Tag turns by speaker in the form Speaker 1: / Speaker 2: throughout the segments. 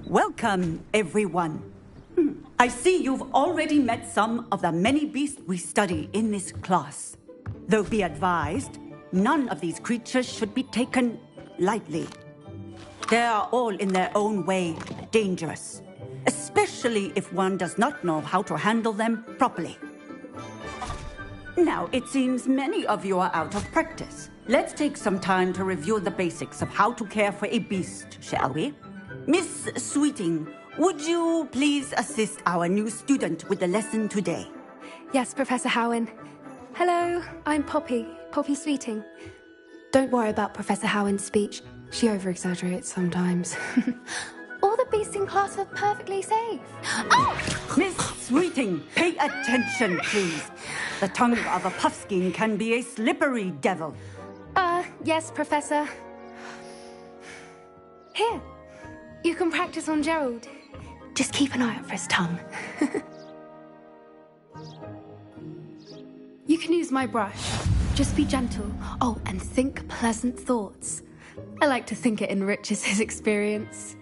Speaker 1: Welcome, everyone. I see you've already met some of the many beasts we study in this class. Though be advised, none of these creatures should be taken lightly. They are all in their own way dangerous, especially if one does not know how to handle them properly. Now, it seems many of you are out of practice. Let's take some time to review the basics of how to care for a beast, shall we? Miss Sweeting, would you please assist our new student with the lesson today?
Speaker 2: Yes, Professor Howen. Hello, I'm Poppy Sweeting. Don't worry about Professor Howen's speech. She over-exaggerates sometimes. All the beasts in class are perfectly safe. Oh!
Speaker 1: Miss Sweeting, pay attention, please. The tongue of a puffskein can be a slippery devil.
Speaker 2: Yes, Professor. Here, you can practice on Gerald. Just keep an eye out for his tongue. You can use my brush. Just be gentle. Oh, and think pleasant thoughts. I like to think it enriches his experience.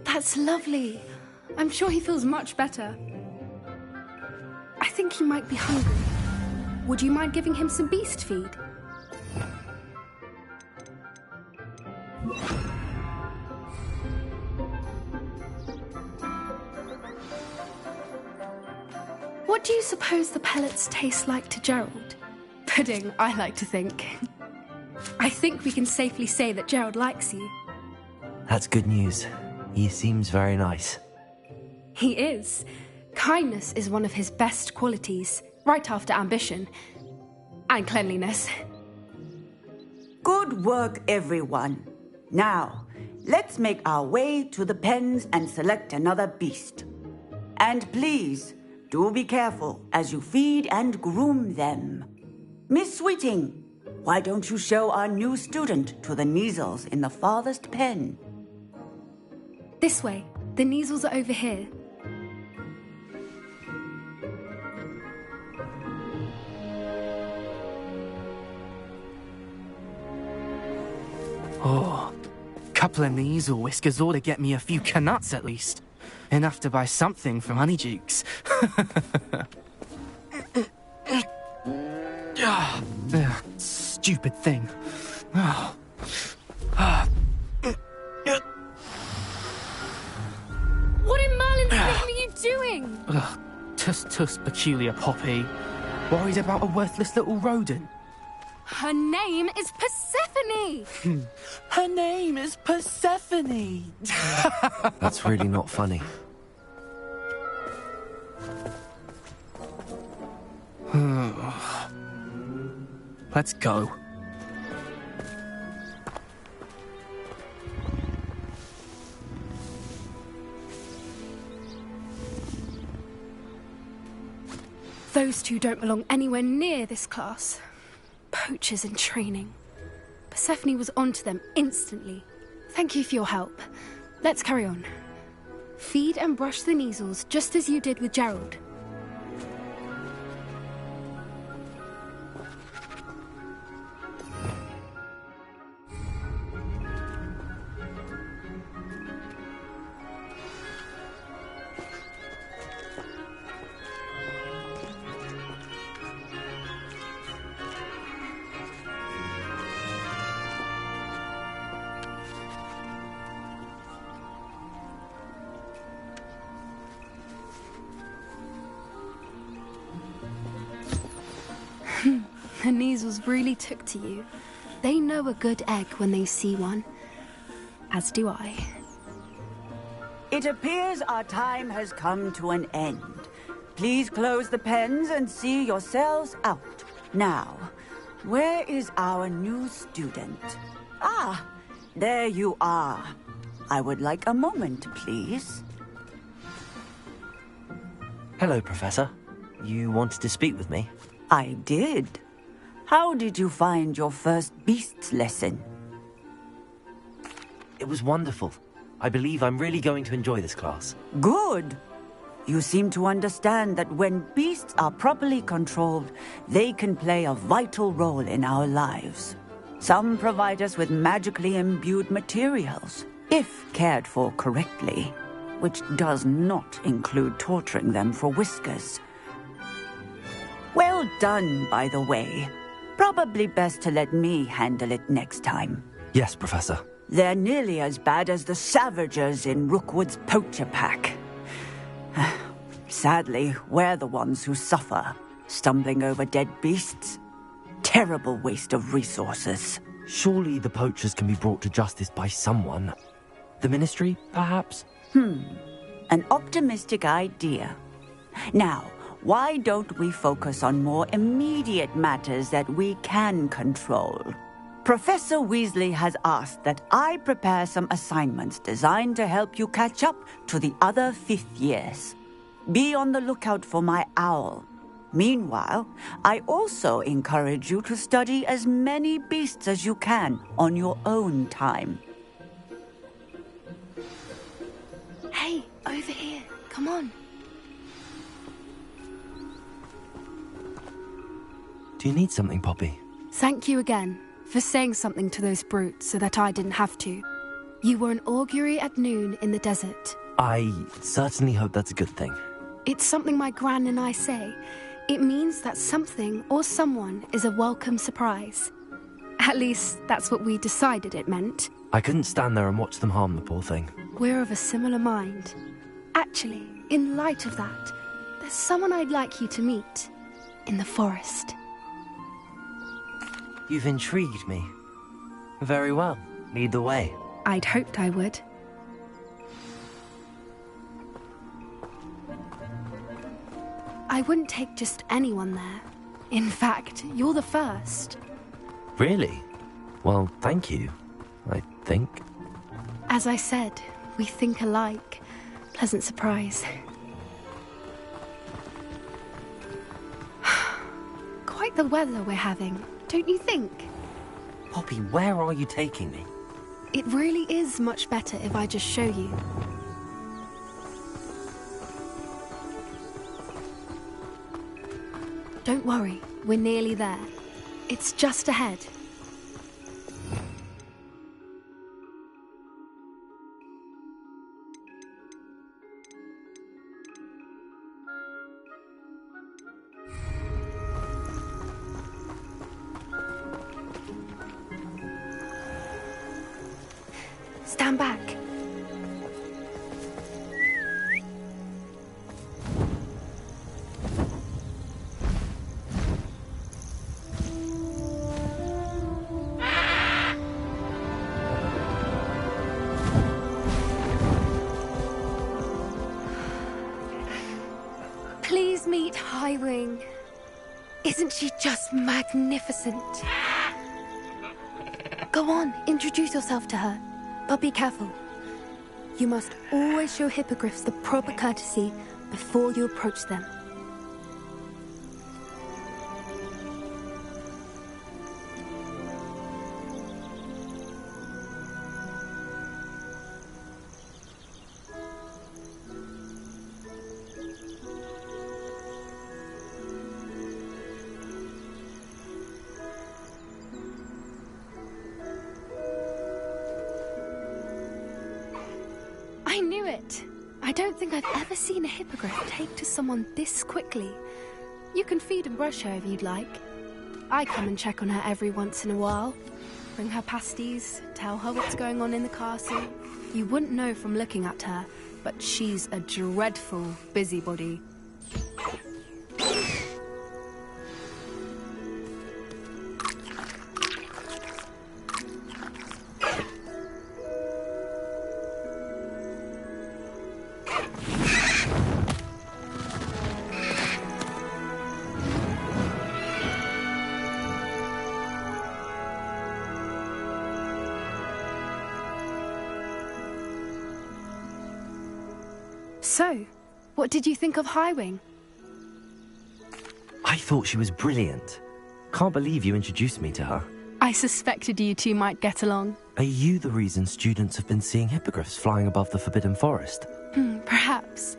Speaker 2: That's lovely. I'm sure he feels much better. I think he might be hungry. Would you mind giving him some beast feed? What do you suppose the pellets taste like to Gerald? Pudding, I like to think. I think we can safely say that Gerald likes you.
Speaker 3: That's good news. He seems very nice.
Speaker 2: He is. Kindness is one of his best qualities, right after ambition. And cleanliness.
Speaker 1: Good work, everyone. Now, let's make our way to the pens and select another beast. And please, do be careful as you feed and groom them. Miss Sweeting, why don't you show our new student to the Kneazles in the farthest pen?
Speaker 2: This way. The Kneazles are over here.
Speaker 4: Oh, couple of Kneazle whiskers ought to get me a few Canuts at least. Enough to buy something from Honeydukes. Stupid thing.
Speaker 2: What in Merlin's name are you doing?
Speaker 4: Tuss, peculiar Poppy. Worried about a worthless little rodent.
Speaker 2: Her name is Persephone!
Speaker 4: Her name is Persephone!
Speaker 3: That's really not funny.
Speaker 4: Let's go.
Speaker 2: Those two don't belong anywhere near this class. Poachers in training. Persephone was onto them instantly. Thank you for your help. Let's carry on. Feed and brush the Kneazles just as you did with Gerald. The Neasels really took to you. They know a good egg when they see one. As do I.
Speaker 1: It appears our time has come to an end. Please close the pens and see yourselves out. Now, where is our new student? Ah, there you are. I would like a moment, please.
Speaker 3: Hello, Professor. You wanted to speak with me?
Speaker 1: I did. How did you find your first beasts lesson?
Speaker 3: It was wonderful. I believe I'm really going to enjoy this class.
Speaker 1: Good. You seem to understand that when beasts are properly controlled, they can play a vital role in our lives. Some provide us with magically imbued materials, if cared for correctly, which does not include torturing them for whiskers. Well done, by the way. Probably best to let me handle it next time.
Speaker 3: Yes, Professor.
Speaker 1: They're nearly as bad as the Savagers in Rookwood's poacher pack. Sadly, we're the ones who suffer, stumbling over dead beasts. Terrible waste of resources.
Speaker 3: Surely the poachers can be brought to justice by someone. The Ministry, perhaps?
Speaker 1: An optimistic idea. Now, why don't we focus on more immediate matters that we can control? Professor Weasley has asked that I prepare some assignments designed to help you catch up to the other fifth years. Be on the lookout for my owl. Meanwhile, I also encourage you to study as many beasts as you can on your own time.
Speaker 2: Hey, over here. Come on.
Speaker 3: Do you need something, Poppy?
Speaker 2: Thank you again for saying something to those brutes so that I didn't have to. You were an augury at noon in the desert.
Speaker 3: I certainly hope that's a good thing.
Speaker 2: It's something my gran and I say. It means that something or someone is a welcome surprise. At least, that's what we decided it meant.
Speaker 3: I couldn't stand there and watch them harm the poor thing.
Speaker 2: We're of a similar mind. Actually, in light of that, there's someone I'd like you to meet. In the forest.
Speaker 3: You've intrigued me. Very well. Lead the way.
Speaker 2: I'd hoped I would. I wouldn't take just anyone there. In fact, you're the first.
Speaker 3: Really? Well, thank you, I think.
Speaker 2: As I said, we think alike. Pleasant surprise. Quite the weather we're having, don't you think?
Speaker 3: Poppy, where are you taking me?
Speaker 2: It really is much better if I just show you. Don't worry, we're nearly there. It's just ahead. Stand back. Please meet Highwing. Isn't she just magnificent? Go on, introduce yourself to her. But be careful. You must always show hippogriffs the proper courtesy before you approach them. I knew it! I don't think I've ever seen a hippogriff take to someone this quickly. You can feed and brush her if you'd like. I come and check on her every once in a while. Bring her pasties, tell her what's going on in the castle. You wouldn't know from looking at her, but she's a dreadful busybody. So, what did you think of Highwing?
Speaker 3: I thought she was brilliant. Can't believe you introduced me to her.
Speaker 2: I suspected you two might get along.
Speaker 3: Are you the reason students have been seeing hippogriffs flying above the Forbidden Forest?
Speaker 2: Perhaps.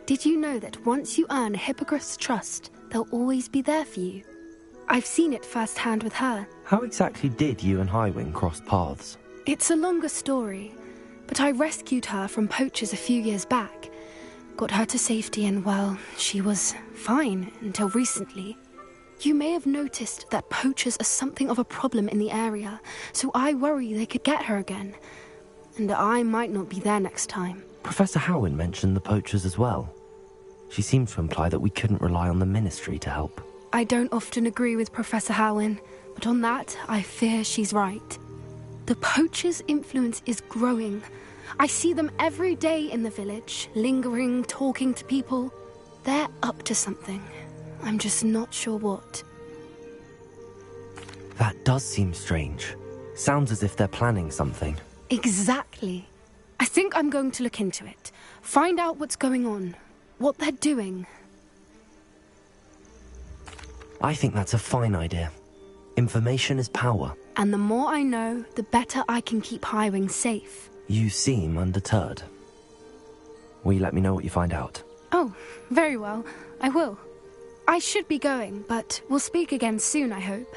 Speaker 2: Did you know that once you earn a hippogriff's trust, they'll always be there for you? I've seen it firsthand with her.
Speaker 3: How exactly did you and Highwing cross paths?
Speaker 2: It's a longer story, but I rescued her from poachers a few years back. Got her to safety and, well, she was fine until recently. You may have noticed that poachers are something of a problem in the area, so I worry they could get her again. And I might not be there next time.
Speaker 3: Professor Howin mentioned the poachers as well. She seemed to imply that we couldn't rely on the Ministry to help.
Speaker 2: I don't often agree with Professor Howin, but on that, I fear she's right. The poachers' influence is growing. I see them every day in the village, lingering, talking to people. They're up to something. I'm just not sure what.
Speaker 3: That does seem strange. Sounds as if they're planning something.
Speaker 2: Exactly. I think I'm going to look into it. Find out what's going on. What they're doing.
Speaker 3: I think that's a fine idea. Information is power.
Speaker 2: And the more I know, the better I can keep Highwing safe.
Speaker 3: You seem undeterred. Will you let me know what you find out?
Speaker 2: Oh, very well. I will. I should be going, but we'll speak again soon, I hope.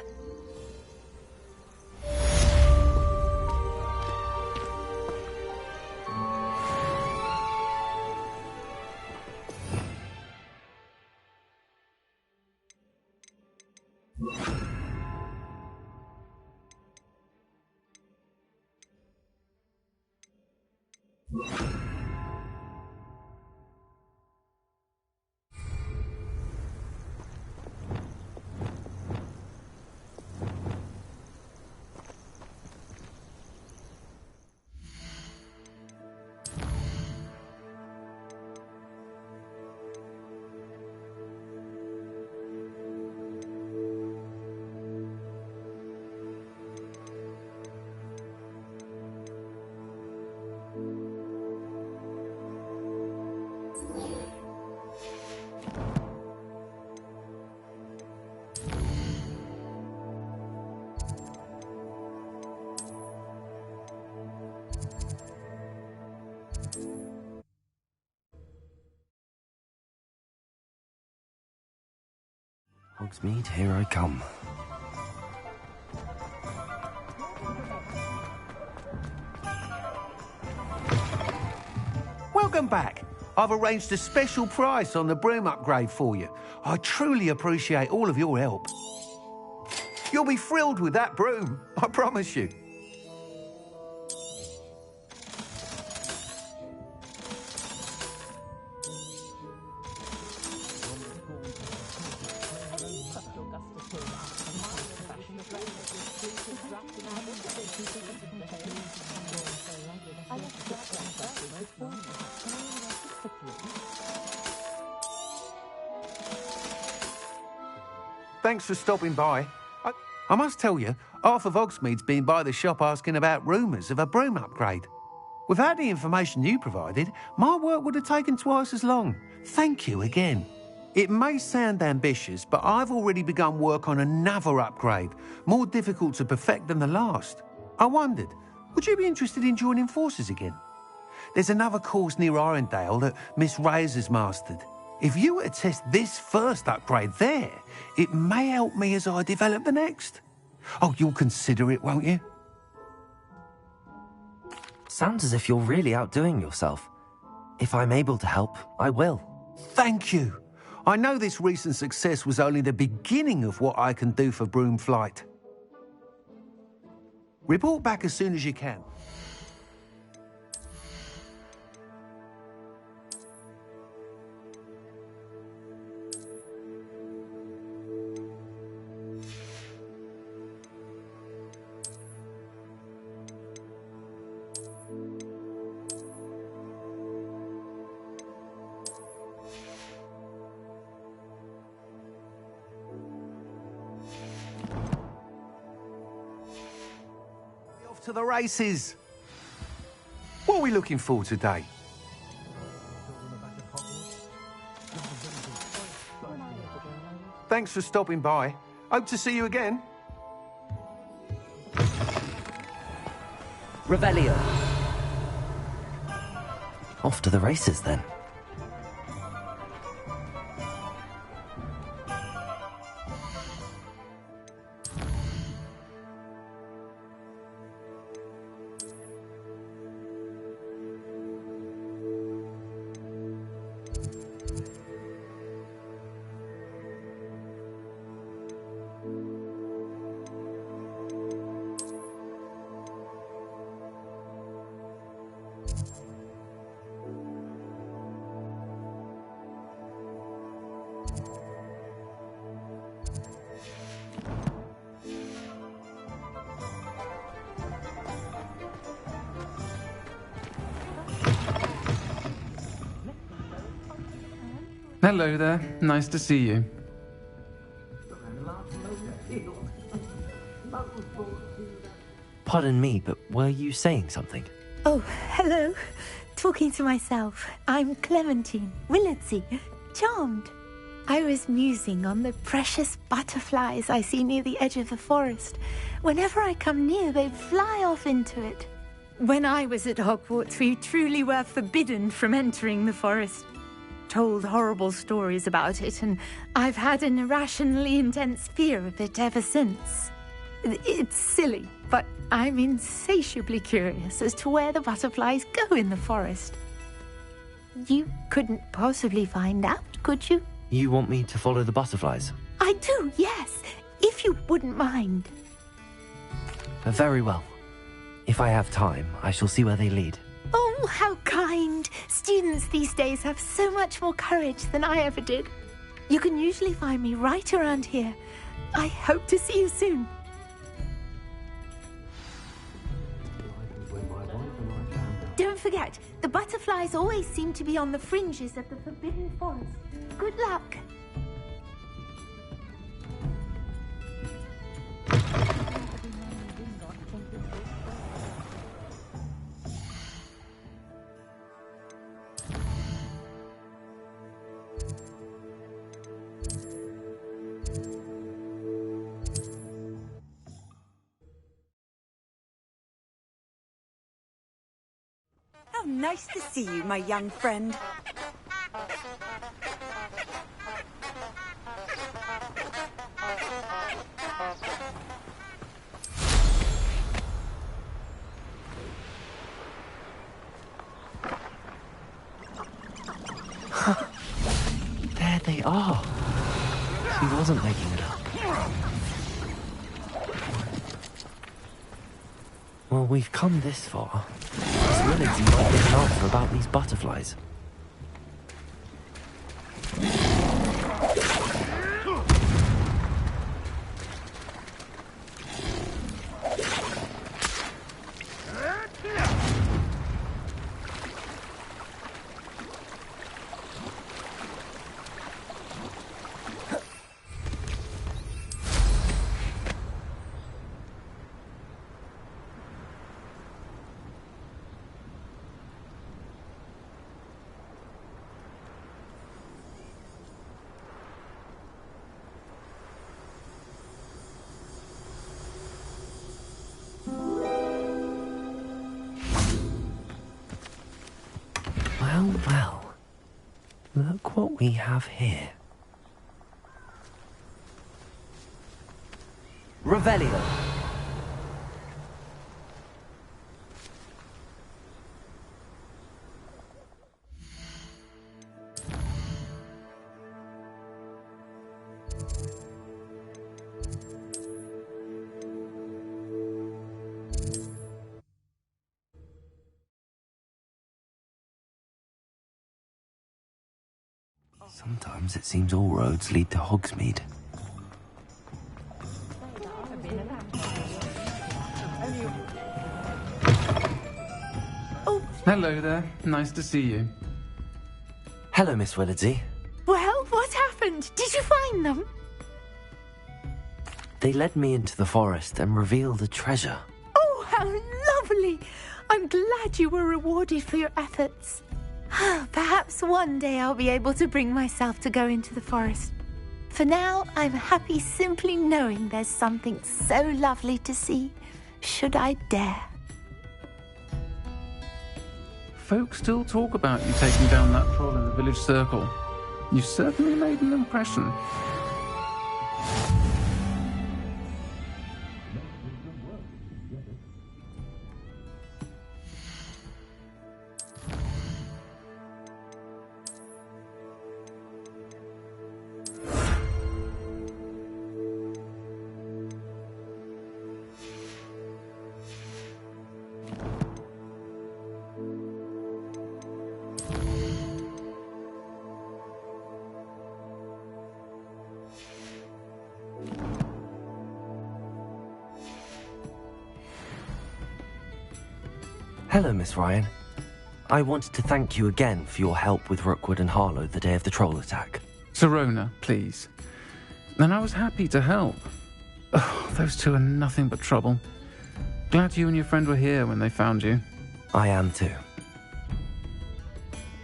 Speaker 3: Hogsmeade, here I come.
Speaker 5: Welcome back. I've arranged a special price on the broom upgrade for you. I truly appreciate all of your help. You'll be thrilled with that broom, I promise you. Thanks for stopping by. I must tell you, half of Hogsmeade's been by the shop asking about rumours of a broom upgrade. Without the information you provided, my work would have taken twice as long. Thank you again. It may sound ambitious, but I've already begun work on another upgrade, more difficult to perfect than the last. I wondered, would you be interested in joining forces again? There's another course near Arendale that Miss Reyes has mastered. If you were to test this first upgrade there, it may help me as I develop the next. Oh, you'll consider it, won't you?
Speaker 3: Sounds as if you're really outdoing yourself. If I'm able to help, I will.
Speaker 5: Thank you. I know this recent success was only the beginning of what I can do for Broomflight. Report back as soon as you can. To the races. What are we looking for today? Thanks for stopping by. Hope to see you again.
Speaker 3: Revelio. Off to the races, then.
Speaker 6: Hello there. Nice to see you.
Speaker 3: Pardon me, but were you saying something?
Speaker 7: Oh, hello. Talking to myself. I'm Clementine Willardsey. Charmed. I was musing on the precious butterflies I see near the edge of the forest. Whenever I come near, they fly off into it. When I was at Hogwarts, we truly were forbidden from entering the forest. Told horrible stories about it, and I've had an irrationally intense fear of it ever since. It's silly, but I'm insatiably curious as to where the butterflies go in the forest. You couldn't possibly find out, could you?
Speaker 3: You want me to follow the butterflies?
Speaker 7: I do, yes, if you wouldn't mind.
Speaker 3: Very well. If I have time, I shall see where they lead.
Speaker 7: Oh, how kind. Students these days have so much more courage than I ever did. You can usually find me right around here. I hope to see you soon. Don't forget, the butterflies always seem to be on the fringes of the Forbidden Forest. Good luck.
Speaker 1: How nice to see you, my young friend.
Speaker 3: There they are. She wasn't making it up. Well, we've come this far. Miss Willardsey might get an answer about these butterflies. Well, well. Look what we have here. Revelio. Sometimes it seems all roads lead to Hogsmeade.
Speaker 7: Oh,
Speaker 6: Hello there. Nice to see you.
Speaker 3: Hello, Miss Willardsey.
Speaker 7: well, what happened? Did you find them?
Speaker 3: They led me into the forest and revealed a treasure.
Speaker 7: Oh, how lovely! I'm glad you were rewarded for your efforts. Perhaps one day I'll be able to bring myself to go into the forest. For now, I'm happy simply knowing there's something so lovely to see, should I dare.
Speaker 6: Folks still talk about you taking down that troll in the village circle. You certainly made an impression.
Speaker 3: Hello, Miss Ryan. I wanted to thank you again for your help with Rookwood and Harlow the day of the troll attack.
Speaker 6: Sirona, please. And I was happy to help. Oh, those two are nothing but trouble. Glad you and your friend were here when they found you.
Speaker 3: I am too.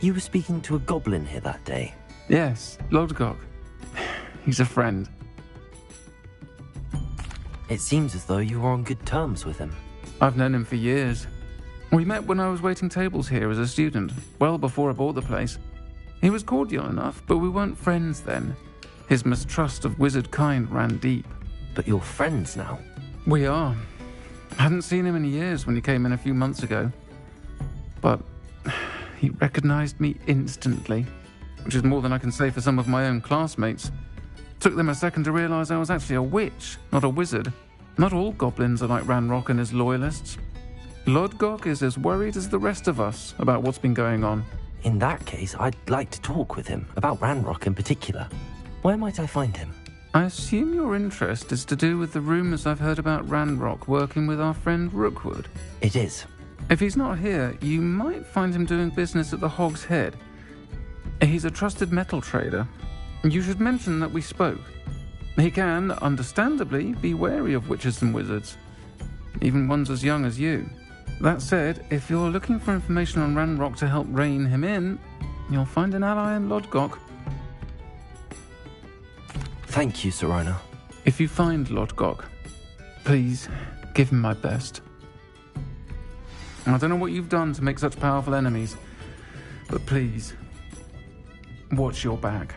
Speaker 3: You were speaking to a goblin here that day?
Speaker 6: Yes, Lodgok. He's a friend.
Speaker 3: It seems as though you were on good terms with him.
Speaker 6: I've known him for years. We met when I was waiting tables here as a student, well before I bought the place. He was cordial enough, but we weren't friends then. His mistrust of wizard kind ran deep.
Speaker 3: But you're friends now?
Speaker 6: We are. Hadn't seen him in years when he came in a few months ago. But he recognized me instantly, which is more than I can say for some of my own classmates. Took them a second to realize I was actually a witch, not a wizard. Not all goblins are like Ranrock and his loyalists. Lodgok is as worried as the rest of us about what's been going on.
Speaker 3: In that case, I'd like to talk with him, about Ranrock in particular. Where might I find him?
Speaker 6: I assume your interest is to do with the rumours I've heard about Ranrock working with our friend Rookwood.
Speaker 3: It is.
Speaker 6: If he's not here, you might find him doing business at the Hog's Head. He's a trusted metal trader. You should mention that we spoke. He can, understandably, be wary of witches and wizards, even ones as young as you. That said, if you're looking for information on Ranrock to help rein him in, you'll find an ally in Lodgok.
Speaker 3: Thank you, Sirona.
Speaker 6: If you find Lodgok, please give him my best. I don't know what you've done to make such powerful enemies, but please, watch your back.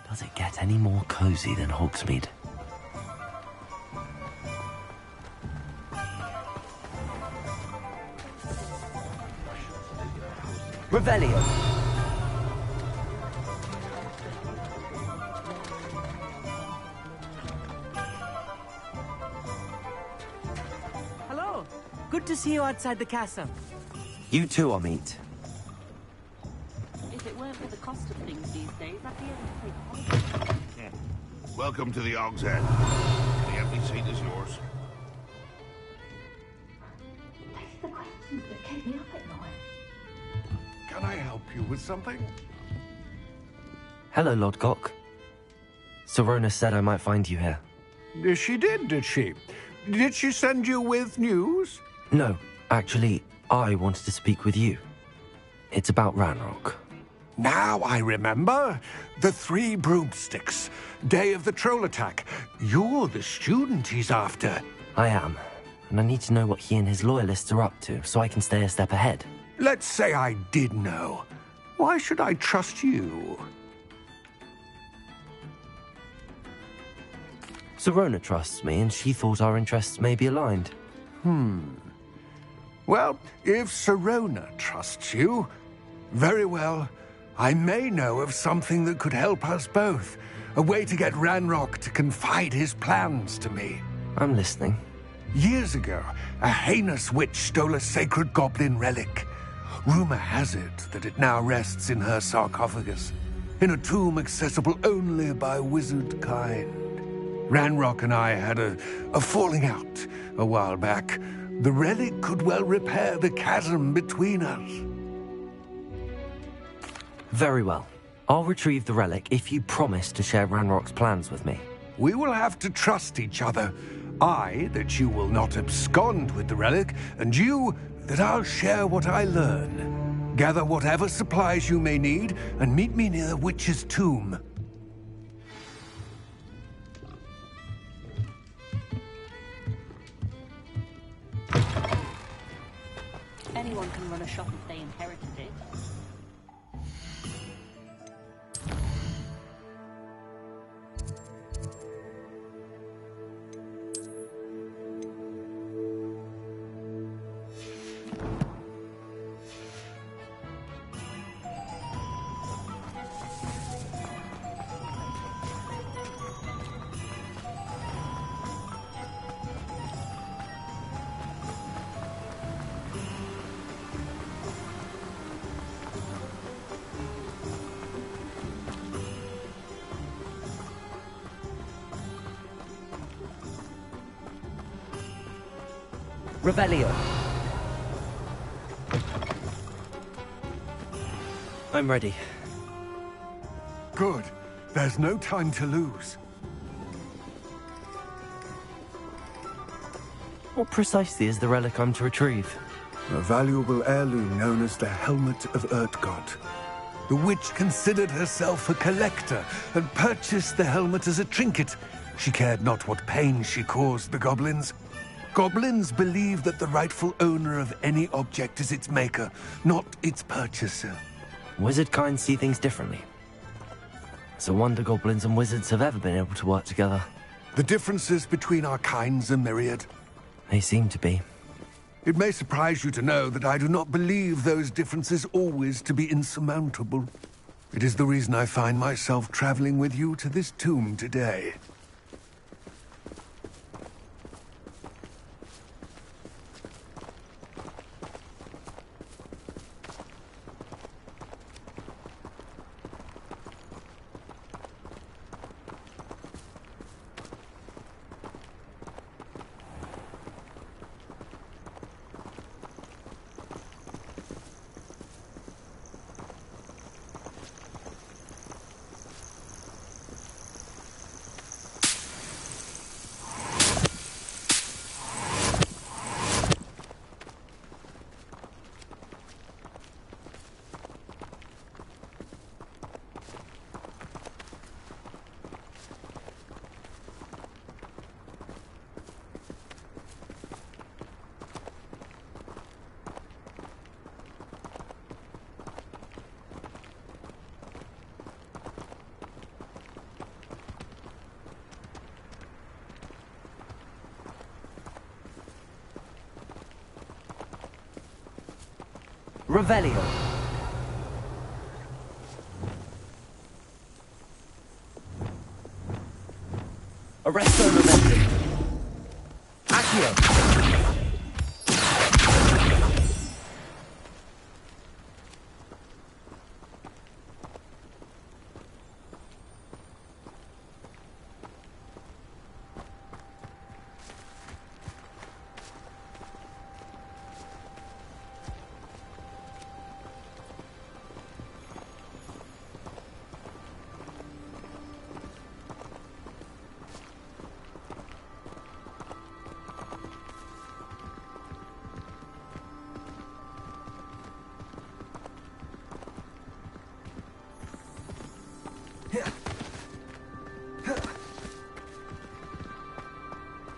Speaker 3: Does it get any more cozy than Hogsmeade? Revelio!
Speaker 8: Hello! Good to see you outside the castle.
Speaker 3: You too, Amit.
Speaker 9: If it weren't for the cost of things these days, I'd be able to take holiday.
Speaker 10: Welcome to the Hog's Head. Any empty seat is yours.
Speaker 9: That's the questions that keep me up at night.
Speaker 10: Can I help you with something?
Speaker 3: Hello, Lodgok. Sirona said I might find you here.
Speaker 5: She did she? Did she send you with news?
Speaker 3: No, actually, I wanted to speak with you. It's about Ranrock.
Speaker 5: Now I remember. The 3 broomsticks. Day of the troll attack. You're the student he's after.
Speaker 3: I am, and I need to know what he and his loyalists are up to so I can stay a step ahead.
Speaker 5: Let's say I did know. Why should I trust you?
Speaker 3: Sirona trusts me, and she thought our interests may be aligned.
Speaker 5: Well, if Sirona trusts you, very well. I may know of something that could help us both. A way to get Ranrock to confide his plans to me.
Speaker 3: I'm listening.
Speaker 5: Years ago, a heinous witch stole a sacred goblin relic. Rumor has it that it now rests in her sarcophagus, in a tomb accessible only by wizard kind. Ranrock and I had a falling out a while back. The relic could well repair the chasm between us.
Speaker 3: Very well. I'll retrieve the relic if you promise to share Ranrock's plans with me.
Speaker 11: We will have to trust each other. I, that you will not abscond with the relic, and you, that I'll share what I learn. Gather whatever supplies you may need, and meet me near the witch's tomb.
Speaker 9: Anyone can run a shop if they inherited it.
Speaker 3: Revelio. I'm ready.
Speaker 11: Good. There's no time to lose.
Speaker 3: What precisely is the relic I'm to retrieve?
Speaker 11: A valuable heirloom known as the Helmet of Urtgott. The witch considered herself a collector and purchased the helmet as a trinket. She cared not what pain she caused the goblins. Goblins believe that the rightful owner of any object is its maker, not its purchaser.
Speaker 3: Wizard kind see things differently. It's a wonder goblins and wizards have ever been able to work together.
Speaker 11: The differences between our kinds are myriad.
Speaker 3: They seem to be.
Speaker 11: It may surprise you to know that I do not believe those differences always to be insurmountable. It is the reason I find myself traveling with you to this tomb today.
Speaker 3: Revelio. Arresto momentum. Accio.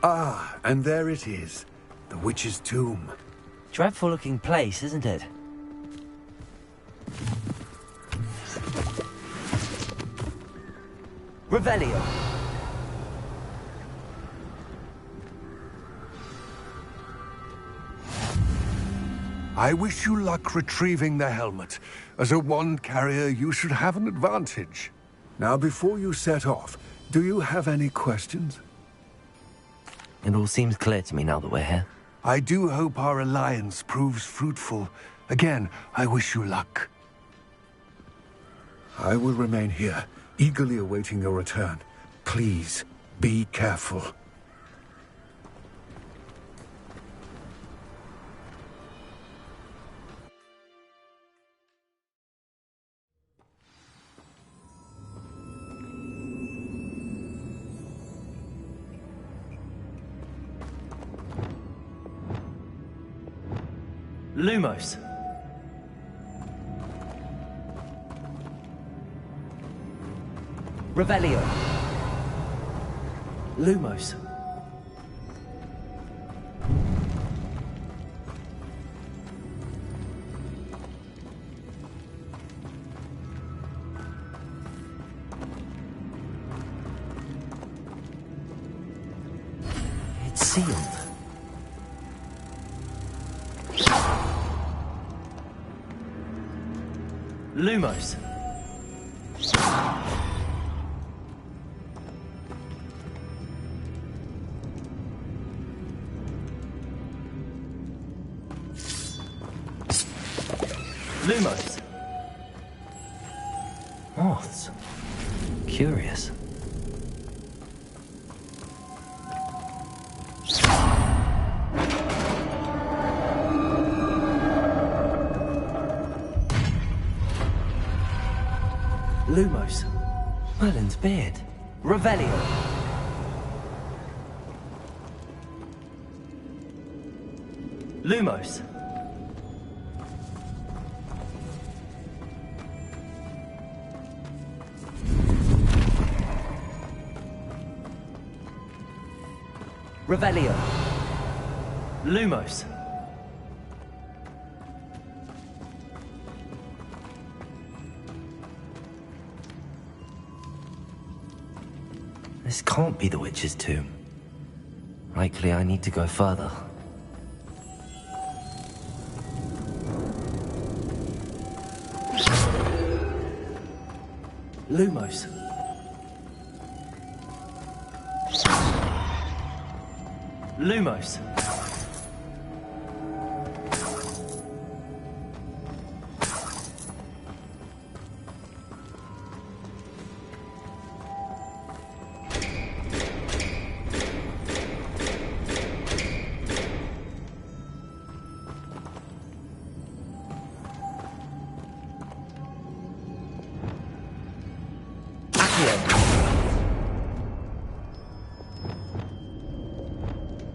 Speaker 11: Ah, and there it is. The witch's tomb.
Speaker 3: Dreadful looking place, isn't it? Revelio.
Speaker 11: I wish you luck retrieving the helmet. As a wand carrier, you should have an advantage. Now, before you set off, do you have any questions?
Speaker 3: It all seems clear to me now that we're here.
Speaker 11: I do hope our alliance proves fruitful. Again, I wish you luck. I will remain here, eagerly awaiting your return. Please, be careful.
Speaker 3: Lumos. Revelio. Lumos. It's sealed. Lumos. Lumos. Moths. Curious. Lumos. Merlin's beard. Revelio. Lumos. Revelio. Lumos. This can't be the witch's tomb. Likely I need to go further. Lumos. Lumos.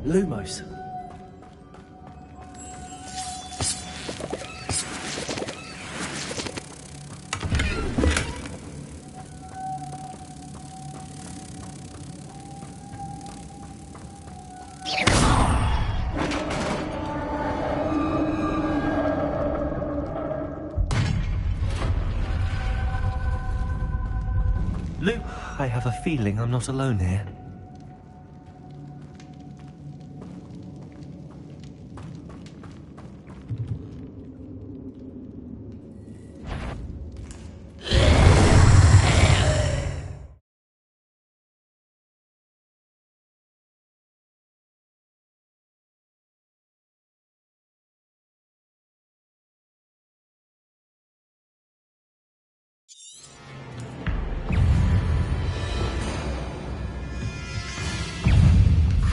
Speaker 3: Lumos. I have a feeling I'm not alone here.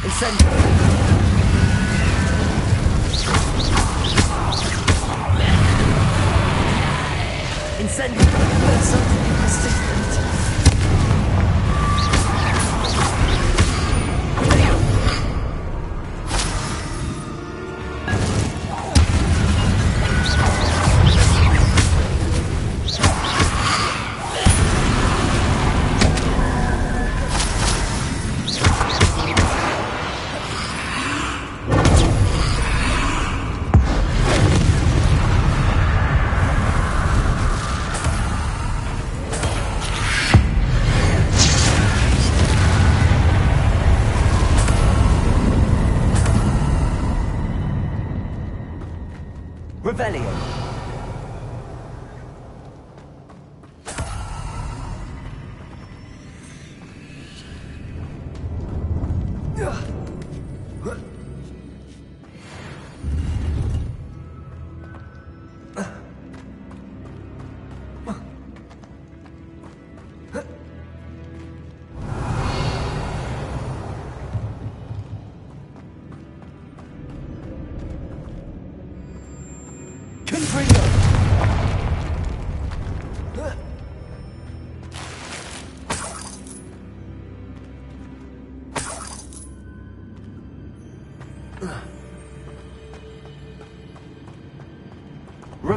Speaker 3: Incendio! There's something persistent. Revelio.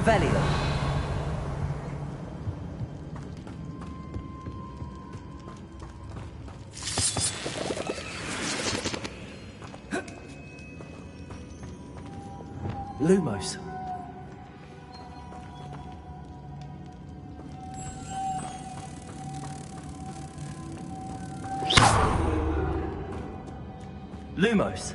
Speaker 3: Revelio. Lumos. Lumos.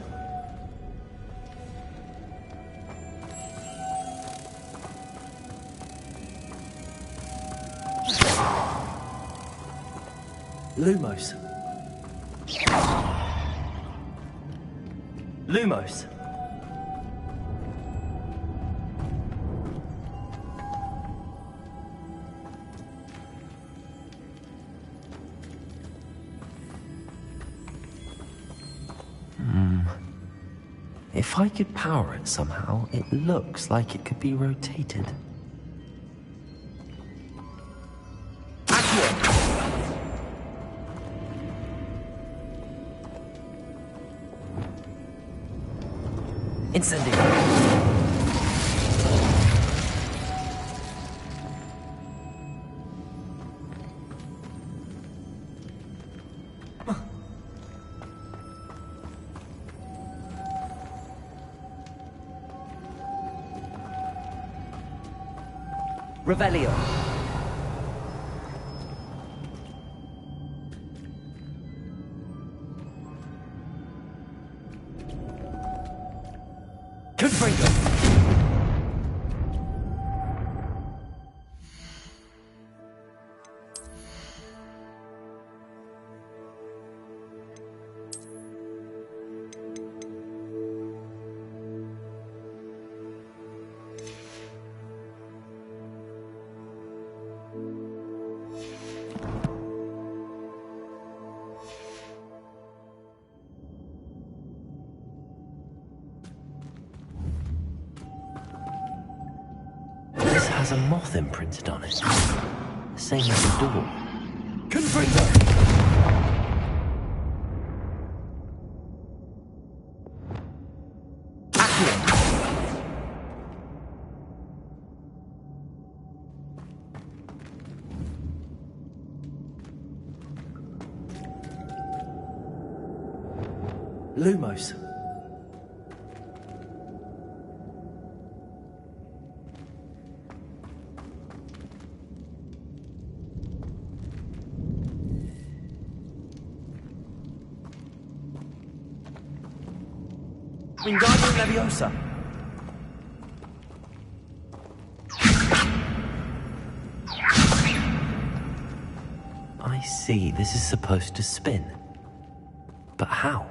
Speaker 3: Lumos. Lumos. If I could power it somehow, it looks like it could be rotated. Incendio. Revelio. Confringo. Has a moth imprinted on it. Same as the door. Confringo! Accio! Lumos. Wingardium Leviosa. I see, this is supposed to spin. But how?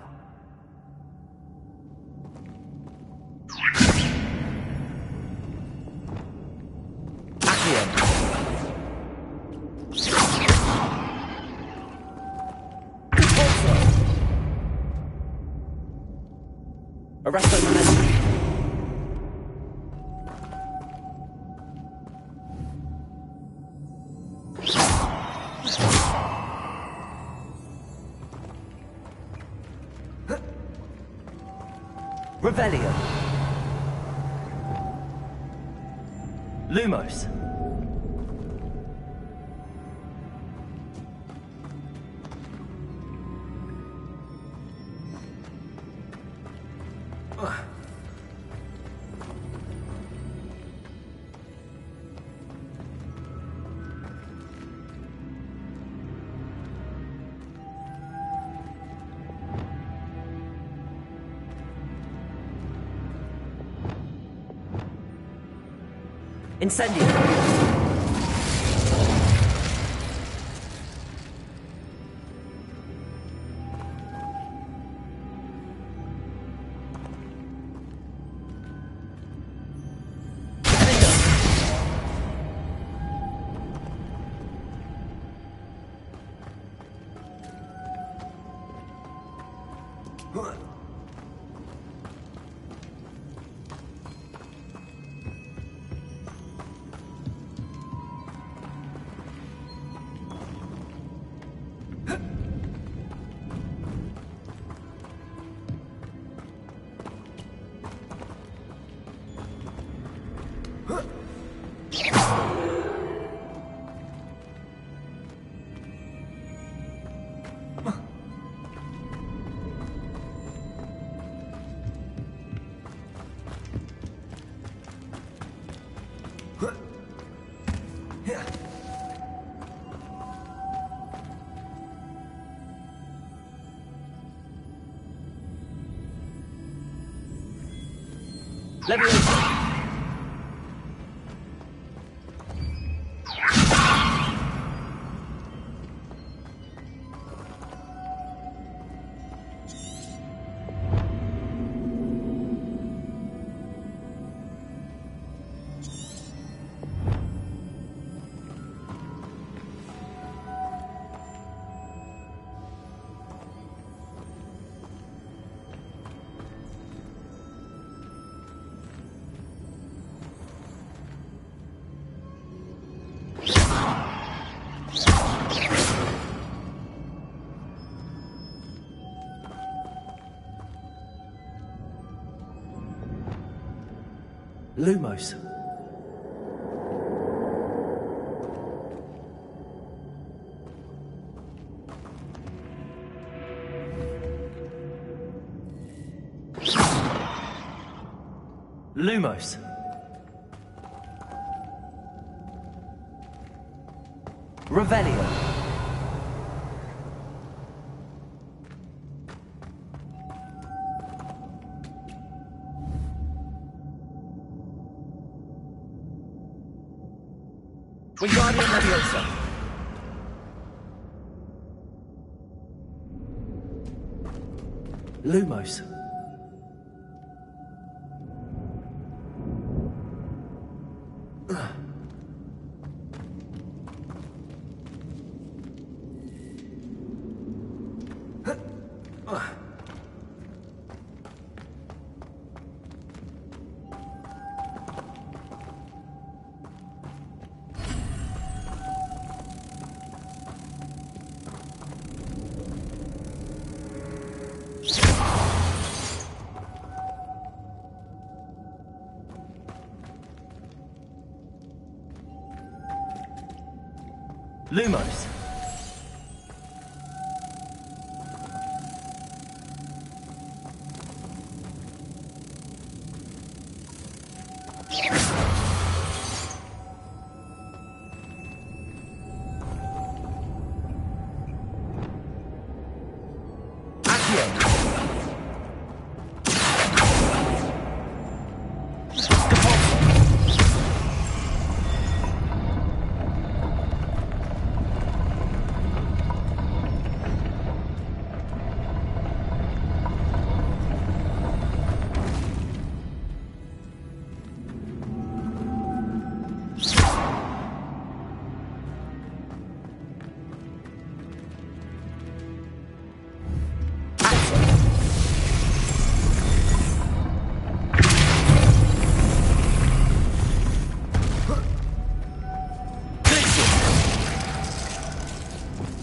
Speaker 3: Arresto momentum. Revelio. Lumos. Incendio. Leviosa! Lumos. Lumos. Revelio. Wingardium Leviosa. Lumos. Lumos.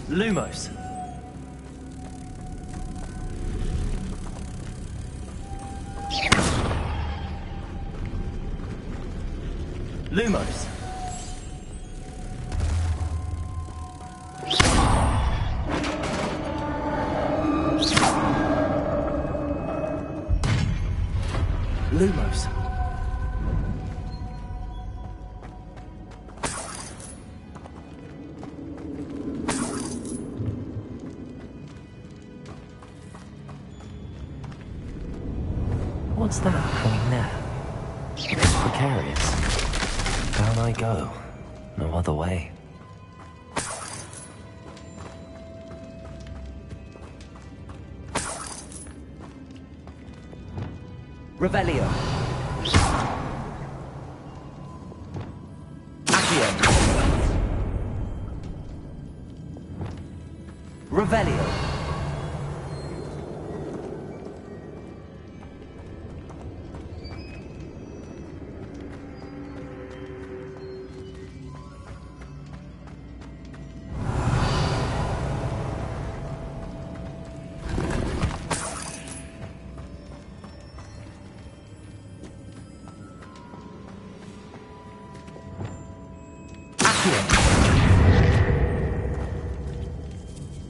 Speaker 3: Lumos. Lumos. Lumos. What's that coming there? It's precarious. Down I go. No other way. Revelio. Accio. Revelio.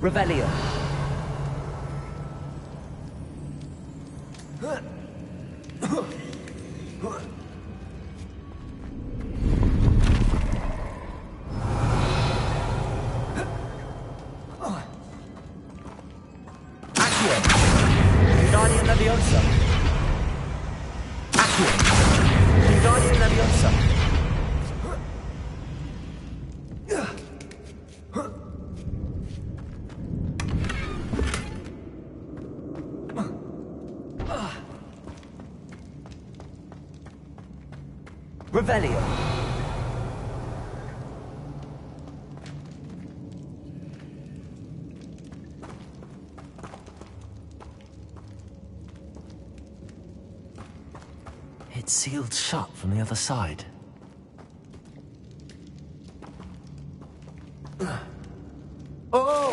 Speaker 3: Revelio. Accio. Wingardium Leviosa. Accio.
Speaker 12: Revelio.
Speaker 3: It's sealed shut from the other side.
Speaker 12: Oh!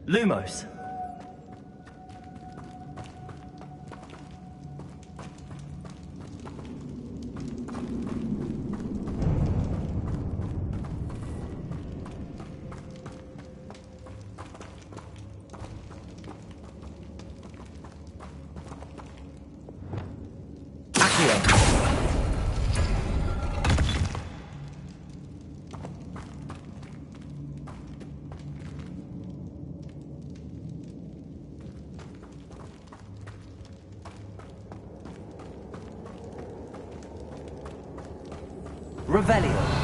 Speaker 12: Lumos. Revelio.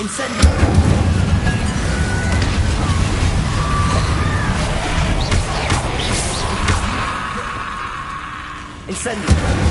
Speaker 12: Incendio. Incendio.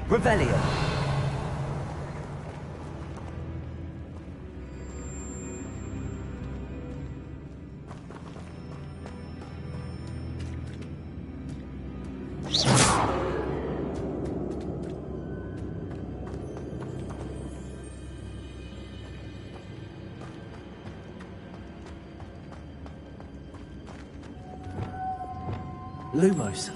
Speaker 12: Revelio. Lumos.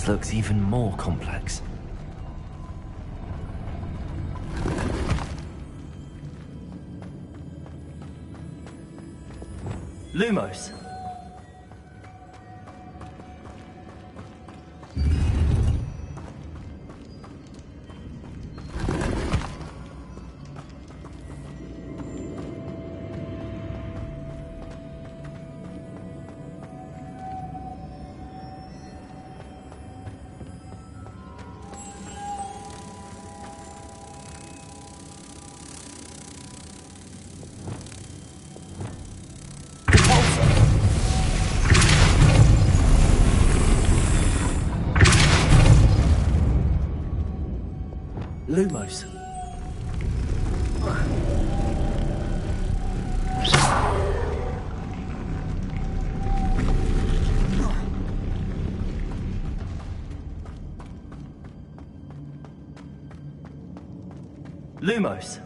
Speaker 12: Looks even more complex. Lumos. Lumos. Lumos.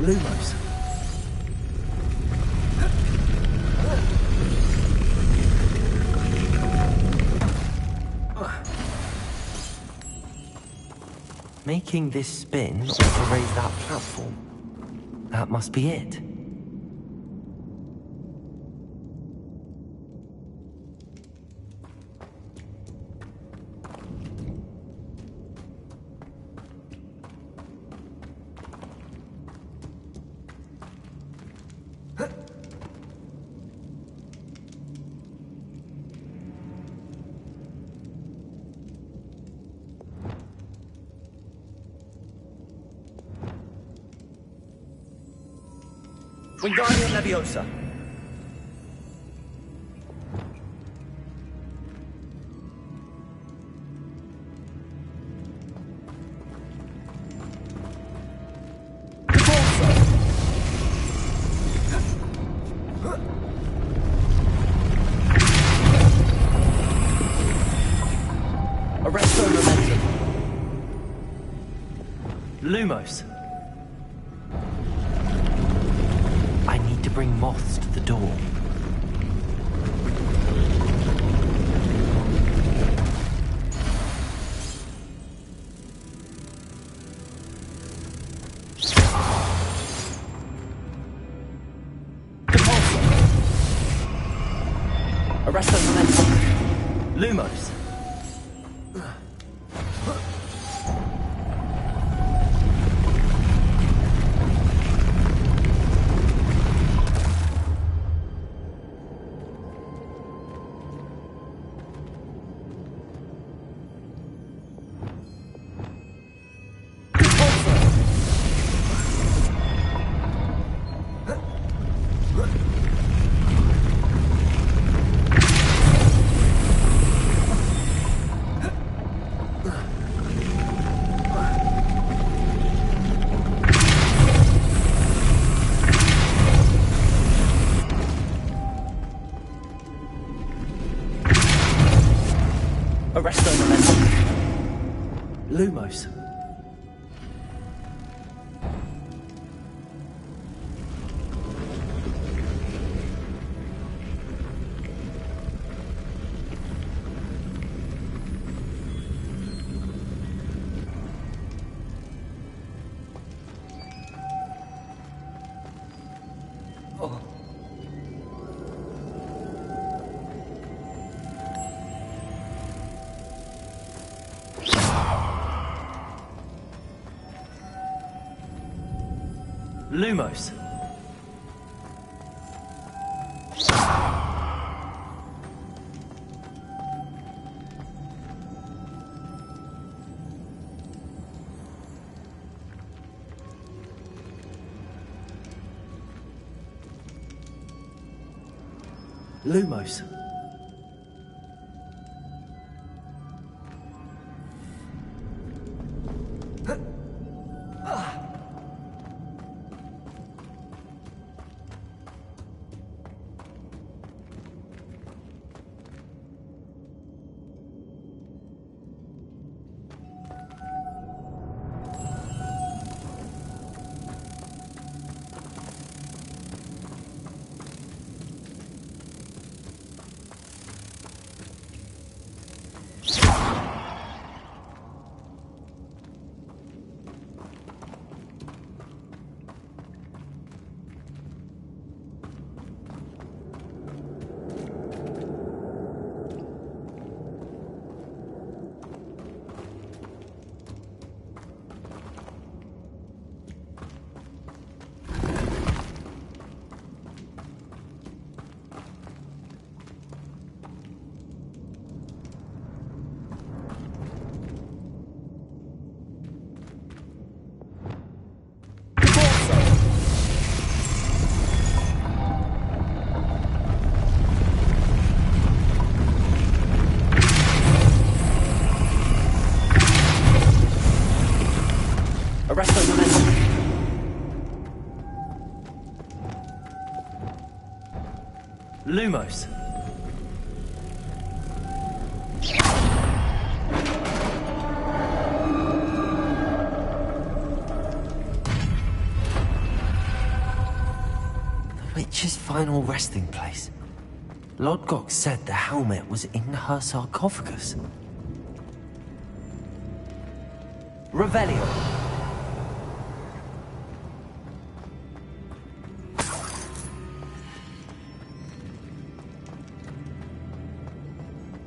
Speaker 12: Lumos.
Speaker 3: Making this spin or to raise that platform. That must be it.
Speaker 12: Wingardium Leviosa.
Speaker 3: Arresto momentum.
Speaker 12: Lumos.
Speaker 3: I need to bring moths to the door.
Speaker 12: Arresto momentum. Lumos. Arresto momentum. Lumos. Lumos. Lumos. Arresto momentum. Lumos.
Speaker 3: The witch's final resting place. Lodgok said the helmet was in her sarcophagus.
Speaker 12: Revelio.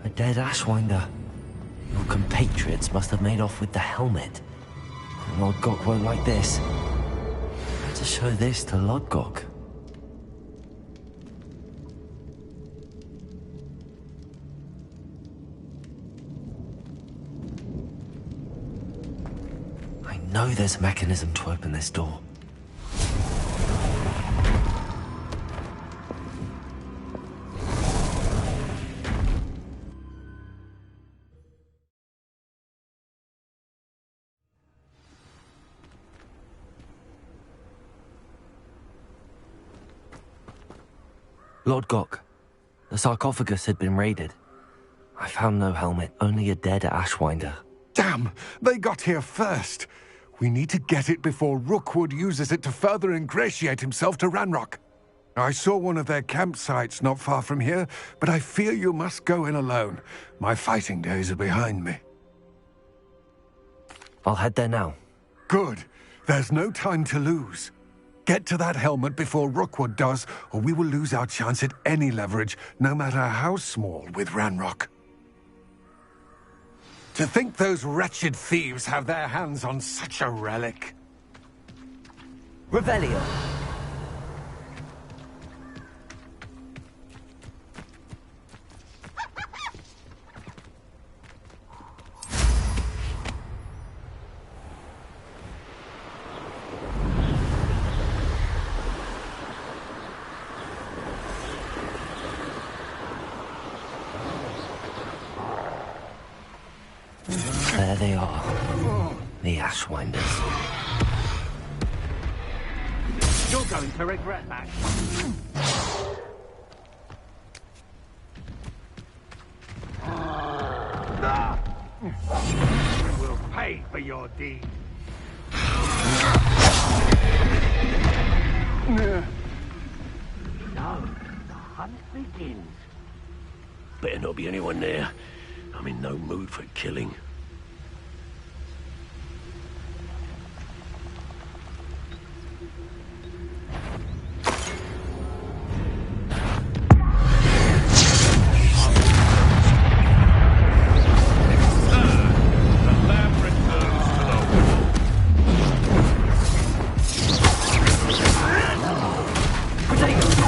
Speaker 3: A dead Ashwinder. Your compatriots must have made off with the helmet. Lodgok won't like this. I had to show this to Lodgok. I know there's a mechanism to open this door. Lodgok, the sarcophagus had been raided. I found no helmet, only a dead Ashwinder.
Speaker 11: Damn! They got here first. We need to get it before Rookwood uses it to further ingratiate himself to Ranrock. I saw one of their campsites not far from here, but I fear you must go in alone. My fighting days are behind me.
Speaker 3: I'll head there now.
Speaker 11: Good. There's no time to lose. Get to that helmet before Rookwood does, or we will lose our chance at any leverage, no matter how small, with Ranrock. To think those wretched thieves have their hands on such a relic.
Speaker 12: Revelio.
Speaker 3: There they are. The Ashwinders.
Speaker 10: You're going to regret that. You will pay for your deed. Now, the hunt begins.
Speaker 13: Better not be anyone there. I'm in no mood for killing.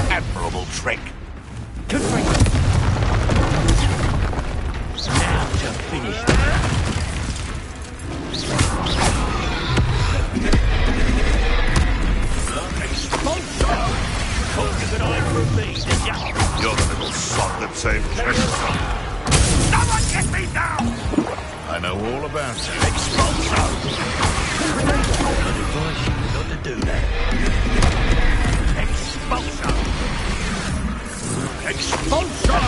Speaker 10: Admirable trick.
Speaker 12: Good trick.
Speaker 13: Now to finish.
Speaker 10: You're the little sod that saved Chester. No one get me down! I know all about it.
Speaker 13: Expulso! I'd advise you not to do that.
Speaker 10: Expulso! Expulso!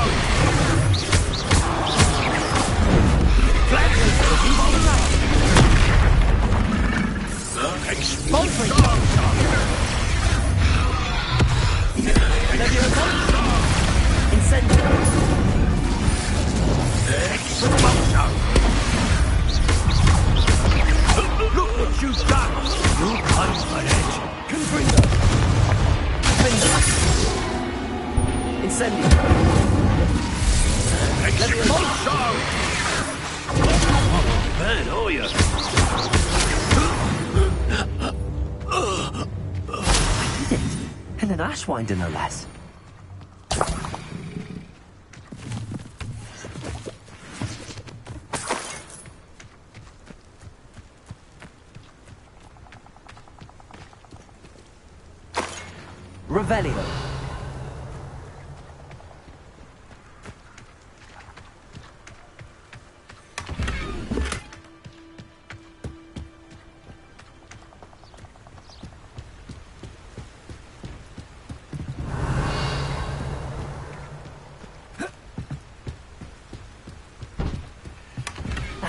Speaker 13: Look what you've done! You'll pay for that!
Speaker 12: Confringo. Incendio.
Speaker 13: Expulso! Bad, are you?
Speaker 3: And an Ashwinder, no less.
Speaker 12: Revelio.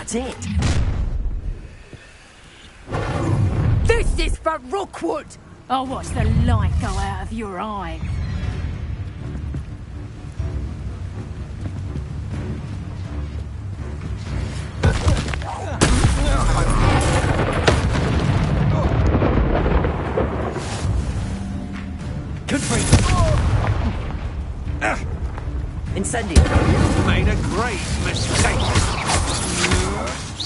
Speaker 3: That's it.
Speaker 14: This is for Rookwood!
Speaker 2: I'll watch the light go out of your eye.
Speaker 12: Incendio.
Speaker 5: Made a great mistake.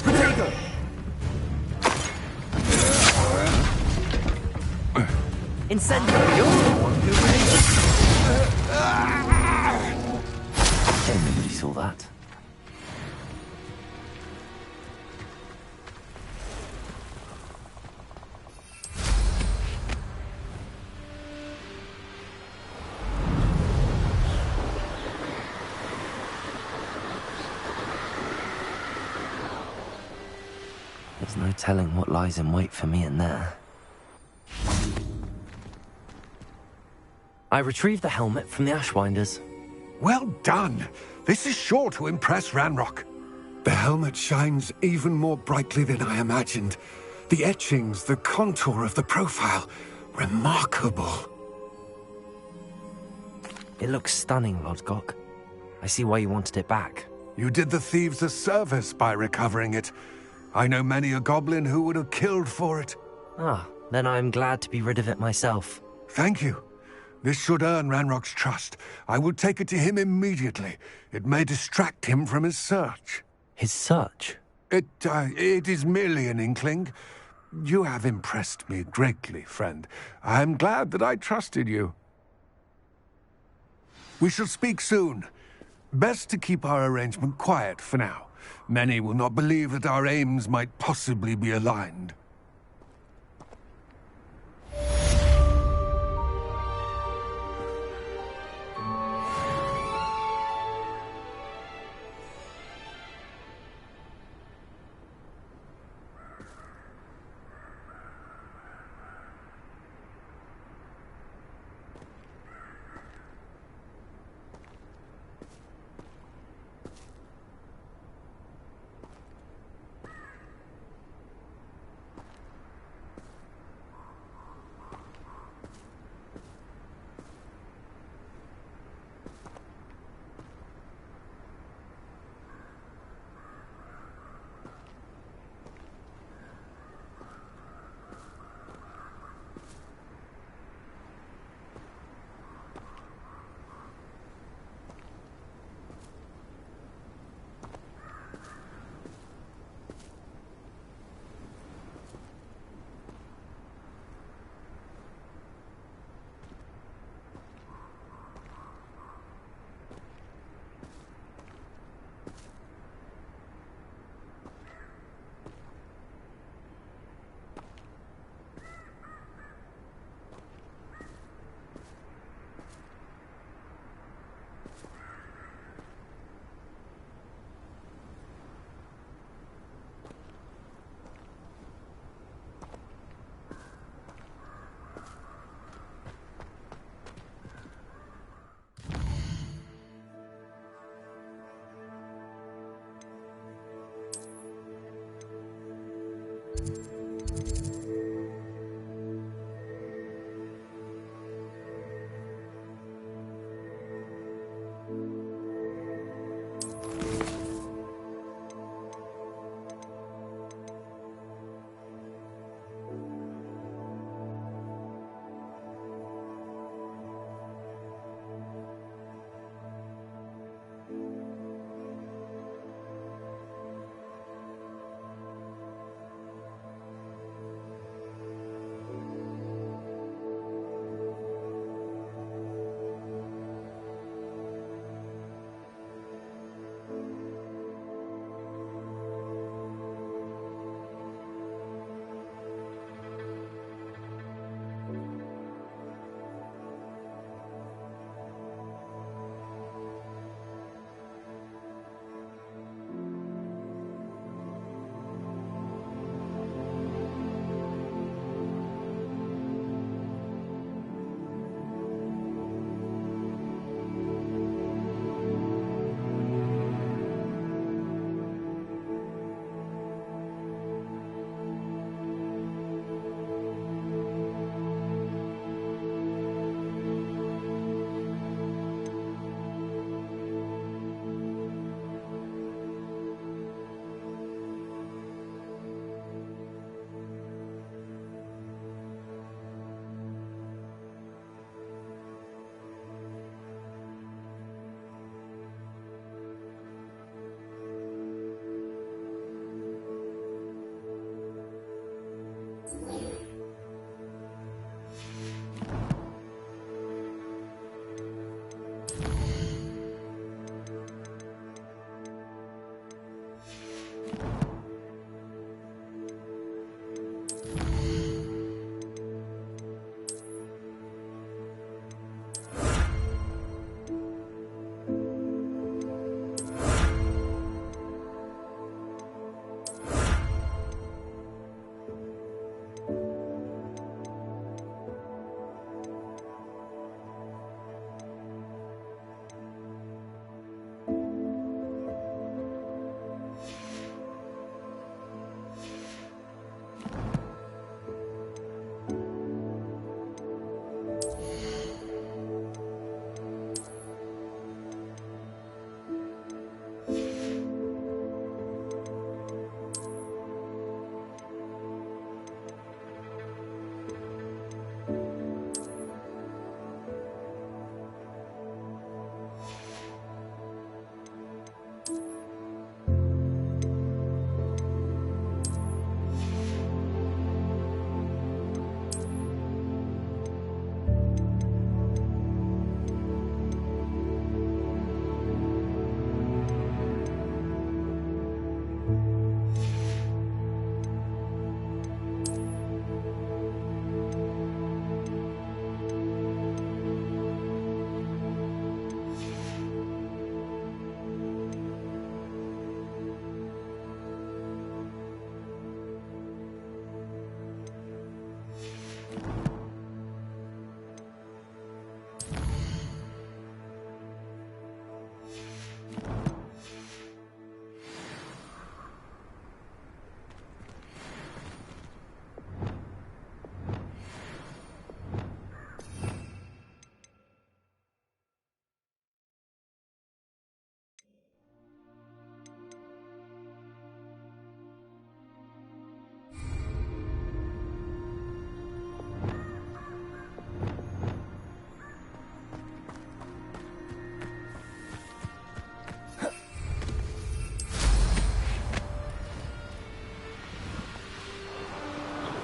Speaker 12: Protego. Incendio.
Speaker 3: You're the one who Nobody saw that. There's no telling what lies in wait for me in there. I retrieved the helmet from the Ashwinders.
Speaker 11: Well done. This is sure to impress Ranrock. The helmet shines even more brightly than I imagined. The etchings, the contour of the profile, remarkable.
Speaker 3: It looks stunning, Lodgok. I see why you wanted it back.
Speaker 11: You did the thieves a service by recovering it. I know many a goblin who would have killed for it.
Speaker 3: Ah, then I'm glad to be rid of it myself.
Speaker 11: Thank you. This should earn Ranrock's trust. I will take it to him immediately. It may distract him from his search.
Speaker 3: His search?
Speaker 11: It is merely an inkling. You have impressed me greatly, friend. I am glad that I trusted you. We shall speak soon. Best to keep our arrangement quiet for now. Many will not believe that our aims might possibly be aligned.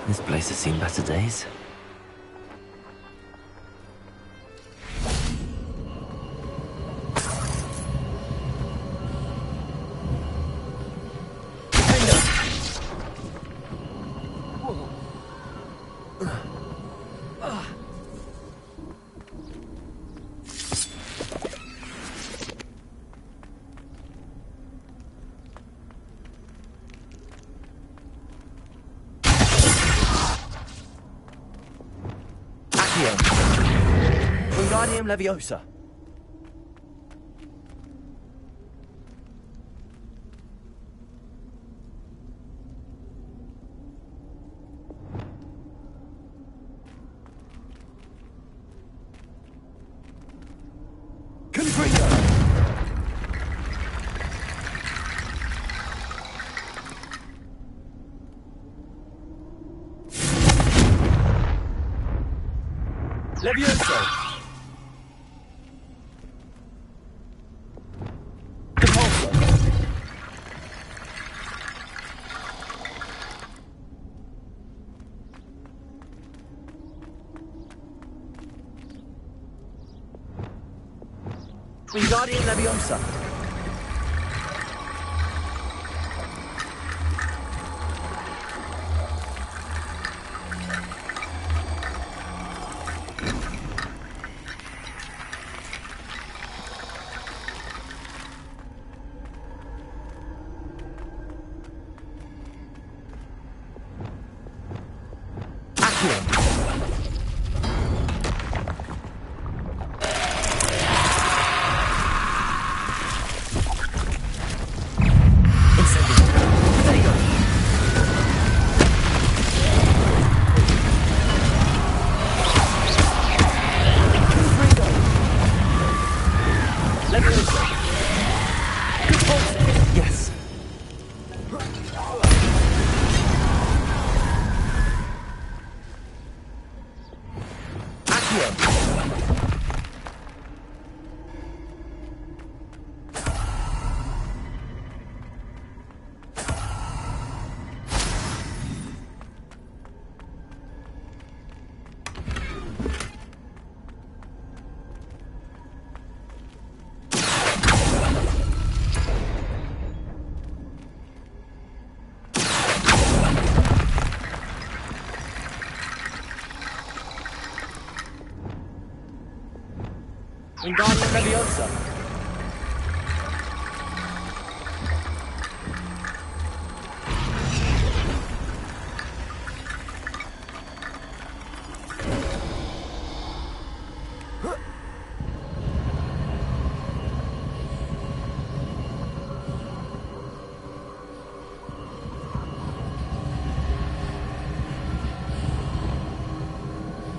Speaker 3: This place has seen better days.
Speaker 12: Wingardium Leviosa. Leviosa. Wingardium Leviosa. Wingardium Leviosa.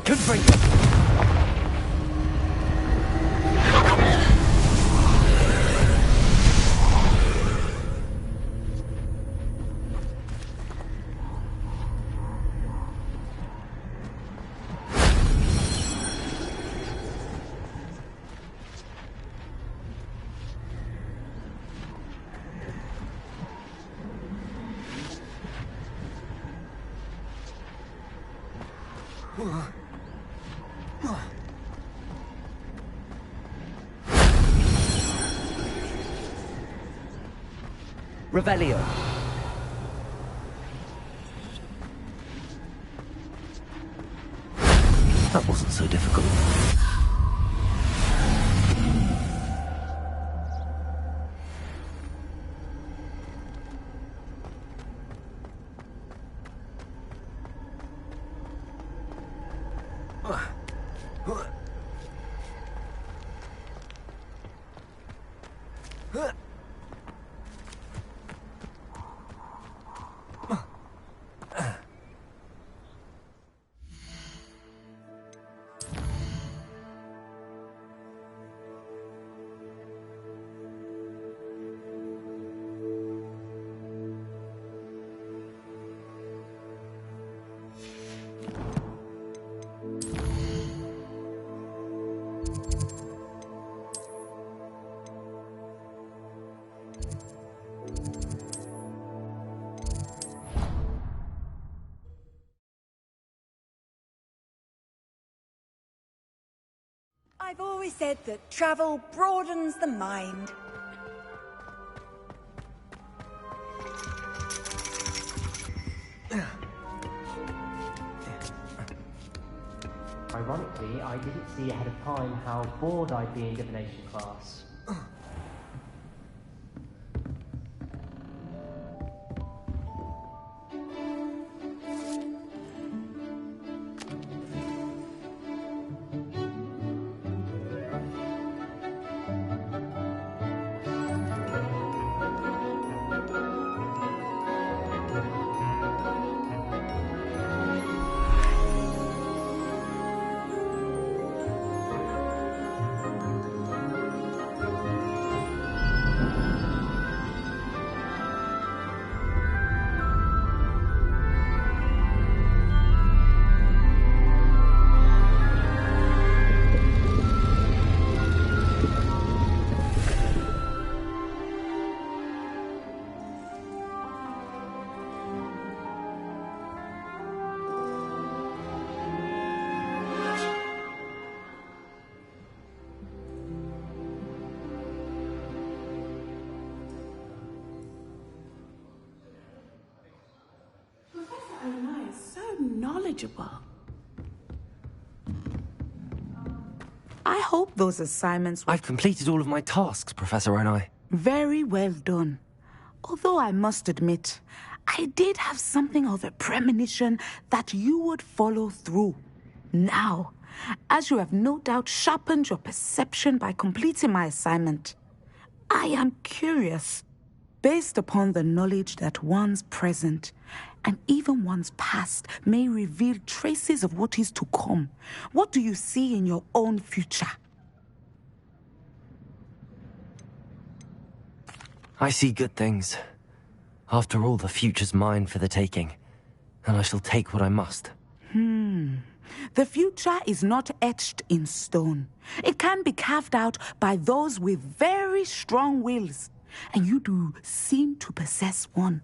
Speaker 12: Confringo. Revelio.
Speaker 3: That wasn't so difficult.
Speaker 15: I've always said that travel broadens the mind.
Speaker 16: Ironically, I didn't see ahead of time how bored I'd be in divination class.
Speaker 17: Knowledgeable. I hope those assignments were...
Speaker 3: I've completed all of my tasks, Professor Onai.
Speaker 17: Very well done. Although I must admit, I did have something of a premonition that you would follow through. Now, as you have no doubt sharpened your perception by completing my assignment, I am curious, based upon the knowledge that one's present and even one's past may reveal traces of what is to come. What do you see in your own future?
Speaker 3: I see good things. After all, the future's mine for the taking, and I shall take what I must.
Speaker 17: The future is not etched in stone. It can be carved out by those with very strong wills, and you do seem to possess one.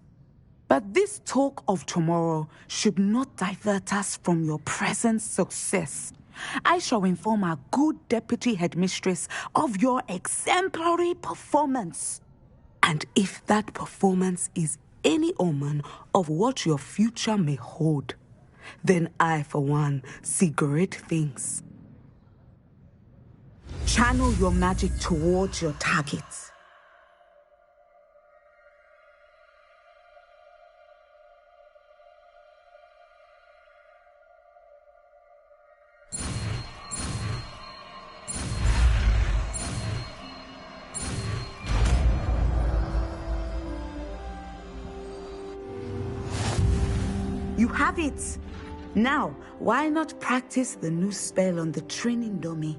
Speaker 17: But this talk of tomorrow should not divert us from your present success. I shall inform our good deputy headmistress of your exemplary performance. And if that performance is any omen of what your future may hold, then I, for one, see great things. Channel your magic towards your targets. You have it! Now, why not practice the new spell on the training dummy?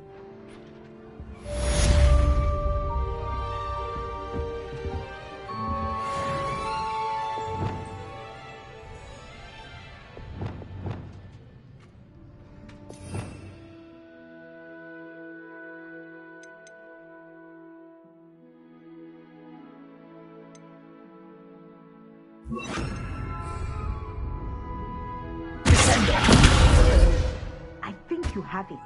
Speaker 17: I think you have it.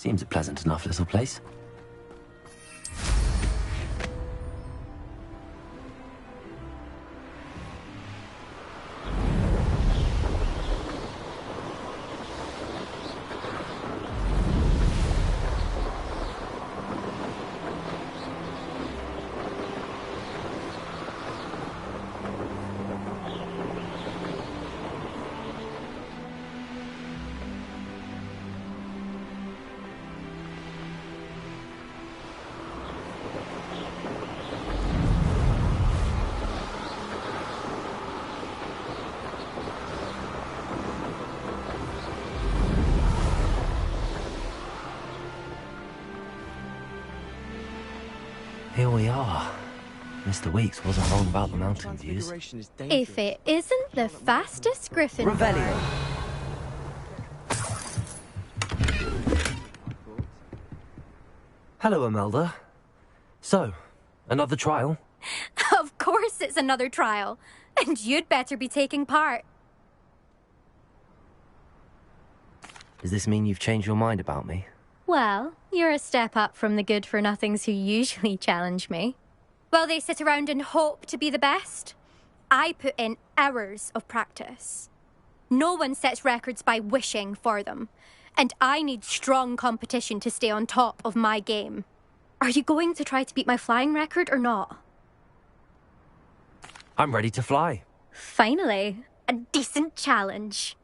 Speaker 3: Seems a pleasant enough little place. Here we are. Mr. Weeks wasn't wrong about the mountain views.
Speaker 18: If it isn't the fastest griffin.
Speaker 12: Revelio.
Speaker 3: Hello, Imelda. So, another trial?
Speaker 18: Of course it's another trial. And you'd better be taking part.
Speaker 3: Does this mean you've changed your mind about me?
Speaker 18: Well, you're a step up from the good-for-nothings who usually challenge me. While they sit around and hope to be the best, I put in hours of practice. No one sets records by wishing for them, and I need strong competition to stay on top of my game. Are you going to try to beat my flying record or not?
Speaker 3: I'm ready to fly.
Speaker 18: Finally, a decent challenge.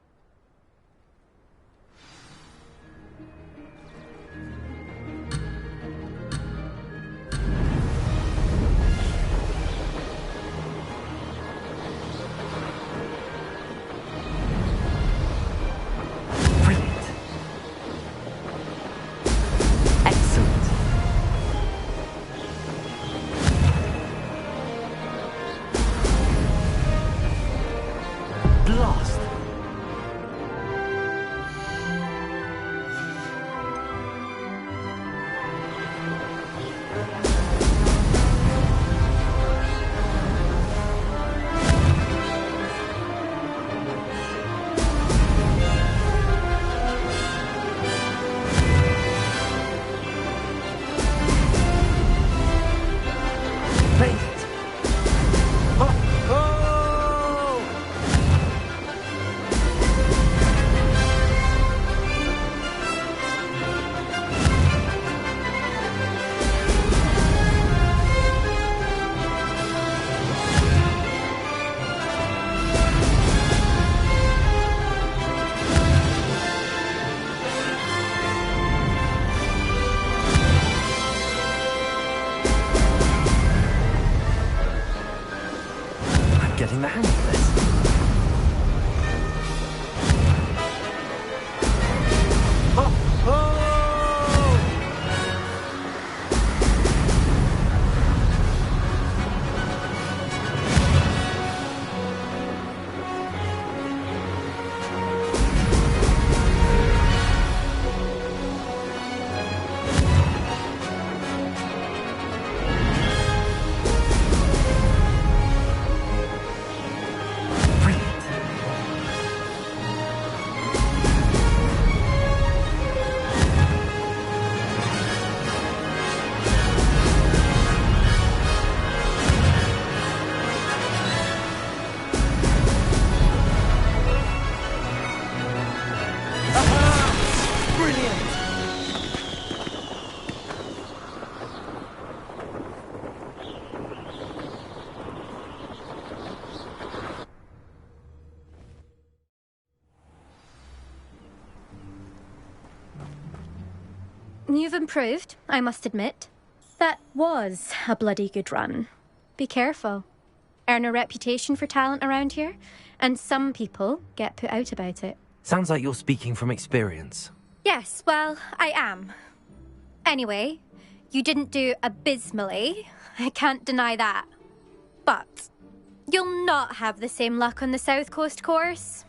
Speaker 3: Blast! Getting the hang of this.
Speaker 18: You've improved, I must admit. That was a bloody good run. Be careful. Earn a reputation for talent around here, and some people get put out about it.
Speaker 3: Sounds like you're speaking from experience.
Speaker 18: Yes, well, I am. Anyway, you didn't do abysmally. I can't deny that. But you'll not have the same luck on the South Coast course.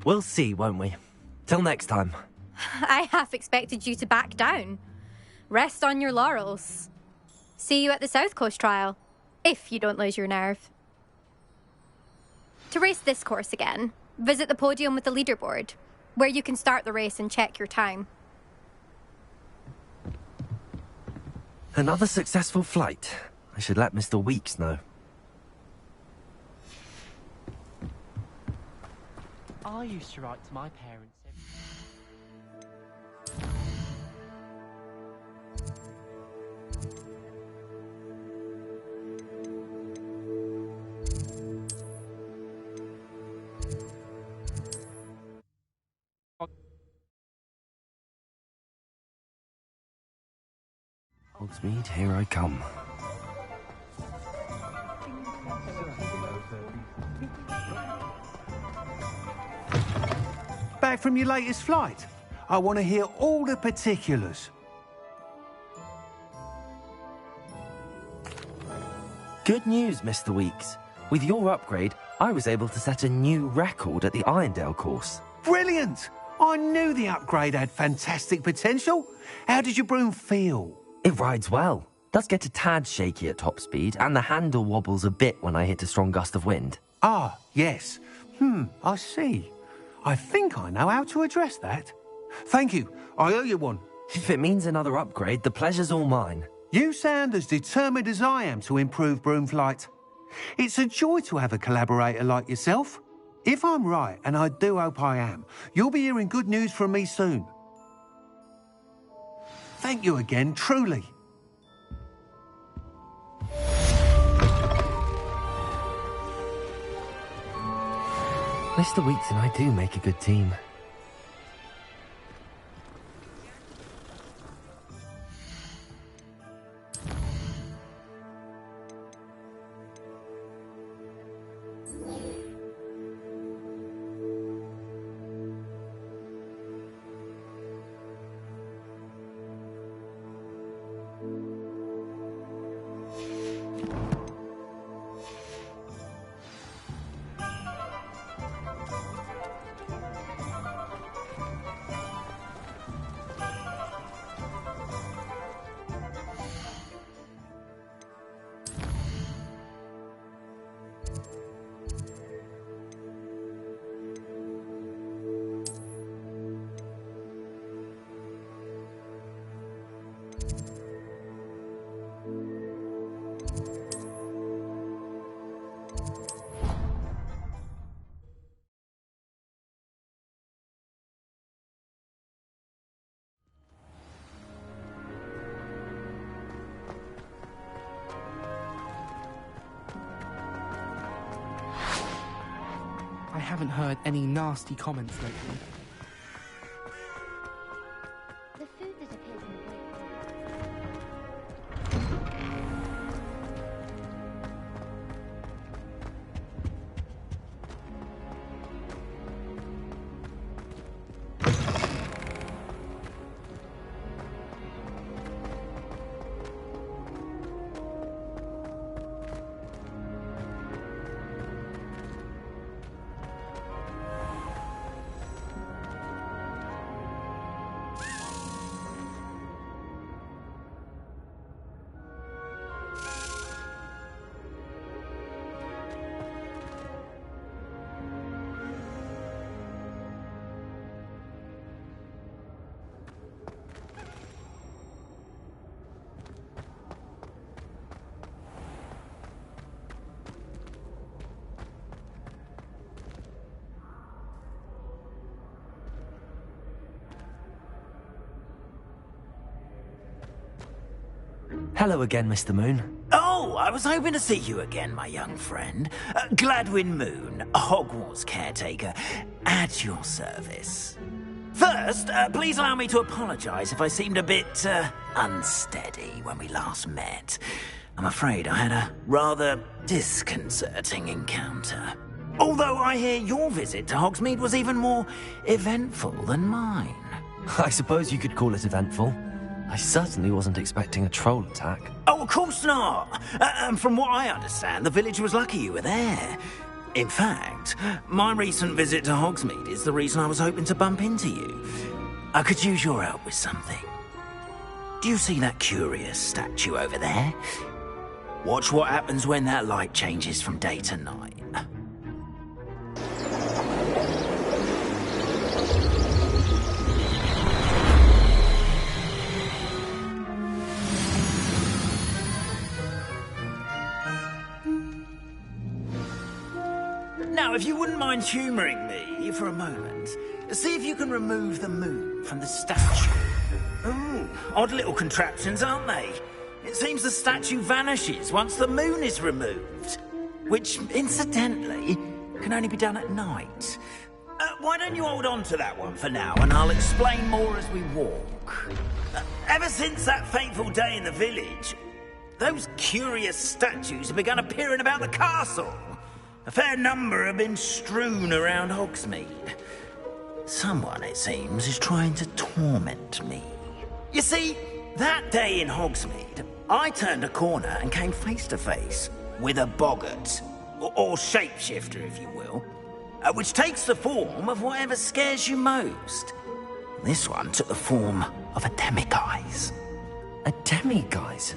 Speaker 3: We'll see, won't we? Till next time.
Speaker 18: I half expected you to back down. Rest on your laurels. See you at the South Coast trial, if you don't lose your nerve. To race this course again, visit the podium with the leaderboard. where you can start the race and check your time.
Speaker 3: Another successful flight. I should let Mr. Weeks know.
Speaker 16: I used to write to my parents
Speaker 3: Hogsmeade, here I come.
Speaker 5: Back from your latest flight? I want to hear all the particulars.
Speaker 3: Good news, Mr. Weeks. With your upgrade, I was able to set a new record at the Irondale course.
Speaker 5: Brilliant! I knew the upgrade had fantastic potential. How did your broom feel?
Speaker 3: It rides well. Does get a tad shaky at top speed, and the handle wobbles a bit when I hit a strong gust of wind.
Speaker 5: Ah, yes. I see. I think I know how to address that. Thank you. I owe you one.
Speaker 3: If it means another upgrade, the pleasure's all mine.
Speaker 5: You sound as determined as I am to improve broom flight. It's a joy to have a collaborator like yourself. If I'm right, and I do hope I am, you'll be hearing good news from me soon. Thank you again, truly.
Speaker 3: Mr. Weeks and I do make a good team.
Speaker 4: I haven't heard any nasty comments lately.
Speaker 19: The food that appears in the plate.
Speaker 3: Hello again, Mr. Moon.
Speaker 20: Oh, I was hoping to see you again, my young friend. Gladwin Moon, Hogwarts caretaker, at your service. First, please allow me to apologise if I seemed a bit unsteady when we last met. I'm afraid I had a rather disconcerting encounter. Although I hear your visit to Hogsmeade was even more eventful than mine.
Speaker 3: I suppose you could call it eventful. I certainly wasn't expecting a troll attack.
Speaker 20: Oh, of course not. And from what I understand, the village was lucky you were there. In fact, my recent visit to Hogsmeade is the reason I was hoping to bump into you. I could use your help with something. Do you see that curious statue over there? Watch what happens when that light changes from day to night. Now, if you wouldn't mind humouring me for a moment, see if you can remove the moon from the statue. Ooh, odd little contraptions, aren't they? It seems the statue vanishes once the moon is removed. Which, incidentally, can only be done at night. Why don't you hold on to that one for now, and I'll explain more as we walk. Ever since that fateful day in the village, those curious statues have begun appearing about the castle. A fair number have been strewn around Hogsmeade. Someone, it seems, is trying to torment me. You see, that day in Hogsmeade, I turned a corner and came face to face with a boggart, or shapeshifter, if you will, which takes the form of whatever scares you most. This one took the form of a demiguise.
Speaker 3: A demiguise?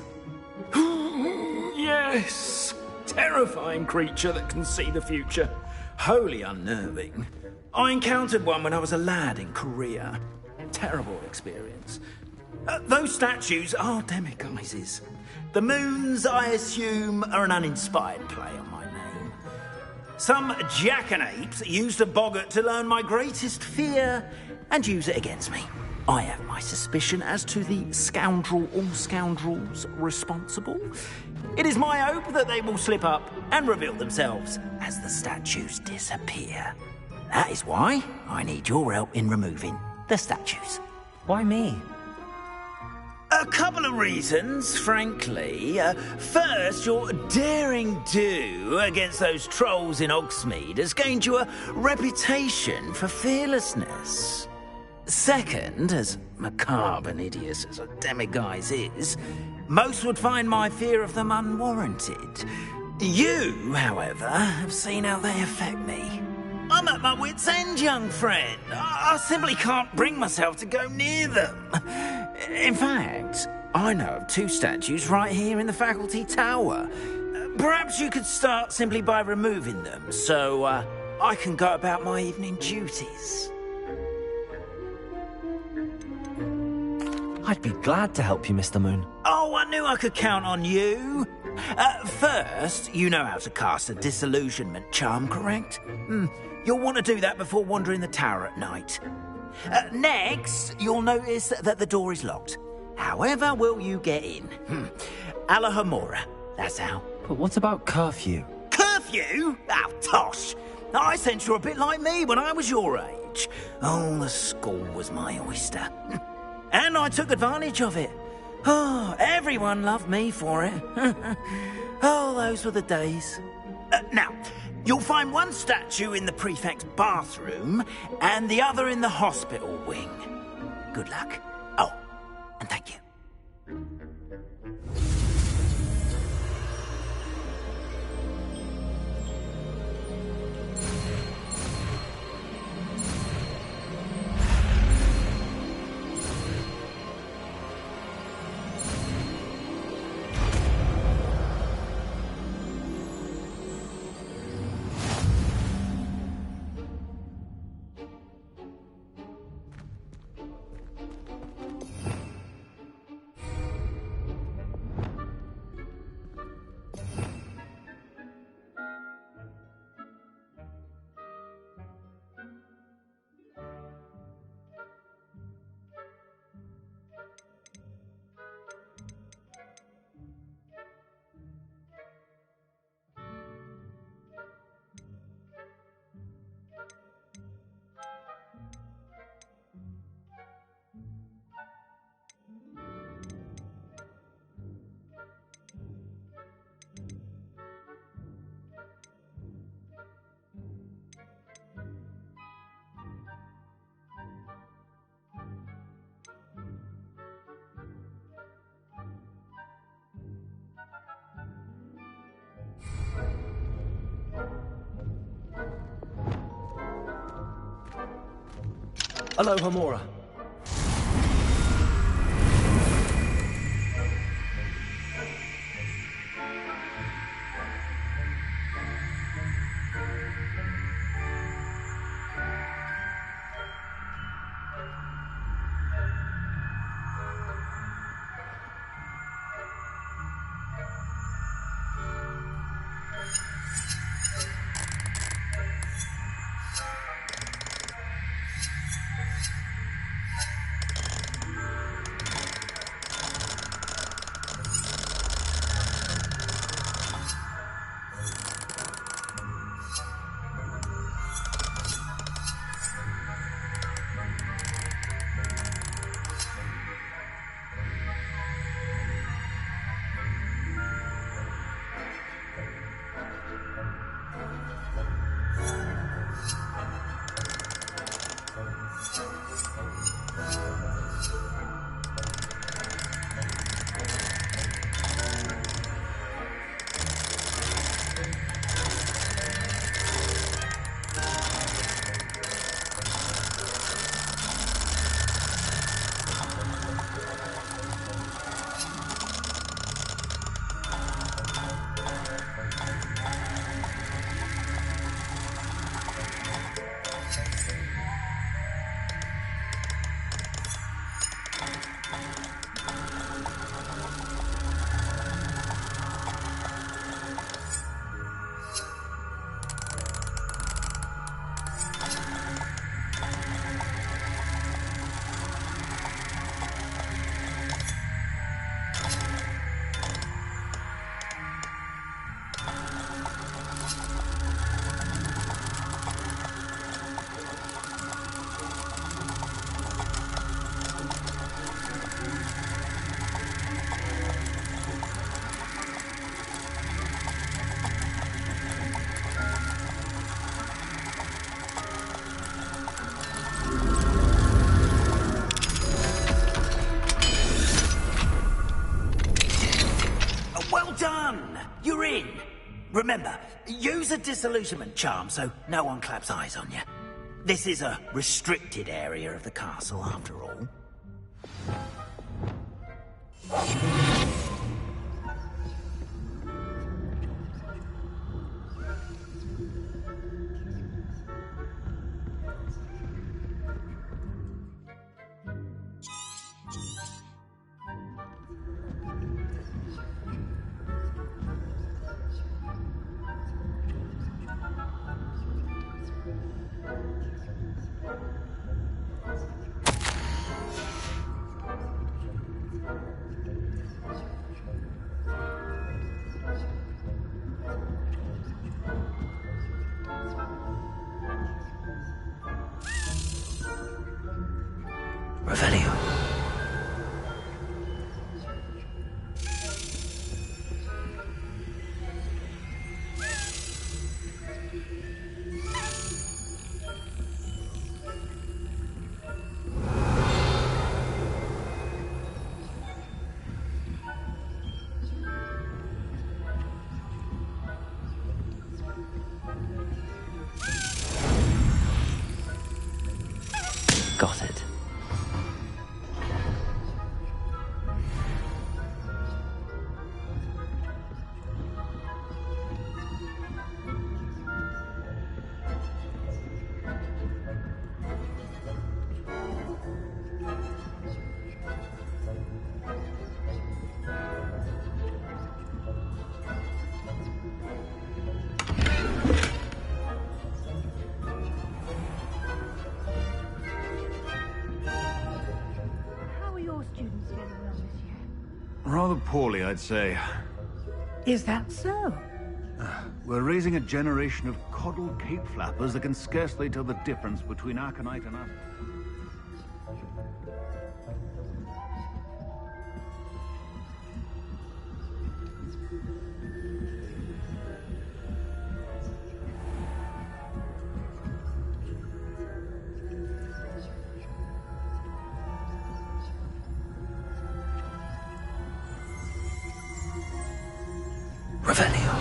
Speaker 20: Yes! Terrifying creature that can see the future. Wholly unnerving. I encountered one when I was a lad in Korea. Terrible experience. Those statues are demiguises. The moons, I assume, are an uninspired play on my name. Some jackanapes used a boggart to learn my greatest fear and use it against me. I have my suspicion as to the scoundrel or scoundrels responsible. It is my hope that they will slip up and reveal themselves as the statues disappear. That is why I need your help in removing the statues.
Speaker 3: Why me?
Speaker 20: A couple of reasons, frankly. First, your daring do against those trolls in Hogsmeade has gained you a reputation for fearlessness. Second, as macabre and hideous as a demiguise is, most would find my fear of them unwarranted. You, however, have seen how they affect me. I'm at my wit's end, young friend. I simply can't bring myself to go near them. In fact, I know of two statues right here in the faculty tower. Perhaps you could start simply by removing them, so I can go about my evening duties.
Speaker 3: I'd be glad to help you, Mr. Moon.
Speaker 20: Oh, I knew I could count on you. First, you know how to cast a disillusionment charm, correct? You'll want to do that before wandering the tower at night. Next, you'll notice that the door is locked. However will you get in? Alahomora, that's how.
Speaker 3: But what about curfew?
Speaker 20: Curfew? Oh, tosh. I sense you're a bit like me when I was your age. Oh, the school was my oyster. And I took advantage of it. Oh, everyone loved me for it. Oh, those were the days. Now, you'll find one statue in the prefect's bathroom and the other in the hospital wing. Good luck. Oh, and thank you.
Speaker 3: Alahomora.
Speaker 20: done! You're in! Remember, use a disillusionment charm so no one claps eyes on you. This is a restricted area of the castle, after all.
Speaker 3: Revelio. Got it.
Speaker 10: Rather poorly, I'd say.
Speaker 21: Is that so?
Speaker 10: We're raising a generation of coddled cape flappers that can scarcely tell the difference between Aconite and us.
Speaker 3: Revelio.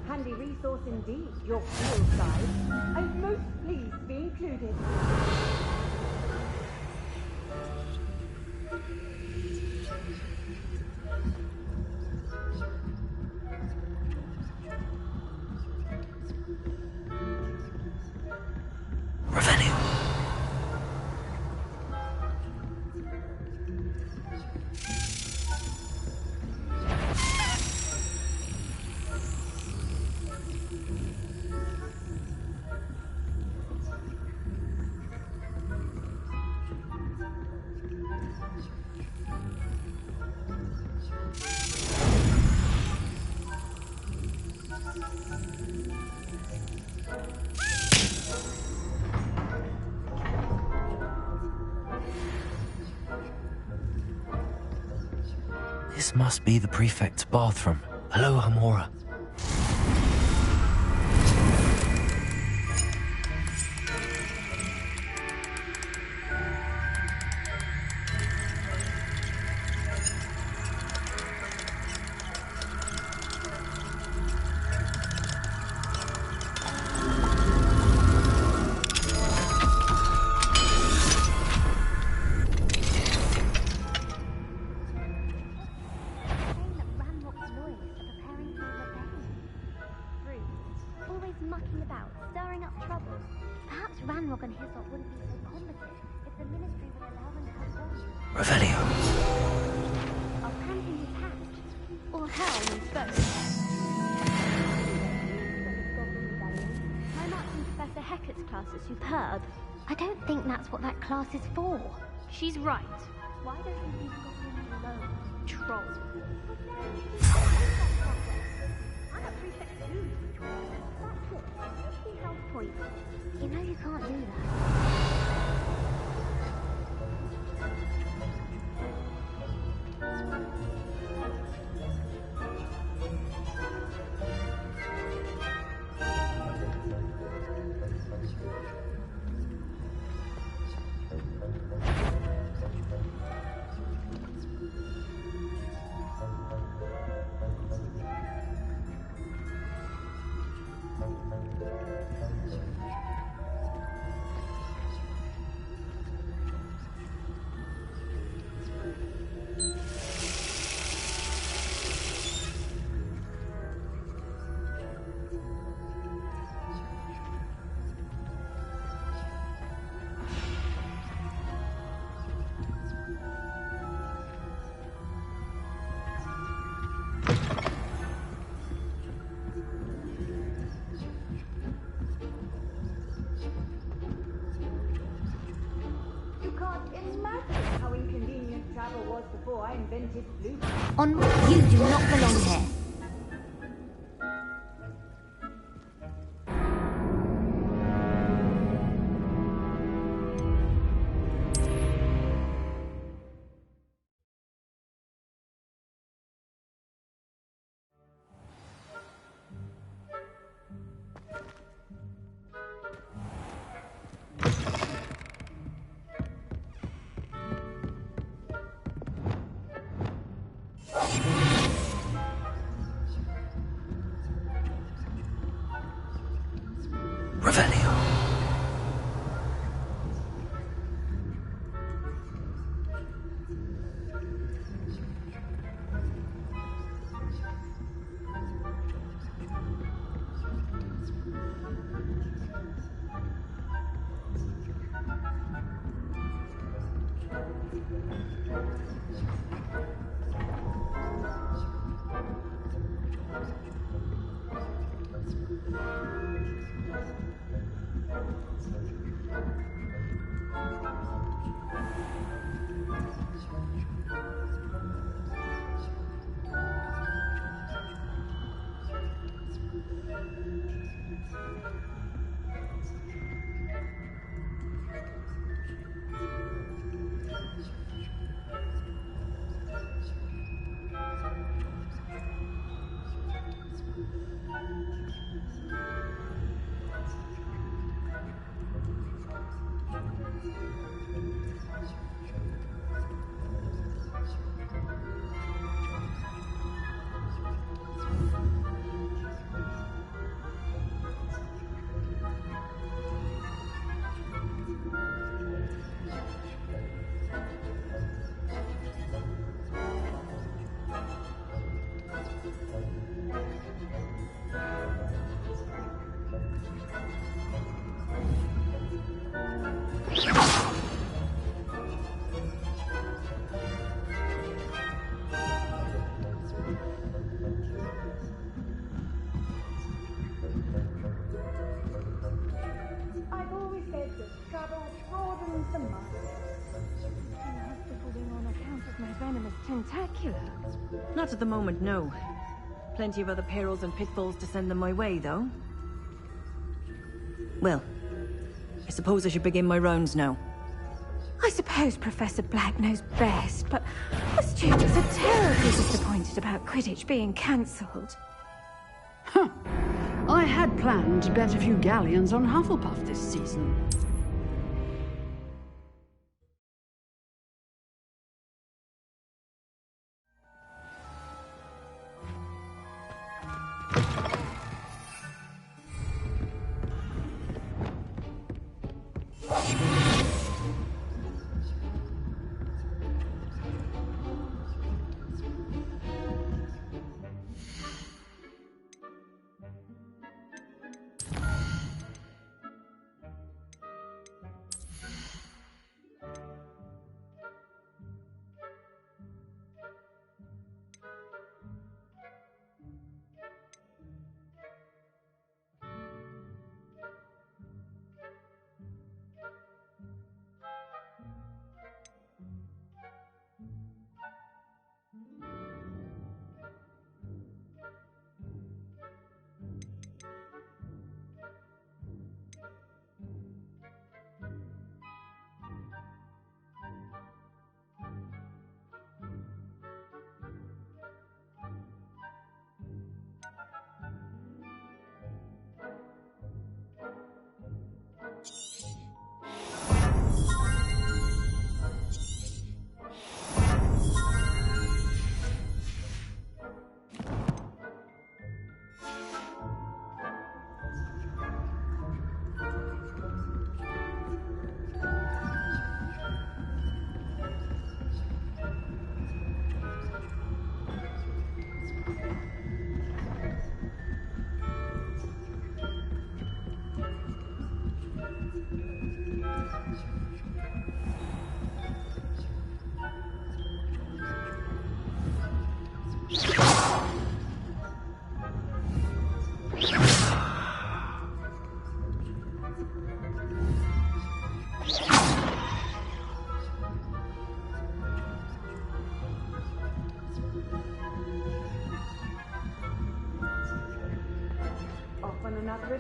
Speaker 9: Handy resource indeed, your field guide. I'm most pleased to be included.
Speaker 3: Revelio. This must be the prefect's bathroom. Hello, Hamora.
Speaker 19: Mucking about, stirring up trouble. Perhaps Ranrock and Hyssop wouldn't be so combative if the Ministry would allow them to have one.
Speaker 3: Revelio.
Speaker 19: I'll hand him his hat. Or helm and both. My mark from Professor Hecat's class is superb. I don't think that's what that class is for. She's right. Why don't you leave goblins alone, troll? I'm a prefect too. 50 health points. You know you can't do that.
Speaker 9: You can't imagine how inconvenient travel was before I invented blue.
Speaker 19: You do not belong here.
Speaker 9: I've always said that travel broadens the mind. I have to put in on account of my venomous tentacular.
Speaker 1: Not at the moment, no. Plenty of other perils and pitfalls to send them my way, though. Well, I suppose I should begin my rounds now.
Speaker 7: I suppose Professor Black knows best, but the students are terribly disappointed about Quidditch being cancelled.
Speaker 21: Huh. I had planned to bet a few galleons on Hufflepuff this season.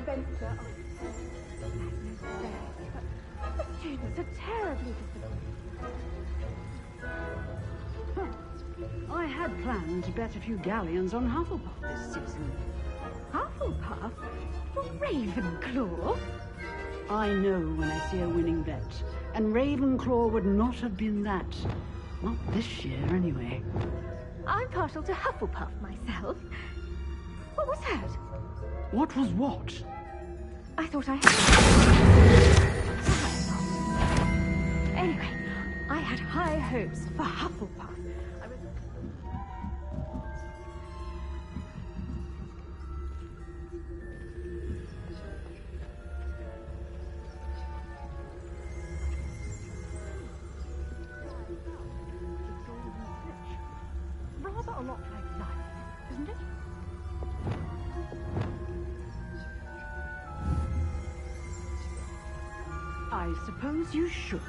Speaker 9: adventure. The students are terribly disappointed.
Speaker 21: I had planned to bet a few galleons on Hufflepuff this season.
Speaker 9: Hufflepuff? For Ravenclaw?
Speaker 21: I know when I see a winning bet, and Ravenclaw would not have been that. Not this year, anyway.
Speaker 9: I'm partial to Hufflepuff myself. What was that?
Speaker 21: What was what?
Speaker 9: I thought I had... Anyway, I had high hopes for Hufflepuff. Rather a lot like life, isn't it?
Speaker 21: I suppose you should.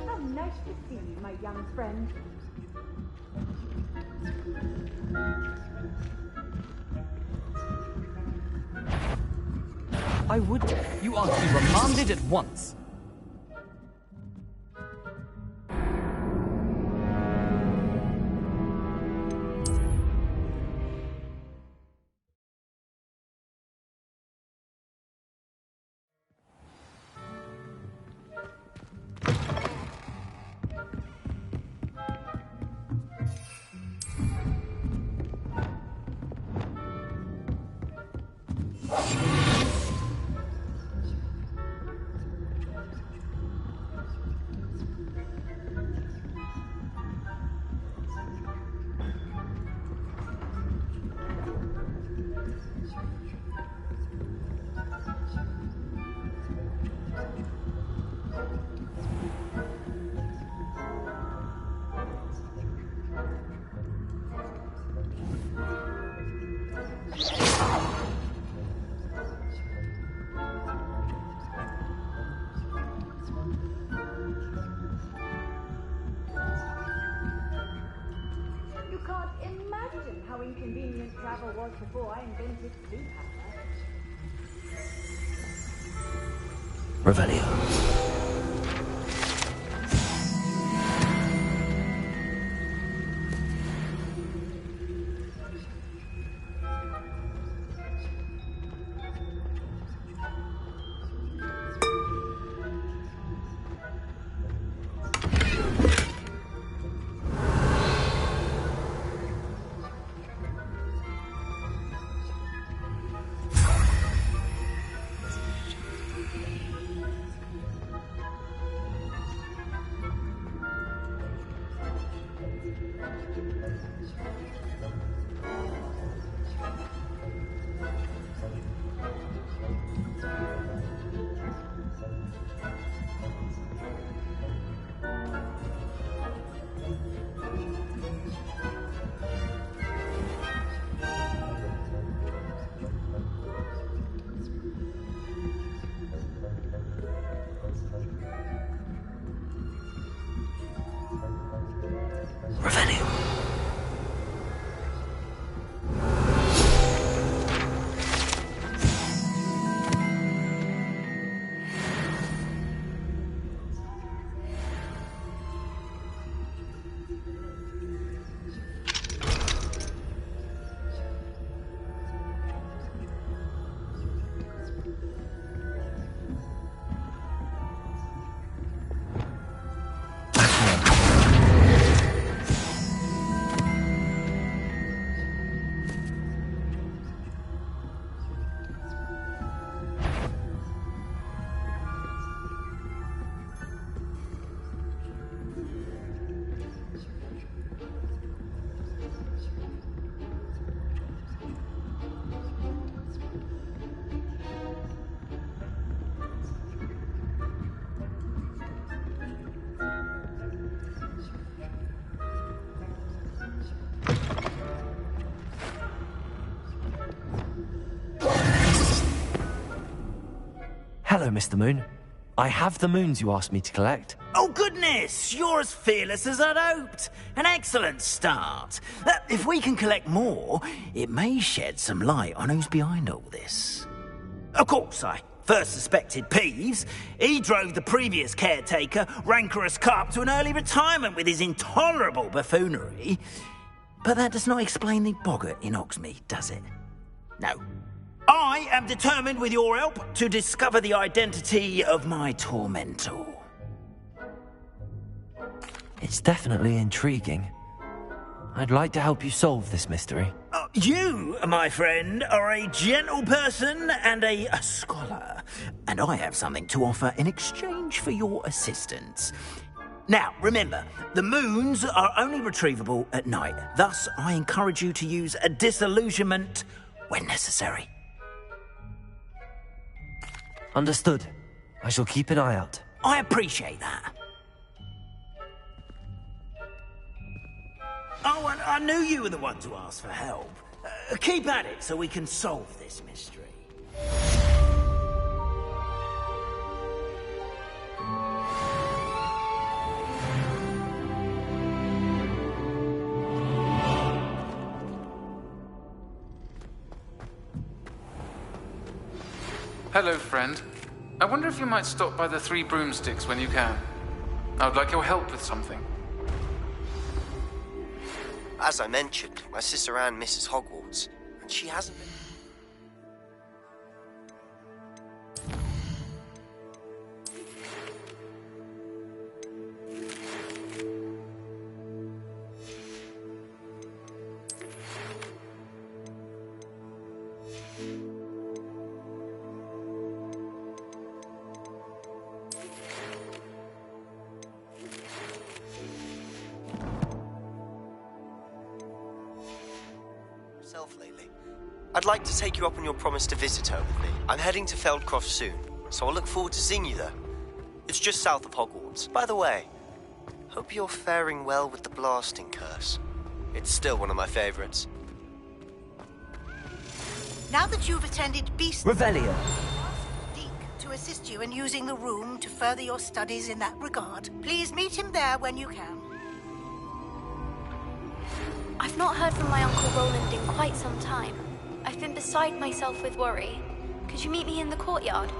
Speaker 9: How nice to see you, my young friend.
Speaker 6: I would. You are to be remanded at once.
Speaker 9: You can't imagine how inconvenient travel was before I invented sleep
Speaker 3: Revelio. Hello, Mr. Moon. I have the moons you asked me to collect.
Speaker 20: Oh, goodness! You're as fearless as I'd hoped. An excellent start. If we can collect more, it may shed some light on who's behind all this. Of course, I first suspected Peeves. He drove the previous caretaker, rancorous Carp, to an early retirement with his intolerable buffoonery. But that does not explain the boggart in Hogsmeade, does it? No. I am determined, with your help, to discover the identity of my tormentor.
Speaker 3: It's definitely intriguing. I'd like to help you solve this mystery.
Speaker 20: You, my friend, are a gentle person and a scholar, and I have something to offer in exchange for your assistance. Now, remember, the moons are only retrievable at night. Thus, I encourage you to use a disillusionment when necessary.
Speaker 3: Understood. I shall keep an eye out.
Speaker 20: I appreciate that. Oh, and I knew you were the one to ask for help. Keep at it so we can solve this mystery.
Speaker 8: Hello, friend. I wonder if you might stop by the Three Broomsticks when you can. I would like your help with something.
Speaker 22: As I mentioned, my sister Anne misses Hogwarts, and she hasn't been. Lately. I'd like to take you up on your promise to visit her with me. I'm heading to Feldcroft soon, so I'll look forward to seeing you there. It's just south of Hogwarts. By the way, hope you're faring well with the blasting curse. It's still one of my favorites.
Speaker 23: Now that you've attended Beast...
Speaker 12: Revelio.
Speaker 23: ...to assist you in using the room to further your studies in that regard, please meet him there when you can.
Speaker 24: I've not heard from my Uncle Roland in quite some time. I've been beside myself with worry. Could you meet me in the courtyard?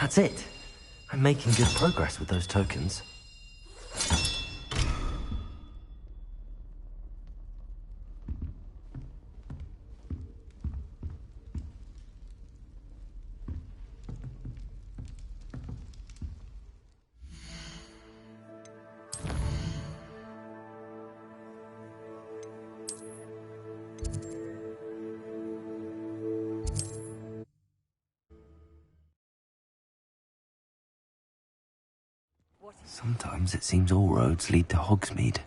Speaker 3: That's it. I'm making good progress with those tokens. Sometimes it seems all roads lead to Hogsmeade.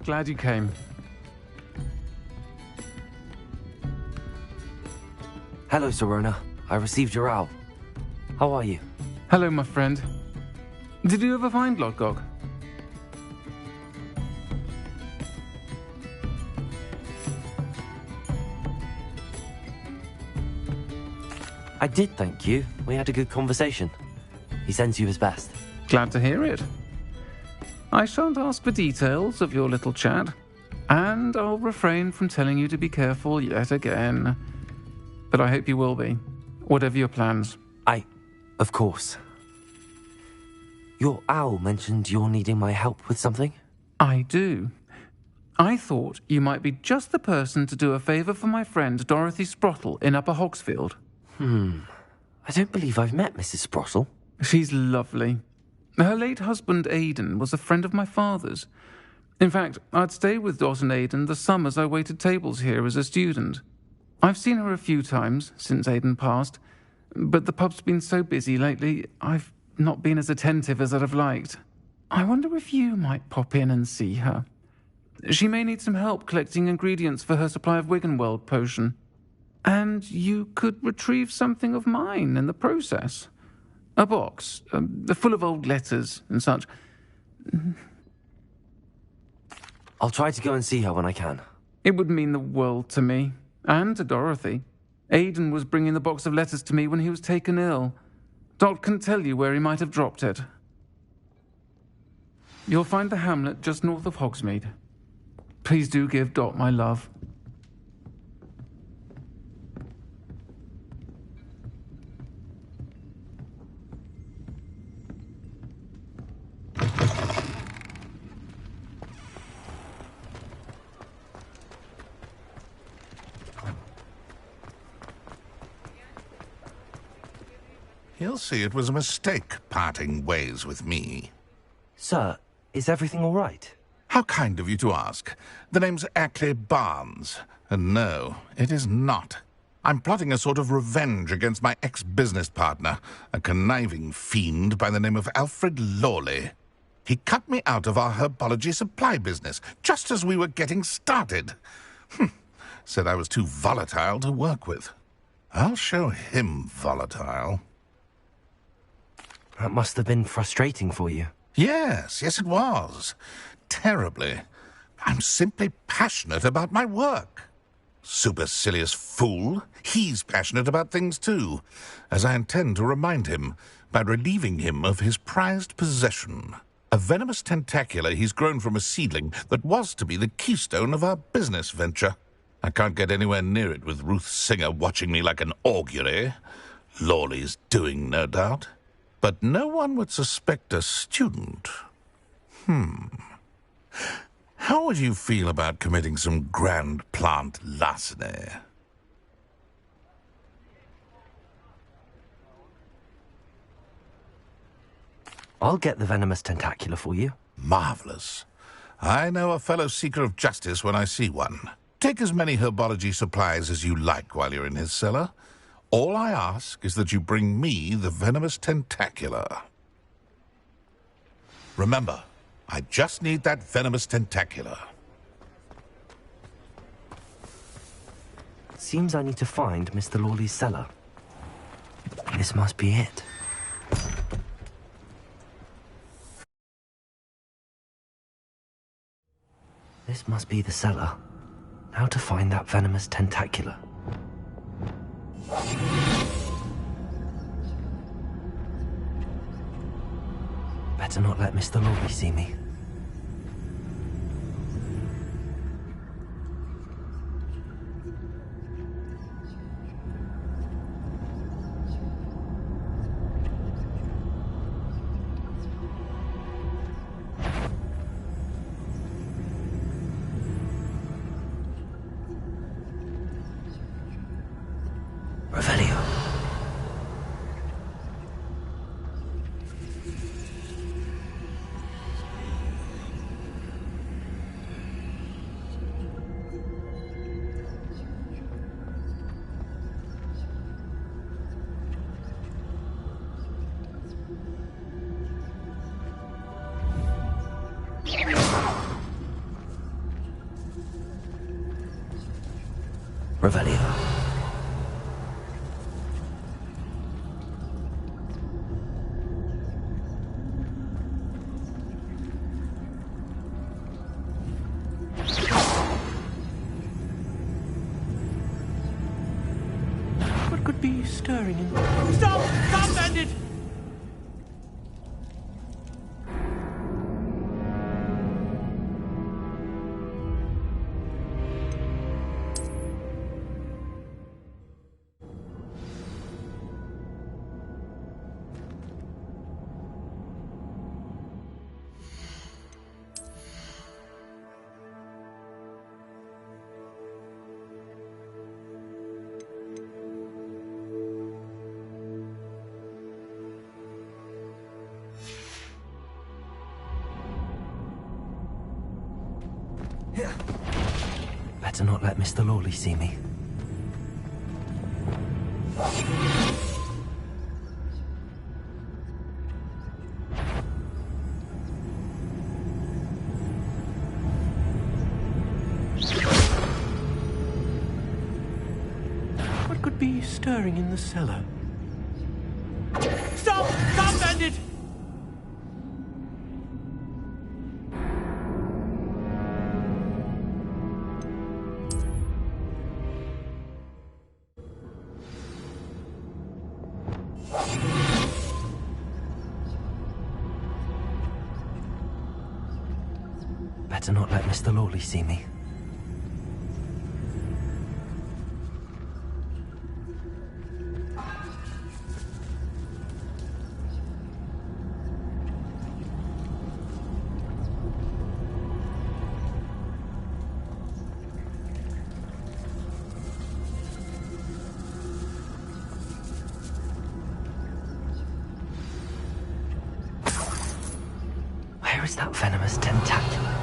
Speaker 8: Glad you came.
Speaker 3: Hello, Serona. I received your owl. How are you?
Speaker 8: Hello, my friend. Did you ever find Lodgok?
Speaker 3: I did, thank you. We had a good conversation. He sends you his best.
Speaker 8: Glad to hear it. I shan't ask for details of your little chat, and I'll refrain from telling you to be careful yet again. But I hope you will be, whatever your plans.
Speaker 3: Of course. Your owl mentioned you're needing my help with something?
Speaker 8: I do. I thought you might be just the person to do a favour for my friend Dorothy Sprottle in Upper Hogsfield.
Speaker 3: I don't believe I've met Mrs. Sprottle.
Speaker 8: She's lovely. Her late husband, Aidan, was a friend of my father's. In fact, I'd stay with Dot and Aidan the summers I waited tables here as a student. I've seen her a few times since Aidan passed, but the pub's been so busy lately, I've not been as attentive as I'd have liked. I wonder if you might pop in and see her. She may need some help collecting ingredients for her supply of Wiggenweld potion. And you could retrieve something of mine in the process. A box, full of old letters and such.
Speaker 3: I'll try to go and see her when I can.
Speaker 8: It would mean the world to me, and to Dorothy. Aidan was bringing the box of letters to me when he was taken ill. Dot can tell you where he might have dropped it. You'll find the hamlet just north of Hogsmeade. Please do give Dot my love.
Speaker 10: He'll see it was a mistake parting ways with me.
Speaker 3: Sir, is everything all right?
Speaker 10: How kind of you to ask. The name's Ackley Barnes. And no, it is not. I'm plotting a sort of revenge against my ex-business partner, a conniving fiend by the name of Alfred Lawley. He cut me out of our herbology supply business, just as we were getting started. Said I was too volatile to work with. I'll show him volatile.
Speaker 3: That must have been frustrating for you.
Speaker 10: Yes, it was. Terribly. I'm simply passionate about my work. Supercilious fool. He's passionate about things too, as I intend to remind him by relieving him of his prized possession. A venomous tentacula he's grown from a seedling that was to be the keystone of our business venture. I can't get anywhere near it with Ruth Singer watching me like an augury. Lawley's doing, no doubt. But no one would suspect a student. How would you feel about committing some grand plant larceny?
Speaker 3: I'll get the venomous tentacula for you.
Speaker 10: Marvelous. I know a fellow seeker of justice when I see one. Take as many herbology supplies as you like while you're in his cellar. All I ask is that you bring me the venomous tentacular. Remember, I just need that venomous tentacular.
Speaker 3: Seems I need to find Mr. Lawley's cellar. This must be it. This must be the cellar. How to find that venomous tentacular? Better not let Mr. Lawley see me. Revelio.
Speaker 5: What could be stirring in... Stop! Stop, bandit!
Speaker 3: Better not let Mr. Lawley see me.
Speaker 5: What could be stirring in the cellar? Stop! Stop, bandit!
Speaker 3: Better not let Mr. Lawley see me. Where is that venomous tentacular?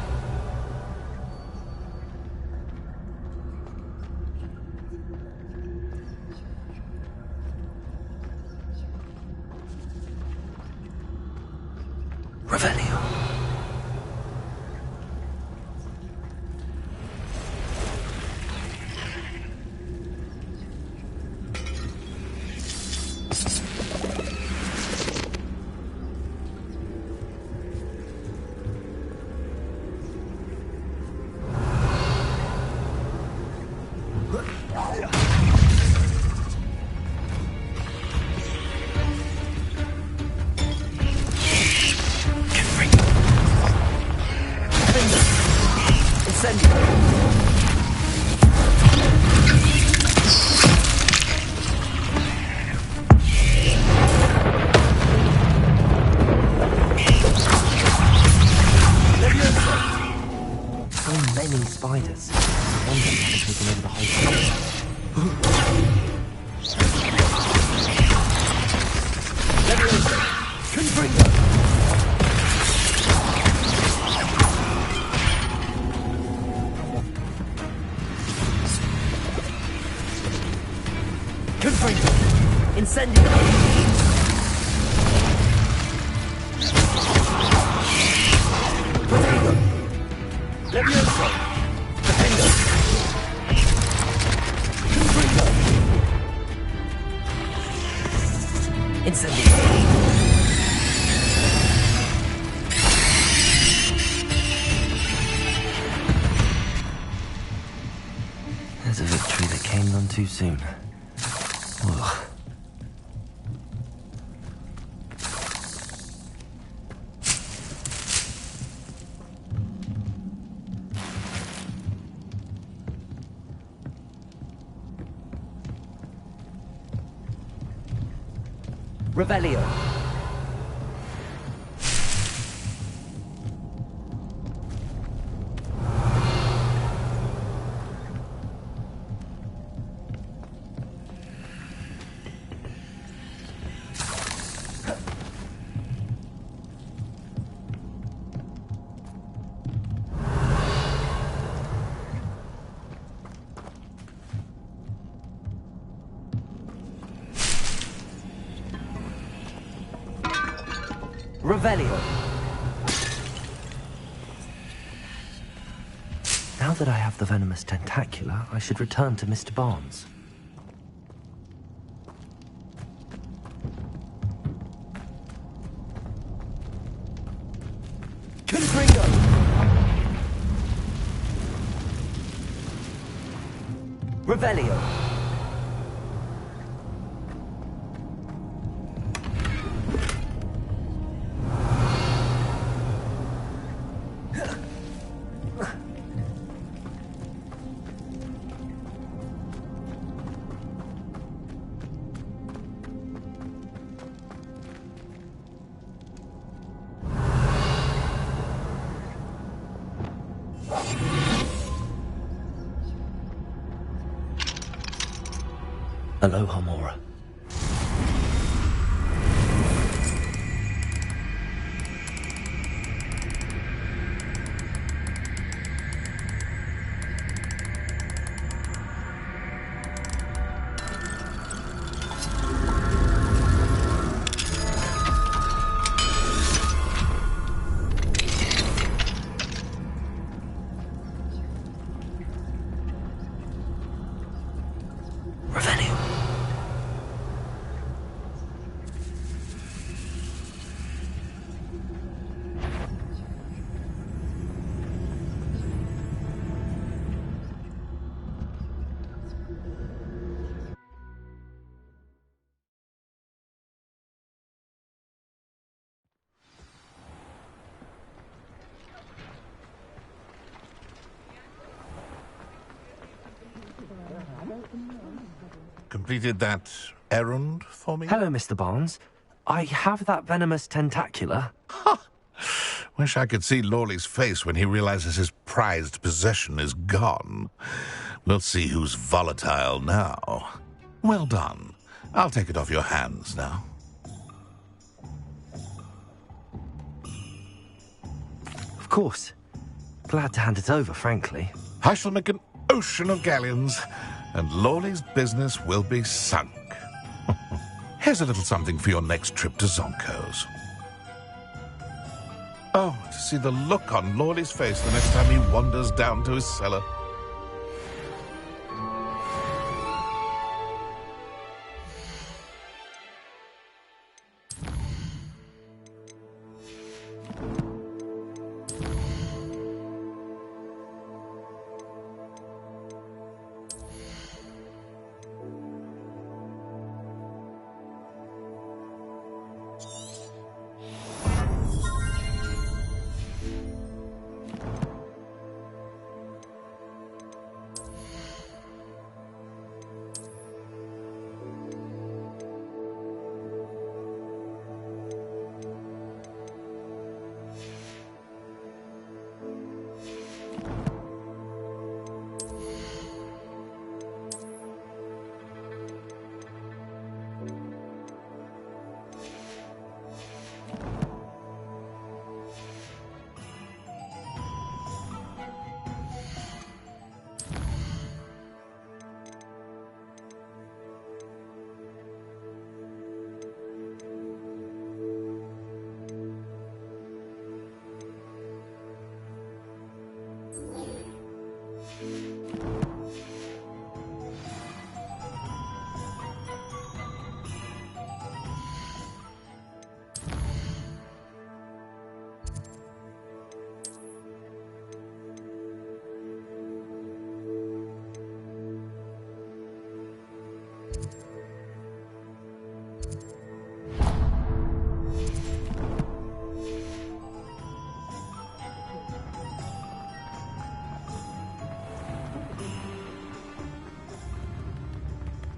Speaker 3: Revelio. Spiders. I wonder if they've taken over the whole place.
Speaker 12: Confringo. Incendio. Protego. Levioso. Defendo. Confringo. Incendio.
Speaker 3: There's a victory that came none too soon. Ugh.
Speaker 12: Revelio. Revelio.
Speaker 3: Now that I have the venomous tentacula, I should return to Mr. Barnes.
Speaker 12: Confringo. Revelio.
Speaker 3: Aloha, Mora.
Speaker 10: Completed that errand for me?
Speaker 3: Hello, Mr. Barnes. I have that venomous tentacula.
Speaker 10: Wish I could see Lawley's face when he realizes his prized possession is gone. We'll see who's volatile now. Well done. I'll take it off your hands now.
Speaker 3: Of course. Glad to hand it over, frankly.
Speaker 10: I shall make an ocean of galleons, and Lawley's business will be sunk. Here's a little something for your next trip to Zonko's. Oh, to see the look on Lawley's face the next time he wanders down to his cellar.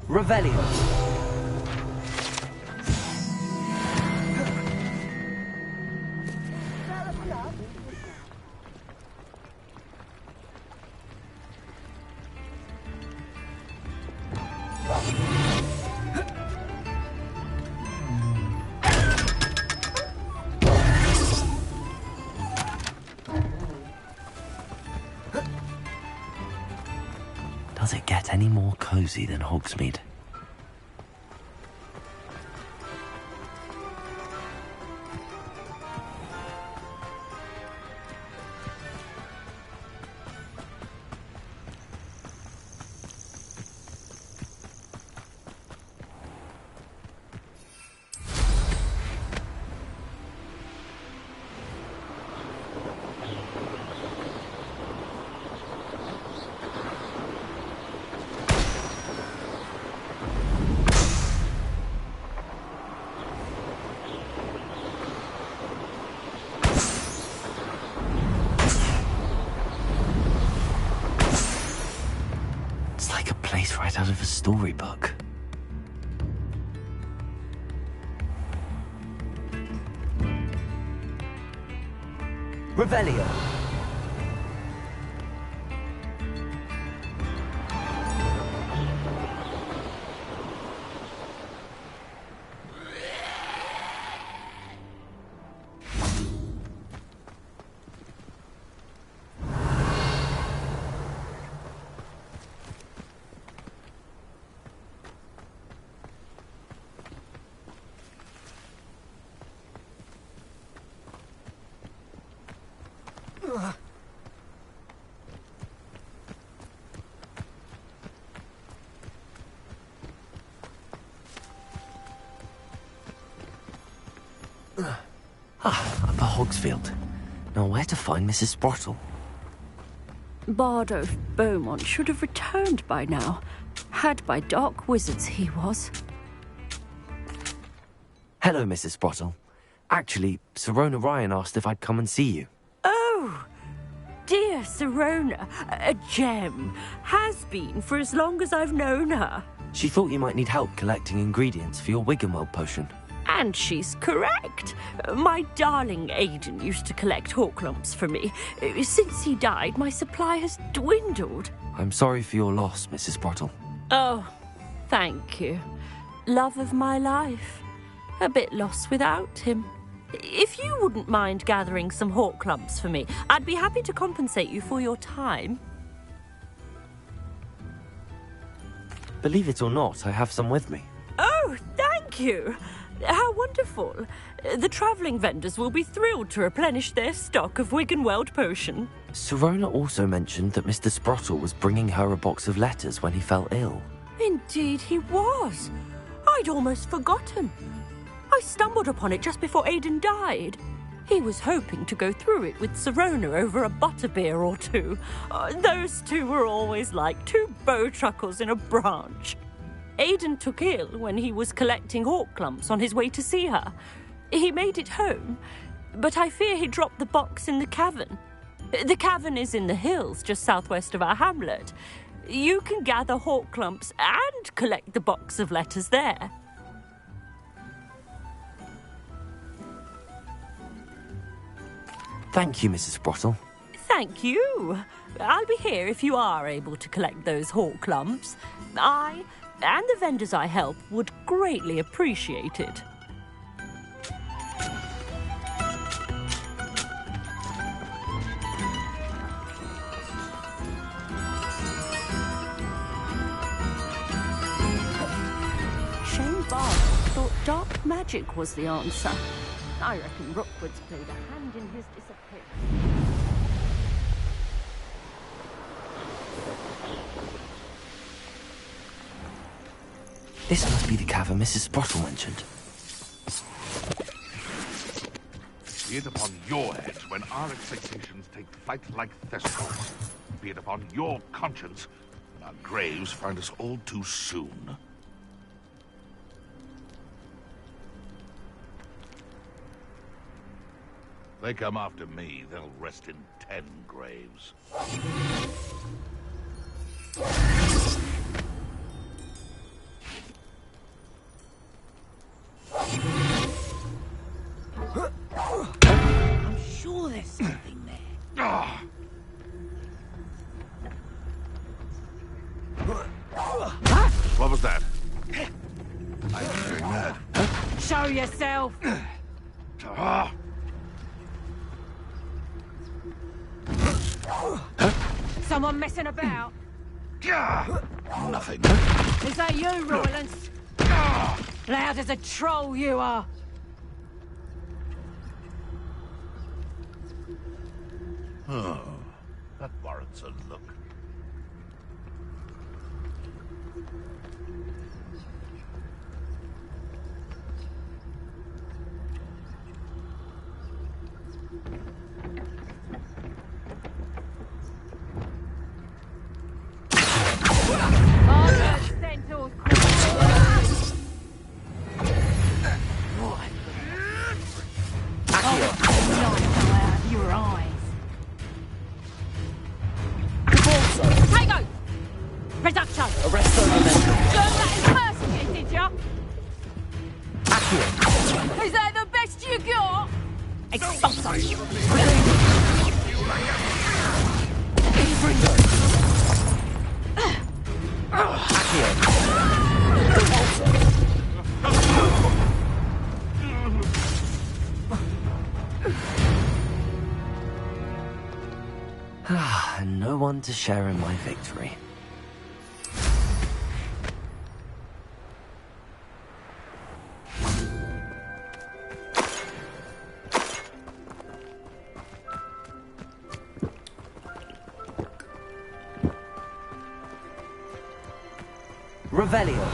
Speaker 12: Revelio.
Speaker 3: Does it get any more cozy than Hogsmeade? Right out of a storybook.
Speaker 12: Revelio.
Speaker 3: Upper Hogsfield. Now where to find Mrs. Sprottle?
Speaker 2: Bard of Beaumont should have returned by now. Had by dark wizards he was.
Speaker 3: Hello, Mrs. Sprottle. Actually, Sirona Ryan asked if I'd come and see you.
Speaker 2: Oh, dear Sirona, a gem. Has been for as long as I've known her.
Speaker 3: She thought you might need help collecting ingredients for your Wiggenweld potion.
Speaker 2: And she's correct. My darling Aidan used to collect Horklumps for me. Since he died, my supply has dwindled.
Speaker 3: I'm sorry for your loss, Mrs. Sprottle.
Speaker 2: Oh, thank you. Love of my life. A bit lost without him. If you wouldn't mind gathering some Horklumps for me, I'd be happy to compensate you for your time.
Speaker 3: Believe it or not, I have some with me.
Speaker 2: Oh, thank you. How wonderful. The travelling vendors will be thrilled to replenish their stock of Wiggenweld potion.
Speaker 3: Sirona also mentioned that Mr. Sprottle was bringing her a box of letters when he fell ill.
Speaker 2: Indeed he was. I'd almost forgotten. I stumbled upon it just before Aidan died. He was hoping to go through it with Sirona over a butterbeer or two. Those two were always like two bowtruckles in a branch. Aidan took ill when he was collecting Horklumps on his way to see her. He made it home, but I fear he dropped the box in the cavern. The cavern is in the hills just southwest of our hamlet. You can gather Horklumps and collect the box of letters there.
Speaker 3: Thank you, Mrs. Sprottle.
Speaker 2: Thank you. I'll be here if you are able to collect those Horklumps. I and the vendors I help would greatly appreciate it. Shane Bard thought dark magic was the answer. I reckon Rookwood's played a hand in his disappearance.
Speaker 3: This must be the cavern Mrs. Sprottle mentioned.
Speaker 10: Be it upon your head when our expectations take flight like thistles. Be it upon your conscience when our graves find us all too soon. They come after me, they'll rest in 10 graves. What was that? I'm going mad.
Speaker 2: Show yourself! Someone messing about?
Speaker 10: Nothing.
Speaker 2: Is that you, Roylance? Loud as a troll you are!
Speaker 10: Oh, that warrants a look.
Speaker 2: Your eyes.
Speaker 20: Tango!
Speaker 2: Reduction!
Speaker 20: Arresto momentum.
Speaker 2: Learn that in person, did ya? Is that the best you got? Expulso!
Speaker 3: And no one to share in my victory.
Speaker 12: Revelio.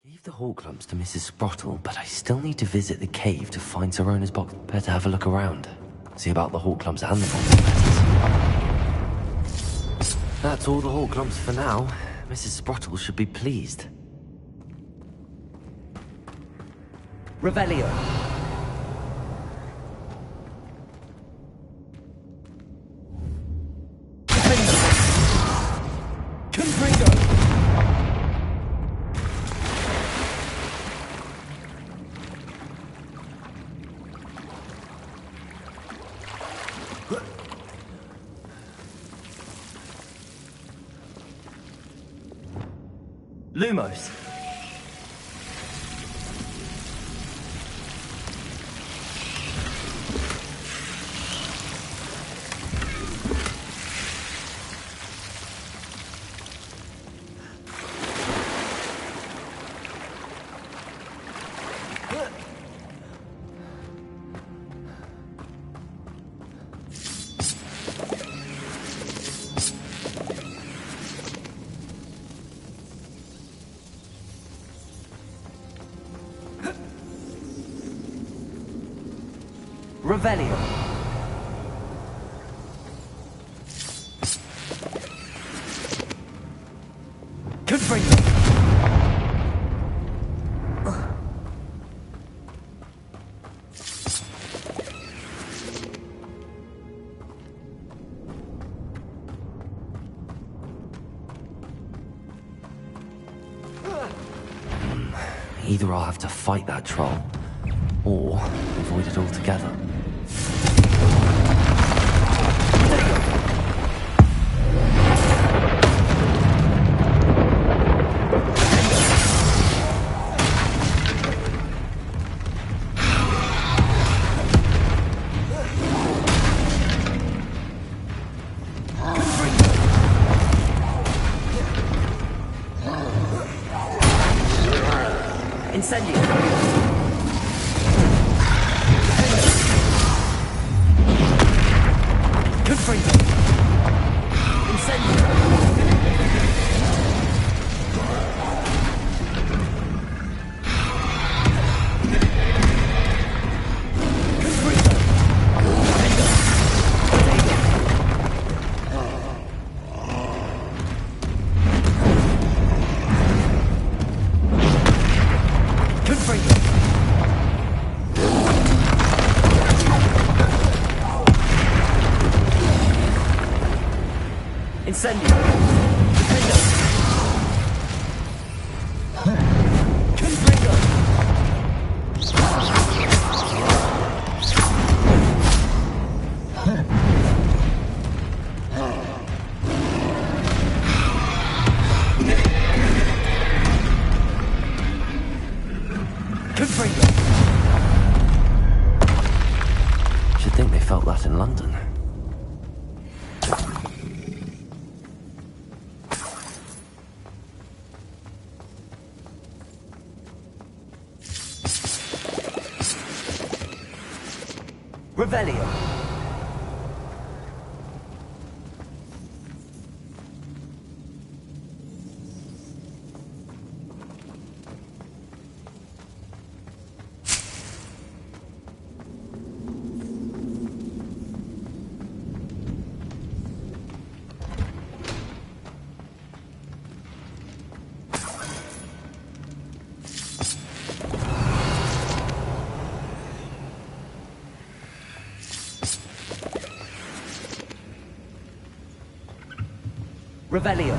Speaker 3: Gave the Hawk lumps to Mrs. Sprottle, but I still need to visit the cave to find Sirona's box. Better have a look around. See about the Hawk lumps and the box of letters. That's all the Hawk lumps for now. Mrs. Sprottle should be pleased.
Speaker 12: Revelio. Lumos. Revelio. Confringo.
Speaker 3: Either I'll have to fight that troll, or avoid it altogether.
Speaker 12: Incendio. Confringo. Incendio. Incendio! Defendo! Confringo! Confringo!
Speaker 3: Should think they felt that in London.
Speaker 12: Revelio. Revelio.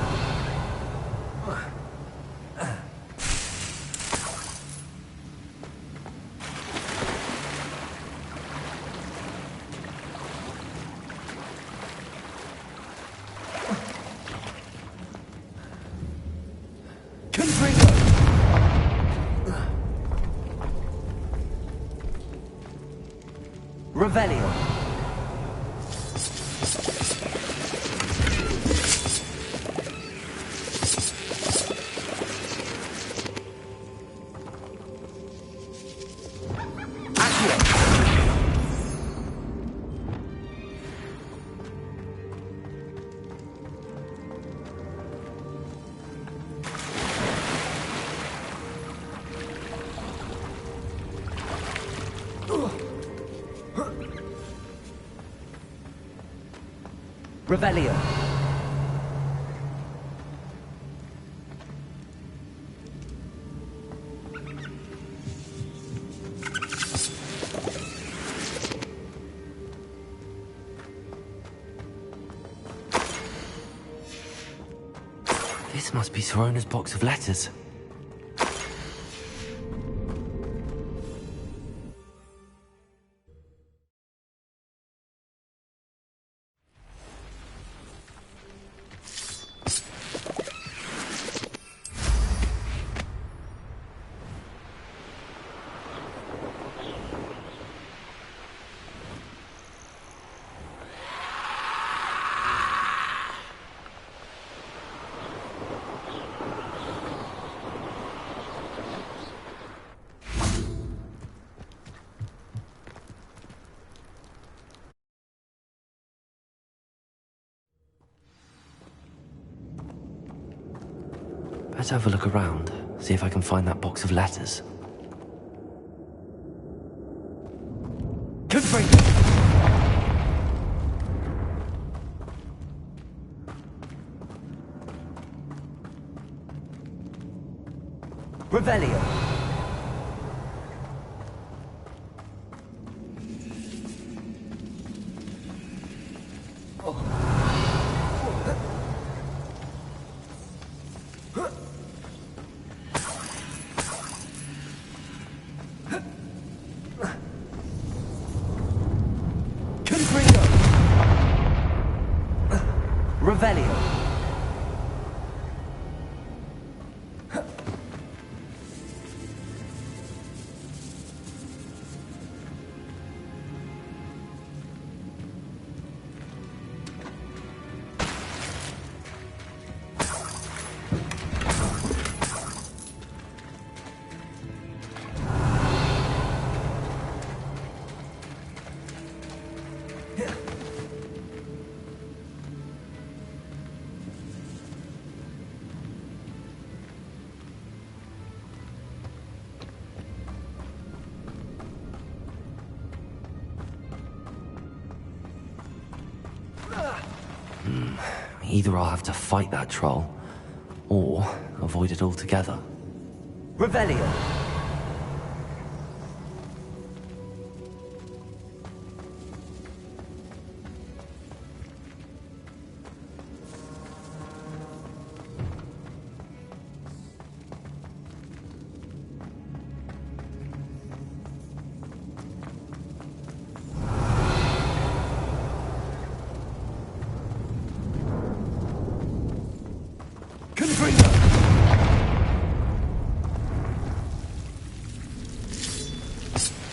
Speaker 12: Confringo. Revelio. Revelio.
Speaker 3: This must be Sorona's box of letters. Let's have a look around, see if I can find that box of letters.
Speaker 12: Confringo. Revelio. Revelio.
Speaker 3: Either I'll have to fight that troll, or avoid it altogether.
Speaker 12: Revelio.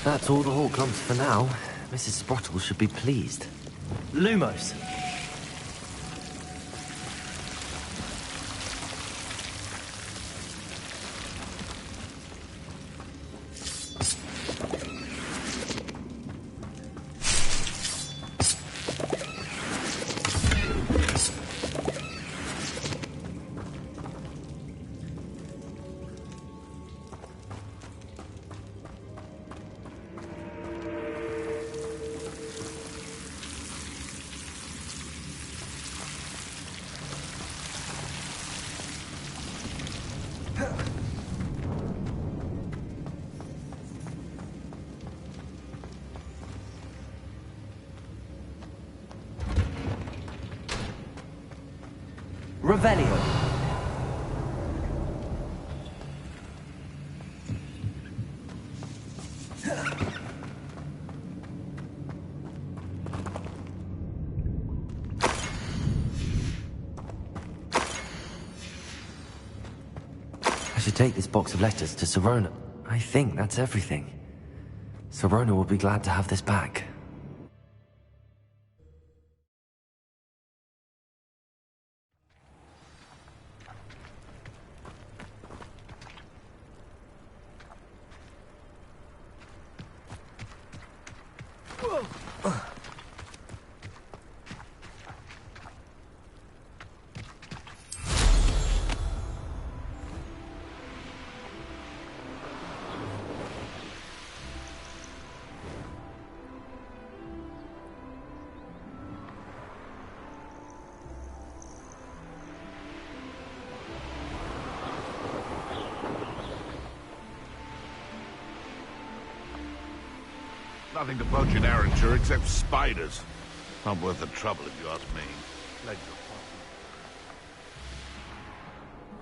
Speaker 3: That's all the Hawklumps for now. Mrs. Sprottle should be pleased.
Speaker 12: Lumos. Revelio.
Speaker 3: I should take this box of letters to Sirona. I think that's everything. Sirona will be glad to have this back.
Speaker 10: Nothing to poach in Arranger except spiders. Not worth the trouble, if you ask me. Legs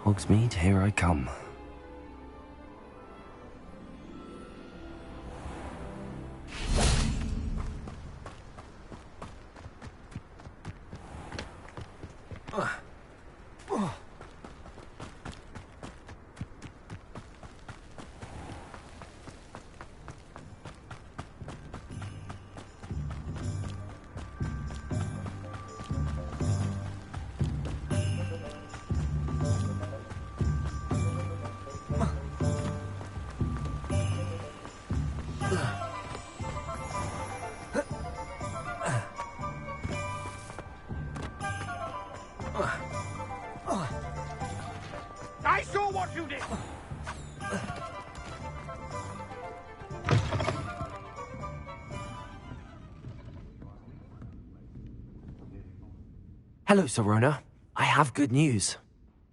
Speaker 10: are
Speaker 3: Hogsmeade, here I come.
Speaker 10: I saw what you did!
Speaker 3: Hello, Sirona. I have good news.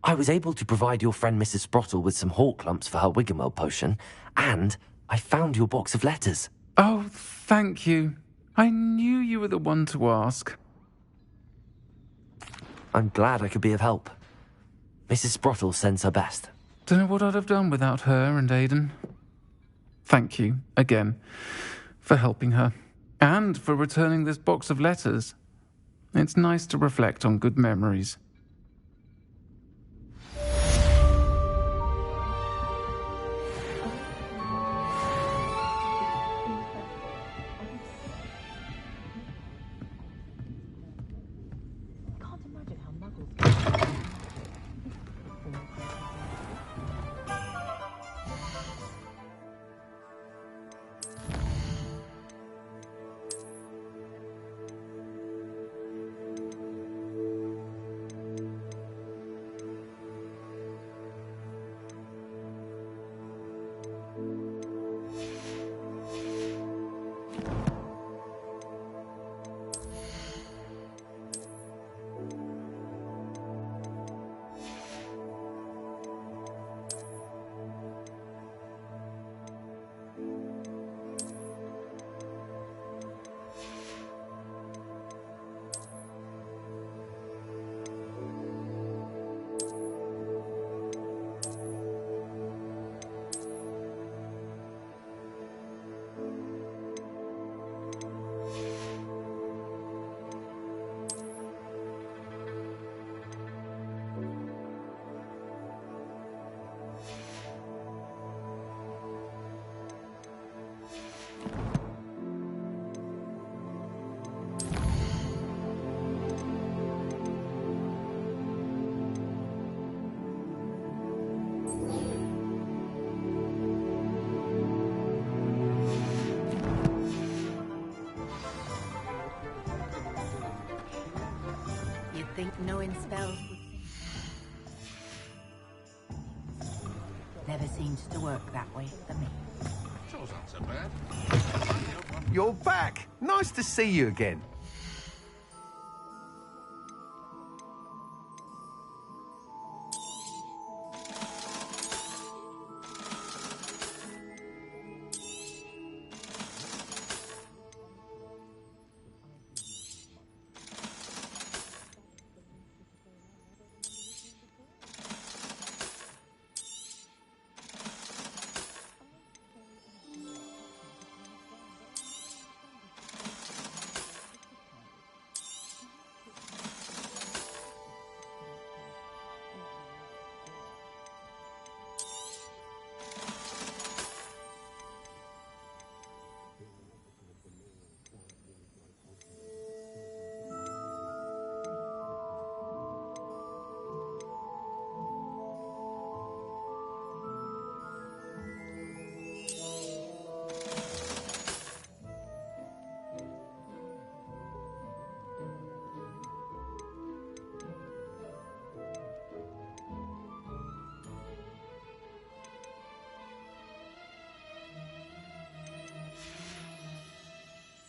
Speaker 3: I was able to provide your friend Mrs. Sprottle with some Hawklumps for her Wiggenweld potion, and I found your box of letters.
Speaker 8: Oh, thank you. I knew you were the one to ask.
Speaker 3: I'm glad I could be of help. Mrs. Sprottle sends her best.
Speaker 8: Don't know what I'd have done without her and Aidan. Thank you, again, for helping her, and for returning this box of letters. It's nice to reflect on good memories.
Speaker 7: when spells would
Speaker 23: Never seems to work that way for me.
Speaker 10: Sure's not so bad.
Speaker 5: You're back. Nice to see you again.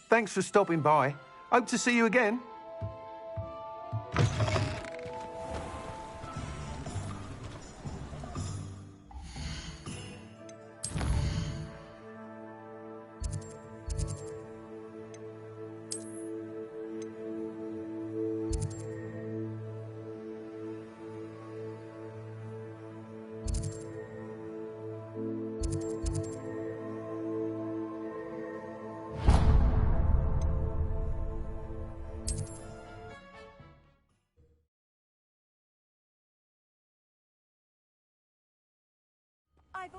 Speaker 5: Thanks for stopping by. Hope to see you again.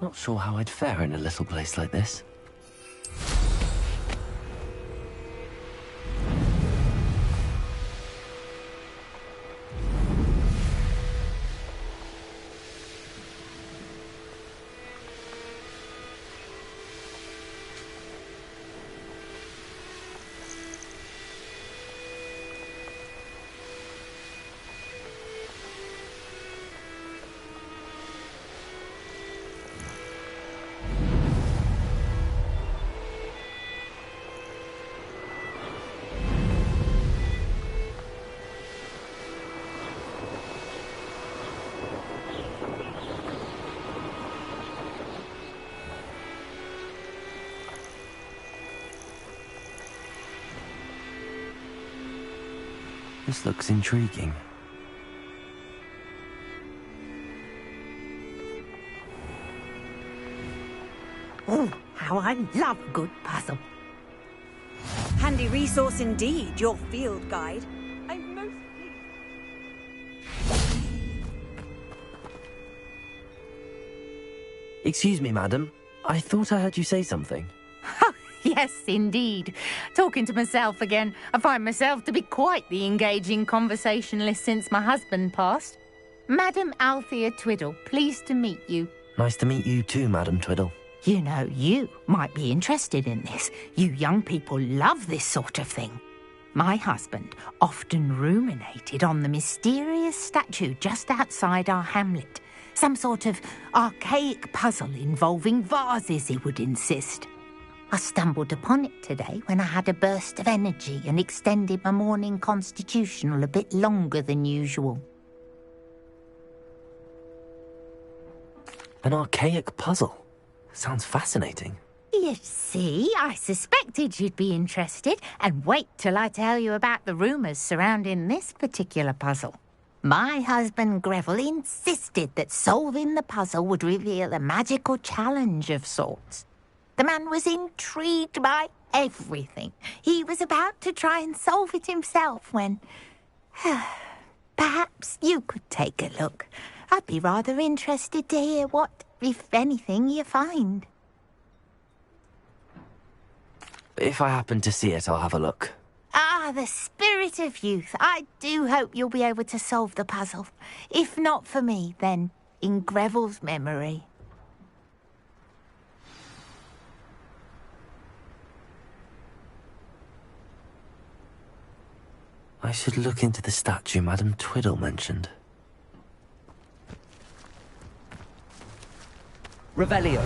Speaker 3: Not sure how I'd fare in a little place like this. This looks intriguing.
Speaker 7: Oh, how I love a good puzzle. Handy resource indeed, your field guide. I'm most
Speaker 3: Excuse me, madam. I thought I heard you say something.
Speaker 17: Yes, indeed. Talking to myself again. I find myself to be quite the engaging conversationalist since my husband passed. Madam Althea Twiddle, pleased to meet you.
Speaker 3: Nice to meet you too, Madam Twiddle.
Speaker 17: You know, you might be interested in this. You young people love this sort of thing. My husband often ruminated on the mysterious statue just outside our hamlet. Some sort of archaic puzzle involving vases, he would insist. I stumbled upon it today when I had a burst of energy and extended my morning constitutional a bit longer than usual.
Speaker 3: An archaic puzzle. Sounds fascinating.
Speaker 17: You see, I suspected you'd be interested, and wait till I tell you about the rumours surrounding this particular puzzle. My husband Greville insisted that solving the puzzle would reveal a magical challenge of sorts. The man was intrigued by everything. He was about to try and solve it himself when... Perhaps you could take a look. I'd be rather interested to hear what, if anything, you find.
Speaker 3: If I happen to see it, I'll have a look.
Speaker 17: Ah, the spirit of youth. I do hope you'll be able to solve the puzzle. If not for me, then in Greville's memory.
Speaker 3: I should look into the statue Madame Twiddle mentioned.
Speaker 12: Revelio.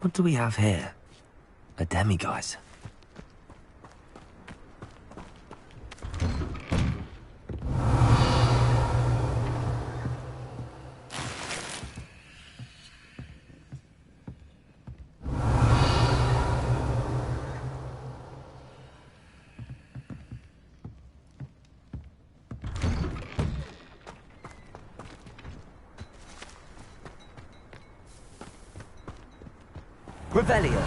Speaker 3: What do we have here? A demiguise.
Speaker 12: Revelio.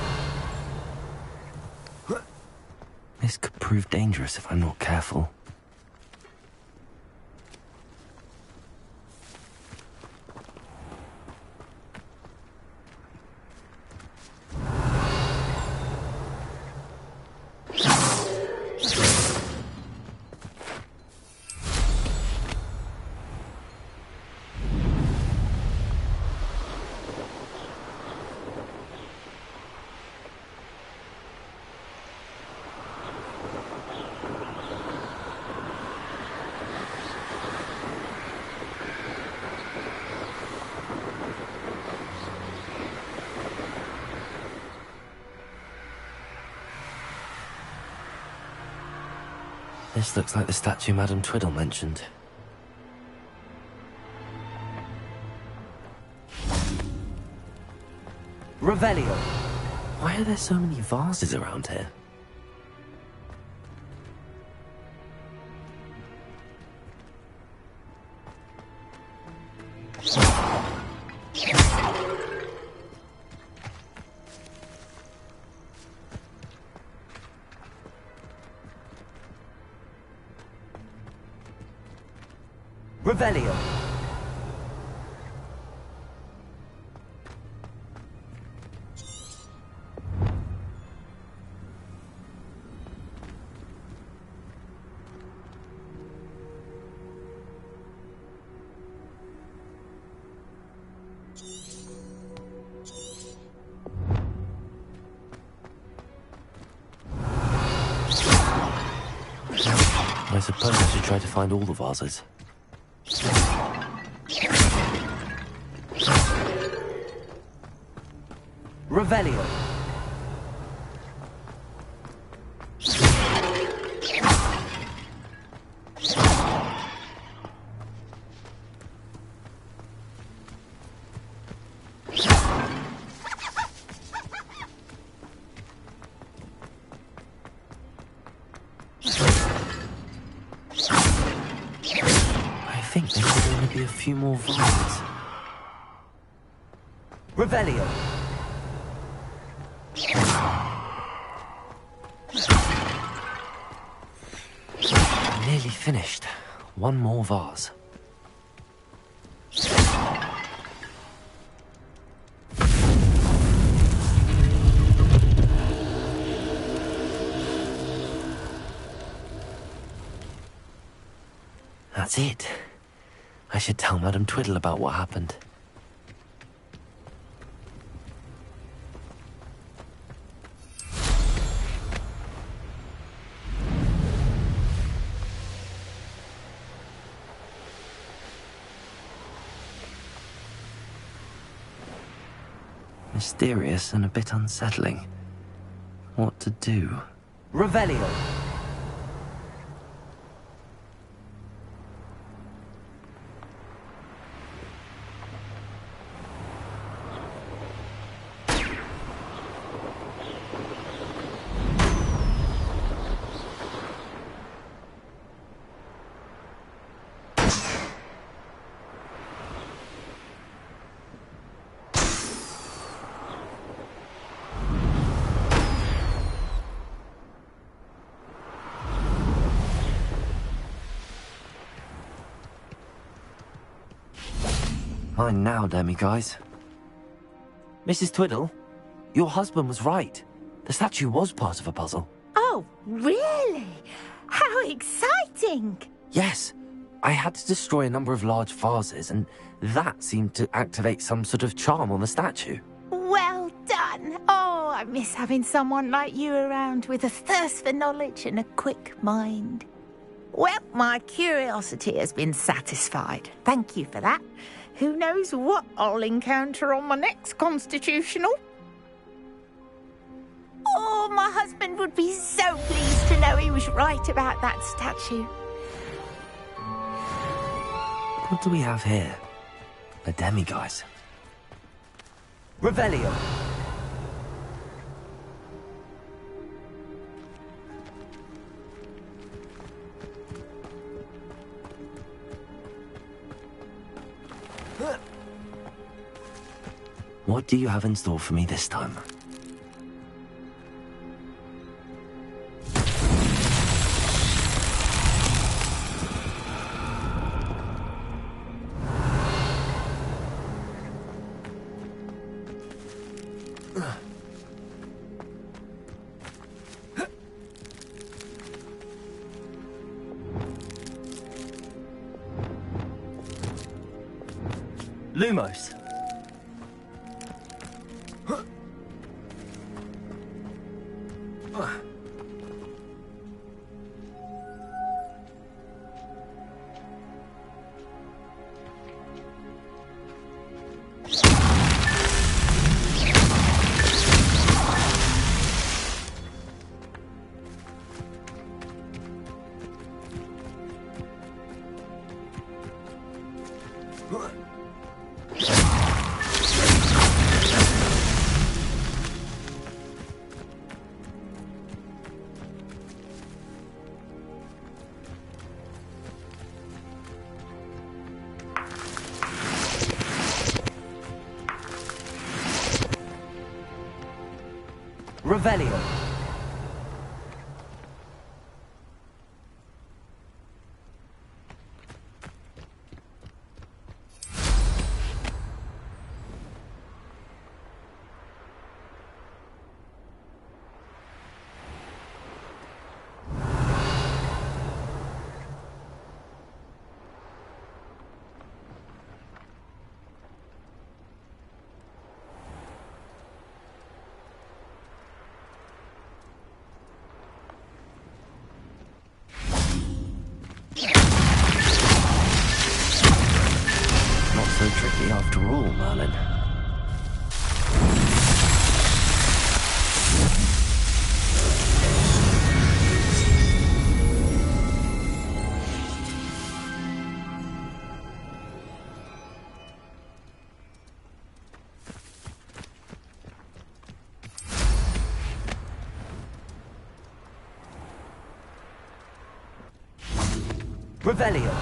Speaker 3: This could prove dangerous if I'm not careful. This looks like the statue Madame Twiddle mentioned.
Speaker 12: Revelio.
Speaker 3: Why are there so many vases around here?
Speaker 12: Revelio.
Speaker 3: I suppose I should try to find all the vases.
Speaker 12: Revelio.
Speaker 3: I think there could only be a few more vases.
Speaker 12: Revelio.
Speaker 3: Nearly finished. One more vase. That's it. I should tell Madame Twiddle about what happened. Mysterious and a bit unsettling. What to do?
Speaker 12: Revelio.
Speaker 3: Mine now, demiguise. Mrs. Twiddle, your husband was right. The statue was part of a puzzle.
Speaker 7: Oh, really? How exciting!
Speaker 3: Yes, I had to destroy a number of large vases, and that seemed to activate some sort of charm on the statue.
Speaker 7: Well done. Oh, I miss having someone like you around with a thirst for knowledge and a quick mind. Well, my curiosity has been satisfied. Thank you for that. Who knows what I'll encounter on my next constitutional? Oh, my husband would be so pleased to know he was right about that statue.
Speaker 3: What do we have here? A demiguise.
Speaker 12: Revelio.
Speaker 3: What do you have in store for me this time?
Speaker 12: Lumos. Revelio.
Speaker 3: Not so tricky after all, Merlin.
Speaker 12: Revelio.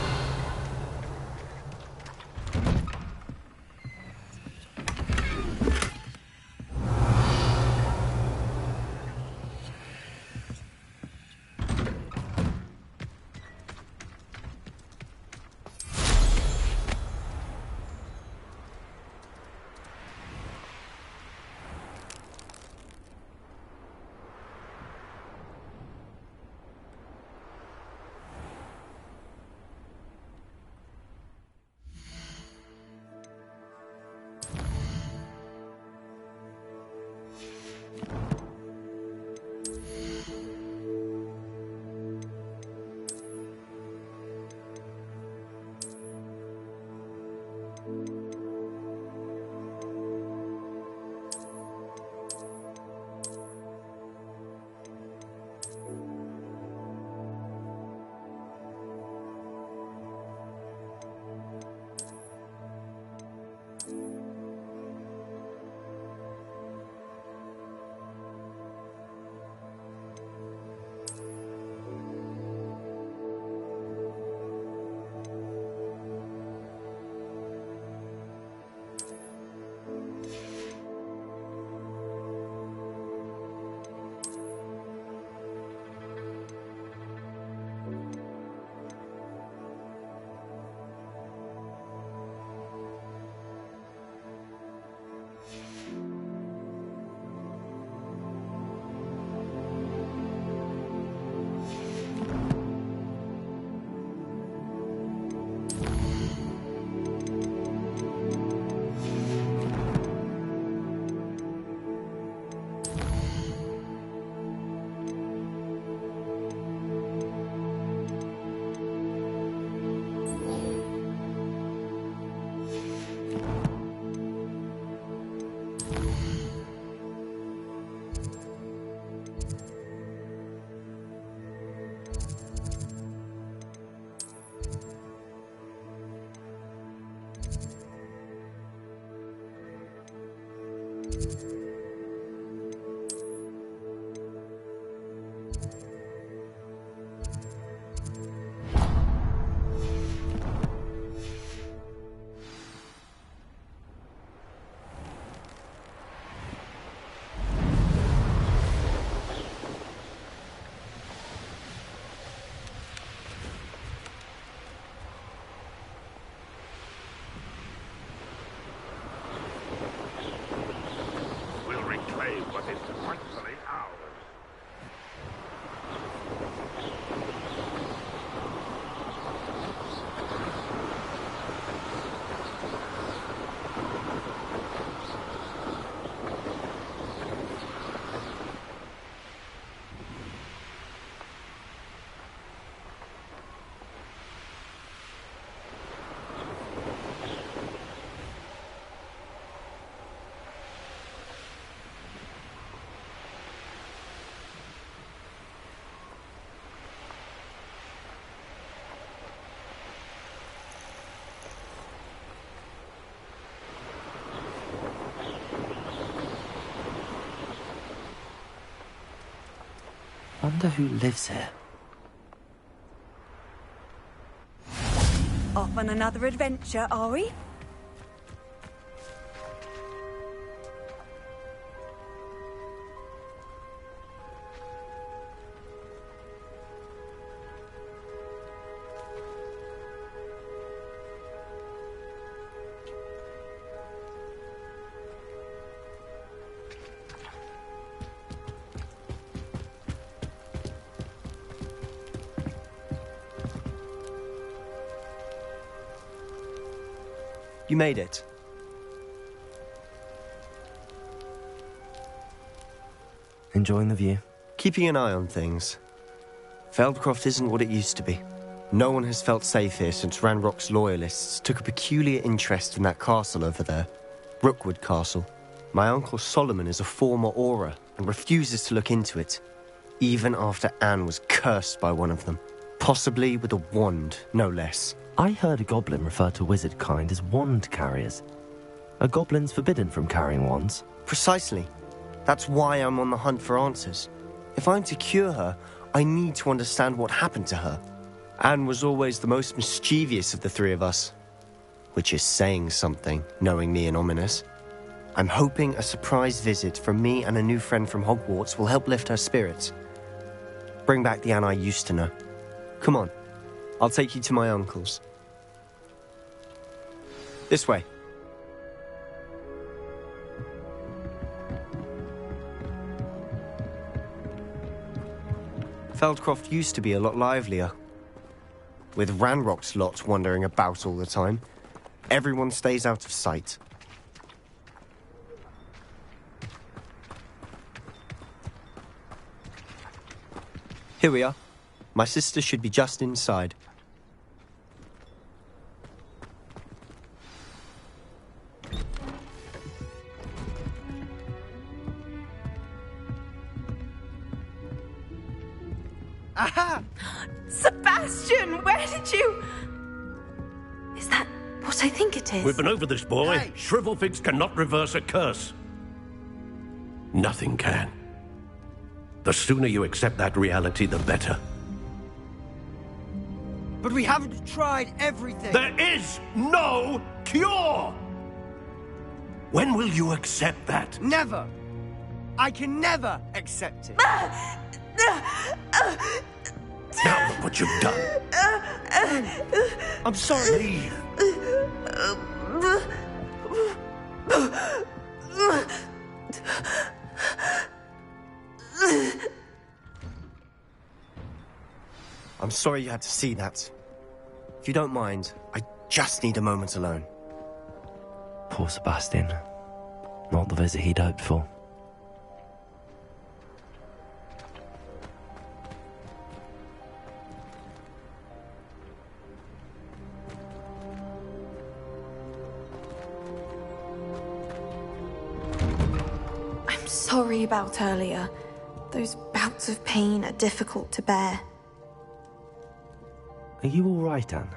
Speaker 11: We'll reclaim what is rightfully ours.
Speaker 3: Wonder who lives here.
Speaker 13: Off on another adventure, are we?
Speaker 22: You made it.
Speaker 3: Enjoying the view?
Speaker 22: Keeping an eye on things. Feldcroft isn't what it used to be. No one has felt safe here since Ranrock's loyalists took a peculiar interest in that castle over there. Rookwood Castle. My uncle Solomon is a former Auror and refuses to look into it, even after Anne was cursed by one of them. Possibly with a wand, no less.
Speaker 3: I heard a goblin refer to wizard kind as wand carriers. Are goblins forbidden from carrying wands?
Speaker 22: Precisely. That's why I'm on the hunt for answers. If I'm to cure her, I need to understand what happened to her. Anne was always the most mischievous of the three of us. Which is saying something, knowing me and Ominous. I'm hoping a surprise visit from me and a new friend from Hogwarts will help lift her spirits. Bring back the Anne I used to know. Come on. I'll take you to my uncle's. This way. Feldcroft used to be a lot livelier. With Ranrock's lot wandering about all the time, everyone stays out of sight. Here we are. My sister should be just inside.
Speaker 13: Aha! Sebastian, where did you... Is that what I think it is?
Speaker 11: We've been over this, boy.
Speaker 13: Hey.
Speaker 11: Shrivelfigs cannot reverse a curse. Nothing can. The sooner you accept that reality, the better.
Speaker 14: But we haven't tried everything.
Speaker 11: There is no cure! When will you accept that?
Speaker 14: Never. I can never accept it.
Speaker 11: Now look what you've done.
Speaker 14: I'm sorry.
Speaker 11: Leave.
Speaker 22: I'm sorry you had to see that. If you don't mind, I just need a moment alone.
Speaker 3: Poor Sebastian. Not the visit he'd hoped for.
Speaker 24: I'm sorry about earlier. Those bouts of pain are difficult to bear.
Speaker 3: Are you all right, Anne?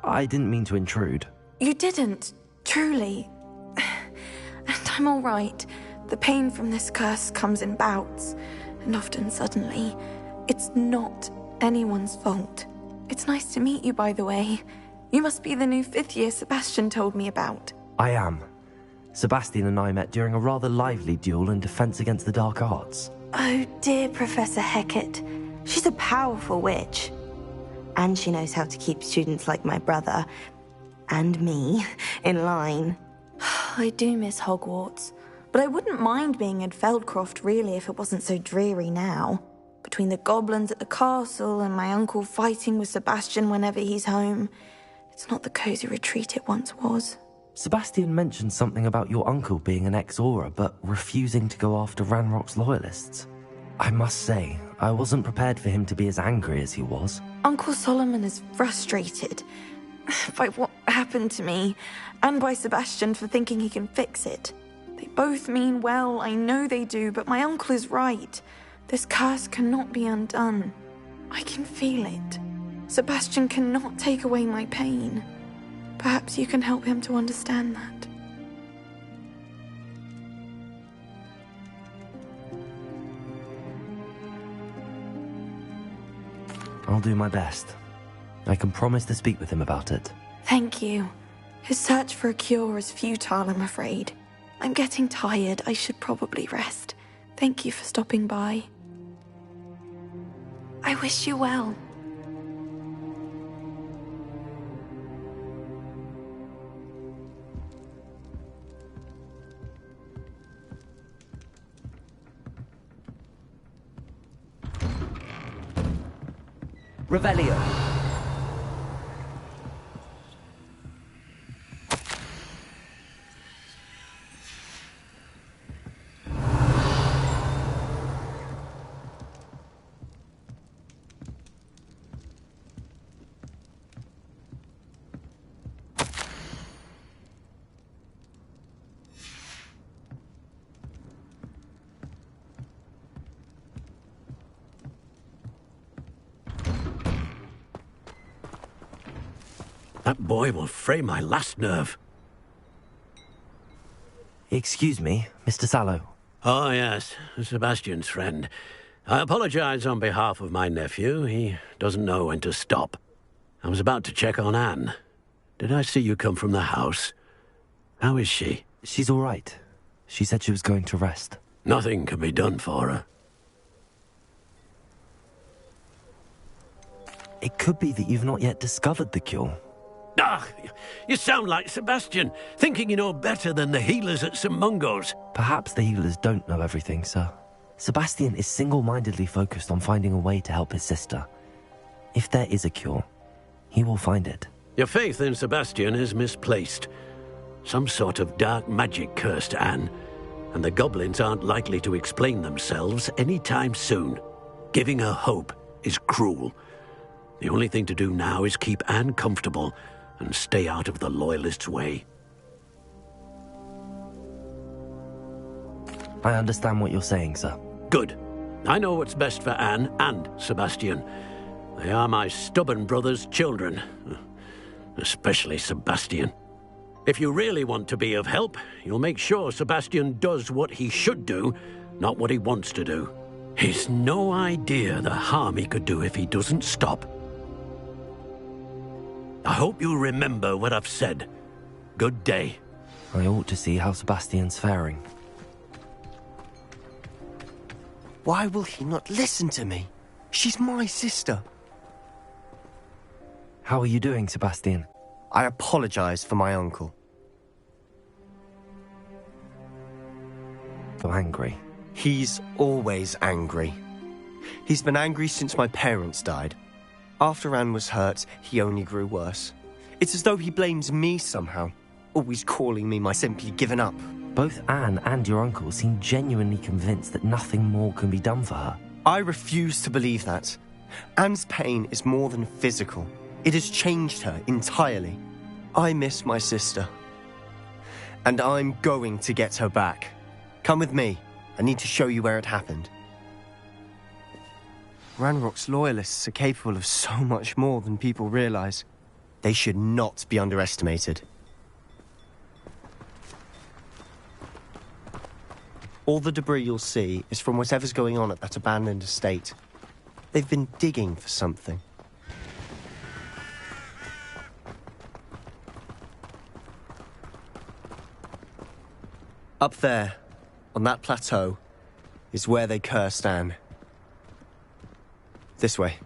Speaker 3: I didn't mean to intrude.
Speaker 24: You didn't, truly. And I'm all right.
Speaker 13: The pain from this curse comes in bouts, and often suddenly. It's not anyone's fault. It's nice to meet you, by the way. You must be the new 5th year Sebastian told me about.
Speaker 3: I am. Sebastian and I met during a rather lively duel in defense against the dark arts.
Speaker 4: Oh dear, Professor Hecat. She's a powerful witch. And she knows how to keep students like my brother, and me, in line.
Speaker 13: I do miss Hogwarts, but I wouldn't mind being in Feldcroft really if it wasn't so dreary now. Between the goblins at the castle and my uncle fighting with Sebastian whenever he's home, it's not the cozy retreat it once was.
Speaker 3: Sebastian mentioned something about your uncle being an ex-Auror, but refusing to go after Ranrock's loyalists. I must say, I wasn't prepared for him to be as angry as he was.
Speaker 13: Uncle Solomon is frustrated by what happened to me, and by Sebastian for thinking he can fix it. They both mean well, I know they do, but my uncle is right. This curse cannot be undone. I can feel it. Sebastian cannot take away my pain. Perhaps you can help him to understand that.
Speaker 3: I'll do my best. I can promise to speak with him about it.
Speaker 13: Thank you. His search for a cure is futile, I'm afraid. I'm getting tired. I should probably rest. Thank you for stopping by. I wish you well.
Speaker 12: Revelio.
Speaker 11: That boy will fray my last nerve.
Speaker 3: Excuse me, Mr. Sallow.
Speaker 11: Oh, yes, Sebastian's friend. I apologize on behalf of my nephew. He doesn't know when to stop. I was about to check on Anne. Did I see you come from the house? How is she?
Speaker 3: She's all right. She said she was going to rest.
Speaker 11: Nothing can be done for her.
Speaker 3: It could be that you've not yet discovered the cure.
Speaker 11: Ah, you sound like Sebastian, thinking you know better than the healers at St. Mungo's.
Speaker 3: Perhaps the healers don't know everything, sir. Sebastian is single-mindedly focused on finding a way to help his sister. If there is a cure, he will find it.
Speaker 11: Your faith in Sebastian is misplaced. Some sort of dark magic cursed Anne, and the goblins aren't likely to explain themselves anytime soon. Giving her hope is cruel. The only thing to do now is keep Anne comfortable and stay out of the Loyalists' way.
Speaker 3: I understand what you're saying, sir.
Speaker 11: Good. I know what's best for Anne and Sebastian. They are my stubborn brother's children. Especially Sebastian. If you really want to be of help, you'll make sure Sebastian does what he should do, not what he wants to do. He's no idea the harm he could do if he doesn't stop. I hope you'll remember what I've said. Good day.
Speaker 3: I ought to see how Sebastian's faring.
Speaker 14: Why will he not listen to me? She's my sister.
Speaker 3: How are you doing, Sebastian?
Speaker 14: I apologize for my uncle.
Speaker 3: So angry.
Speaker 14: He's always angry. He's been angry since my parents died. After Anne was hurt, he only grew worse. It's as though he blames me somehow, always calling me my simply given up.
Speaker 3: Both Anne and your uncle seem genuinely convinced that nothing more can be done for her.
Speaker 14: I refuse to believe that. Anne's pain is more than physical. It has changed her entirely. I miss my sister. And I'm going to get her back. Come with me. I need to show you where it happened. Ranrock's loyalists are capable of so much more than people realize. They should not be underestimated. All the debris you'll see is from whatever's going on at that abandoned estate. They've been digging for something. Up there, on that plateau, is where they cursed Anne. This way.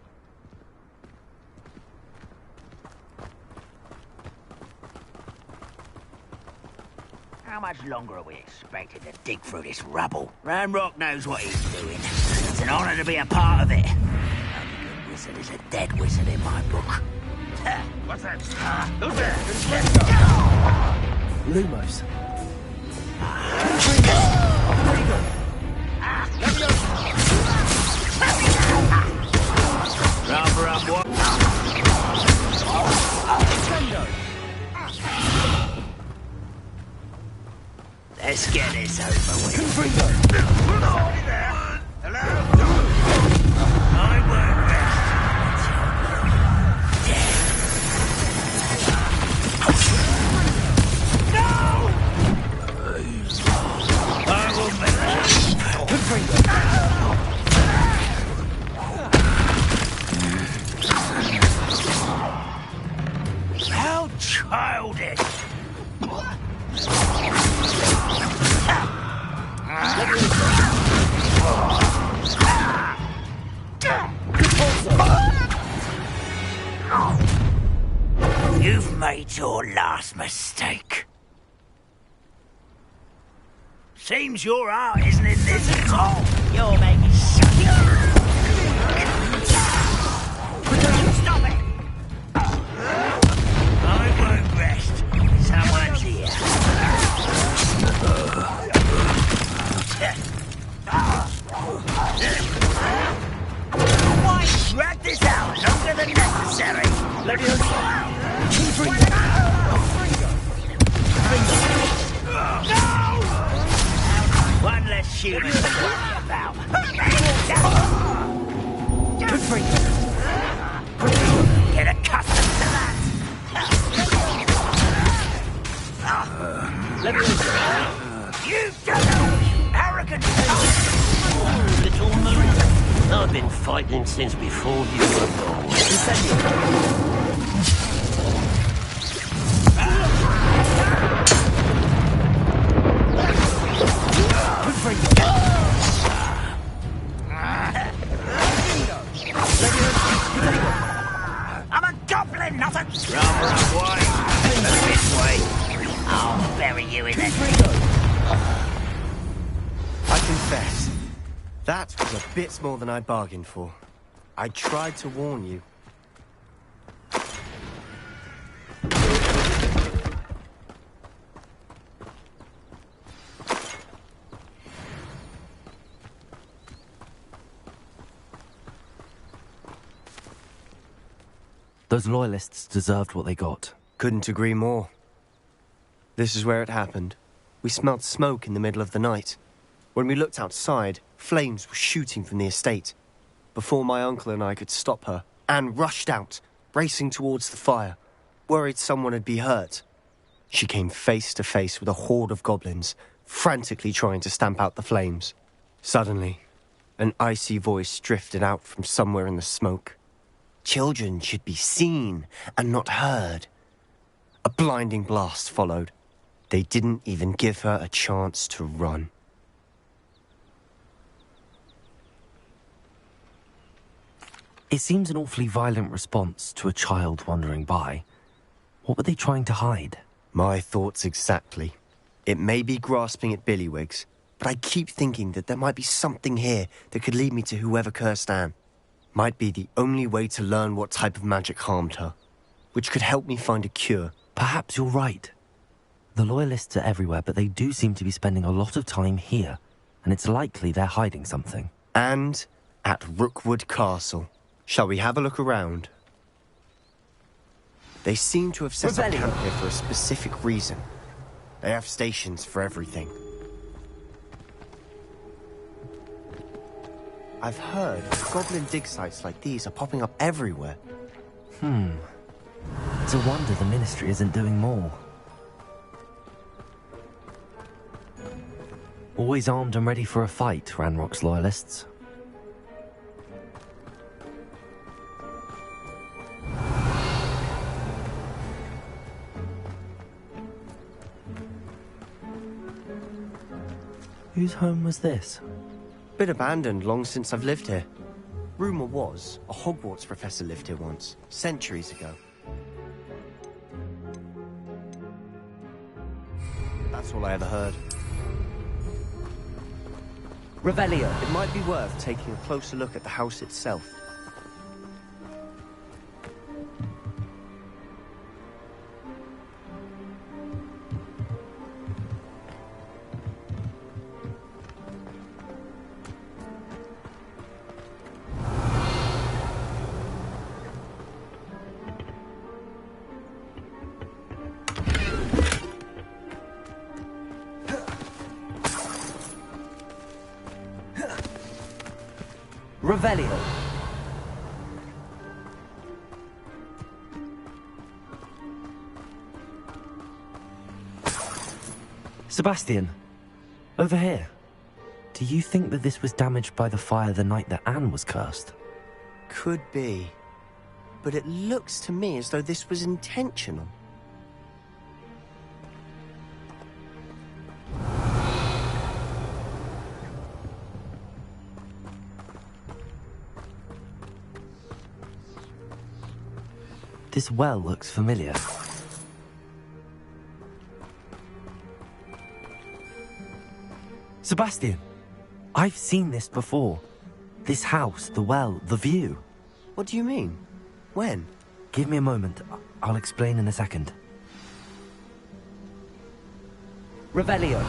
Speaker 20: How much longer are we expected to dig through this rubble? Ranrock knows what he's doing. It's an honor to be a part of it. A good wizard is a dead wizard in my book. What's that? Who's there?
Speaker 14: Lumos.
Speaker 20: Rather up what? Let's get this over with. I won't rest How childish! You've made your last mistake. Seems your heart isn't in this at all. You're making sucky. Stop it! I won't rest. Someone's here. Why drag this out longer than necessary? Let me One less human to worry about. Get accustomed to that. You don't know, arrogant little moon. I've been fighting since before you were born. I'm a goblin, not a... Rather wide. This way. I'll bury you in it.
Speaker 14: I confess, that was a bit more than I bargained for. I tried to warn you.
Speaker 3: Those loyalists deserved what they got.
Speaker 14: Couldn't agree more. This is where it happened. We smelled smoke in the middle of the night. When we looked outside, flames were shooting from the estate. Before my uncle and I could stop her, Anne rushed out, racing towards the fire, worried someone would be hurt. She came face to face with a horde of goblins, frantically trying to stamp out the flames. Suddenly, an icy voice drifted out from somewhere in the smoke. Children should be seen and not heard. A blinding blast followed. They didn't even give her a chance to run.
Speaker 3: It seems an awfully violent response to a child wandering by. What were they trying to hide?
Speaker 14: My thoughts exactly. It may be grasping at billywhigs, but I keep thinking that there might be something here that could lead me to whoever cursed Anne. Might be the only way to learn what type of magic harmed her, which could help me find a cure.
Speaker 3: Perhaps you're right. The loyalists are everywhere, but they do seem to be spending a lot of time here, and it's likely they're hiding something.
Speaker 14: And at Rookwood Castle. Shall we have a look around? They seem to have set up camp here for a specific reason. They have stations for everything. I've heard goblin dig sites like these are popping up everywhere.
Speaker 3: It's a wonder the Ministry isn't doing more. Always armed and ready for a fight, Ranrock's loyalists. Whose home was this?
Speaker 14: Been abandoned long since I've lived here. Rumour was, a Hogwarts professor lived here once, centuries ago. That's all I ever heard.
Speaker 12: Revelio.
Speaker 14: It might be worth taking a closer look at the house itself.
Speaker 12: Revelio.
Speaker 3: Sebastian, over here. Do you think that this was damaged by the fire the night that Anne was cursed?
Speaker 14: Could be. But it looks to me as though this was intentional.
Speaker 3: This well looks familiar. Sebastian, I've seen this before. This house, the well, the view.
Speaker 14: What do you mean? When?
Speaker 3: Give me a moment. I'll explain in a second.
Speaker 12: Revelio.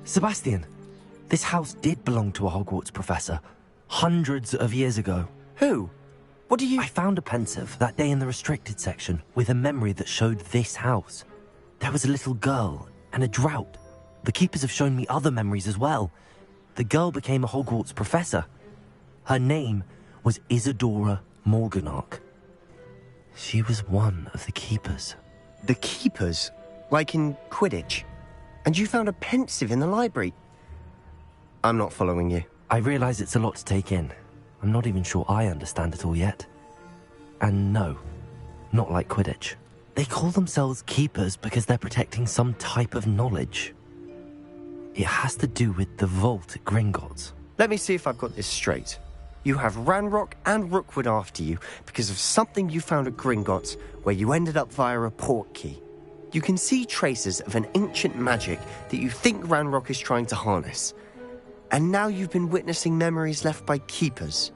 Speaker 3: Sebastian, this house did belong to a Hogwarts professor. Hundreds of years ago.
Speaker 14: Who? What do you...
Speaker 3: I found a pensive that day in the restricted section with a memory that showed this house. There was a little girl and a drought. The keepers have shown me other memories as well. The girl became a Hogwarts professor. Her name was Isadora Morganach. She was one of the keepers.
Speaker 14: The keepers? Like in Quidditch? And you found a pensive in the library? I'm not following you.
Speaker 3: I realise it's a lot to take in. I'm not even sure I understand it all yet. And no, not like Quidditch. They call themselves keepers because they're protecting some type of knowledge. It has to do with the vault at Gringotts.
Speaker 14: Let me see if I've got this straight. You have Ranrock and Rookwood after you because of something you found at Gringotts where you ended up via a portkey. You can see traces of an ancient magic that you think Ranrock is trying to harness. And now you've been witnessing memories left by keepers.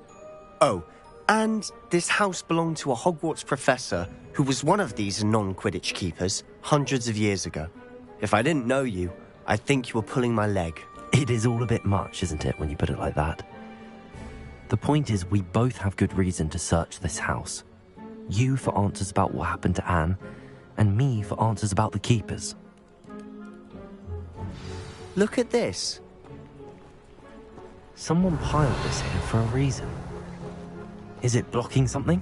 Speaker 14: Oh, and this house belonged to a Hogwarts professor who was one of these non-Quidditch keepers hundreds of years ago. If I didn't know you, I'd think you were pulling my leg.
Speaker 3: It is all a bit much, isn't it, when you put it like that? The point is, we both have good reason to search this house. You for answers about what happened to Anne, and me for answers about the keepers.
Speaker 14: Look at this.
Speaker 3: Someone piled this here for a reason. Is it blocking something?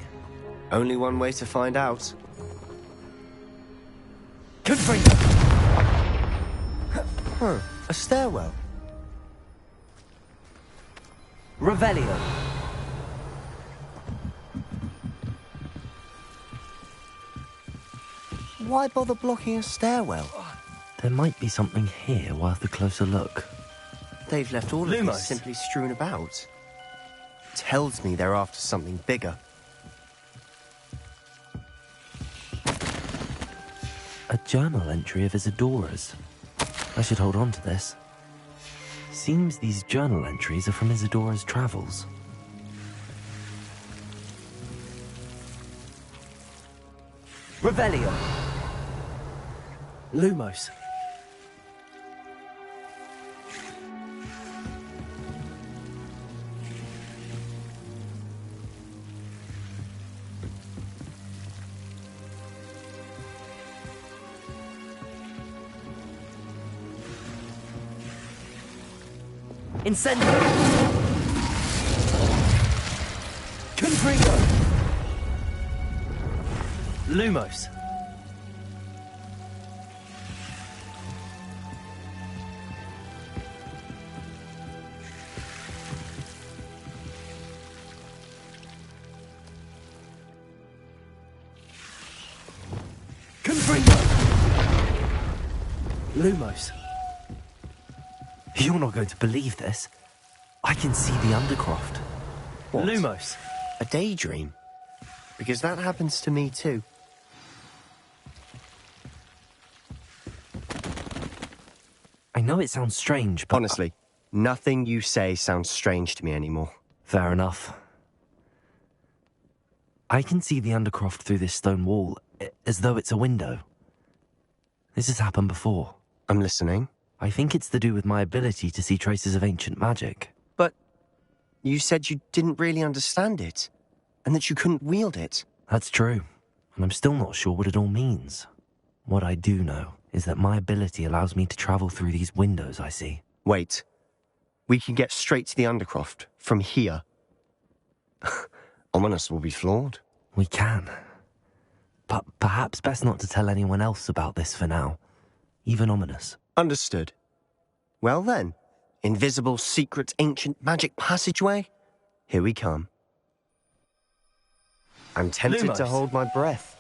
Speaker 14: Only one way to find out.
Speaker 3: Confringo!
Speaker 14: Huh, a stairwell.
Speaker 12: Revelio.
Speaker 14: Why bother blocking a stairwell?
Speaker 3: There might be something here worth a closer look.
Speaker 14: They've left all of this simply strewn about. Tells me they're after something bigger.
Speaker 3: A journal entry of Isadora's. I should hold on to this. Seems these journal entries are from Isadora's travels.
Speaker 12: Revelio.
Speaker 14: Lumos.
Speaker 12: Incendio. Confringo.
Speaker 3: Lumos. Lumos. You're not going to believe this. I can see the Undercroft.
Speaker 14: What?
Speaker 3: Lumos.
Speaker 14: A daydream? Because that happens to me too.
Speaker 3: I know it sounds strange, but...
Speaker 14: Honestly, nothing you say sounds strange to me anymore.
Speaker 3: Fair enough. I can see the Undercroft through this stone wall, as though it's a window. This has happened before.
Speaker 14: I'm listening.
Speaker 3: I think it's to do with my ability to see traces of ancient magic.
Speaker 14: But you said you didn't really understand it, and that you couldn't wield it.
Speaker 3: That's true, and I'm still not sure what it all means. What I do know is that my ability allows me to travel through these windows I see.
Speaker 14: Wait. We can get straight to the Undercroft from here. Ominous will be flawed.
Speaker 3: We can. But perhaps best not to tell anyone else about this for now. Even Ominous.
Speaker 14: Understood. Well then, invisible, secret, ancient magic passageway? Here we come. I'm tempted to hold my breath.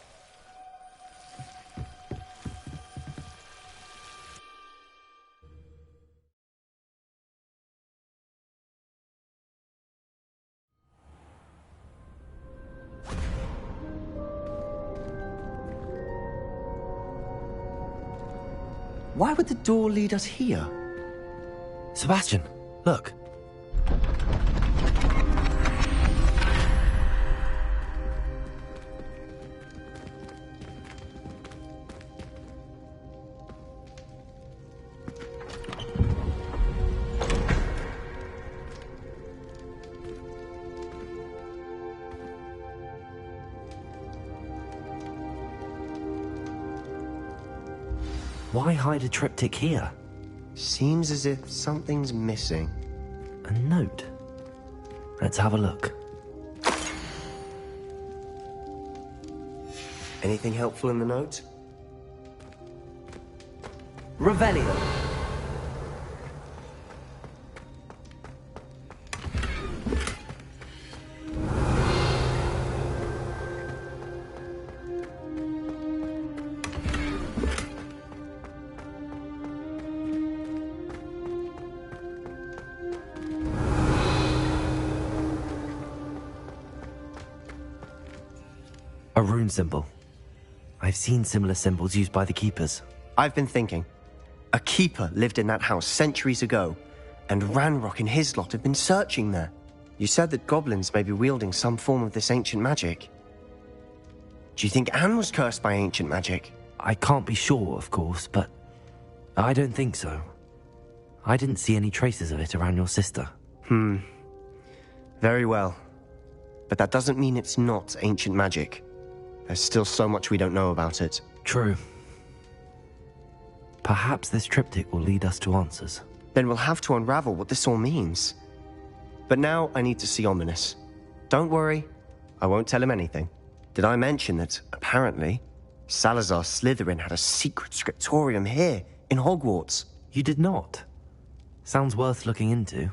Speaker 14: Why would the door lead us here?
Speaker 3: Sebastian, look. Why hide a triptych here?
Speaker 14: Seems as if something's missing.
Speaker 3: A note. Let's have a look.
Speaker 14: Anything helpful in the note?
Speaker 12: Revelio.
Speaker 3: A rune symbol. I've seen similar symbols used by the Keepers.
Speaker 14: I've been thinking. A Keeper lived in that house centuries ago, and Ranrock and his lot have been searching there. You said that goblins may be wielding some form of this ancient magic. Do you think Anne was cursed by ancient magic?
Speaker 3: I can't be sure, of course, but I don't think so. I didn't see any traces of it around your sister.
Speaker 14: Very well. But that doesn't mean it's not ancient magic. There's still so much we don't know about it.
Speaker 3: True. Perhaps this triptych will lead us to answers.
Speaker 14: Then we'll have to unravel what this all means. But now I need to see Ominous. Don't worry, I won't tell him anything. Did I mention that, apparently, Salazar Slytherin had a secret scriptorium here, in Hogwarts?
Speaker 3: You did not? Sounds worth looking into.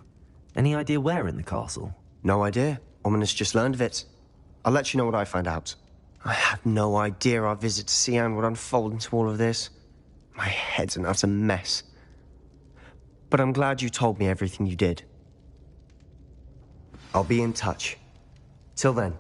Speaker 3: Any idea where in the castle?
Speaker 14: No idea. Ominous just learned of it. I'll let you know what I find out. I had no idea our visit to Cian would unfold into all of this. My head's an utter mess. But I'm glad you told me everything you did. I'll be in touch. Till then.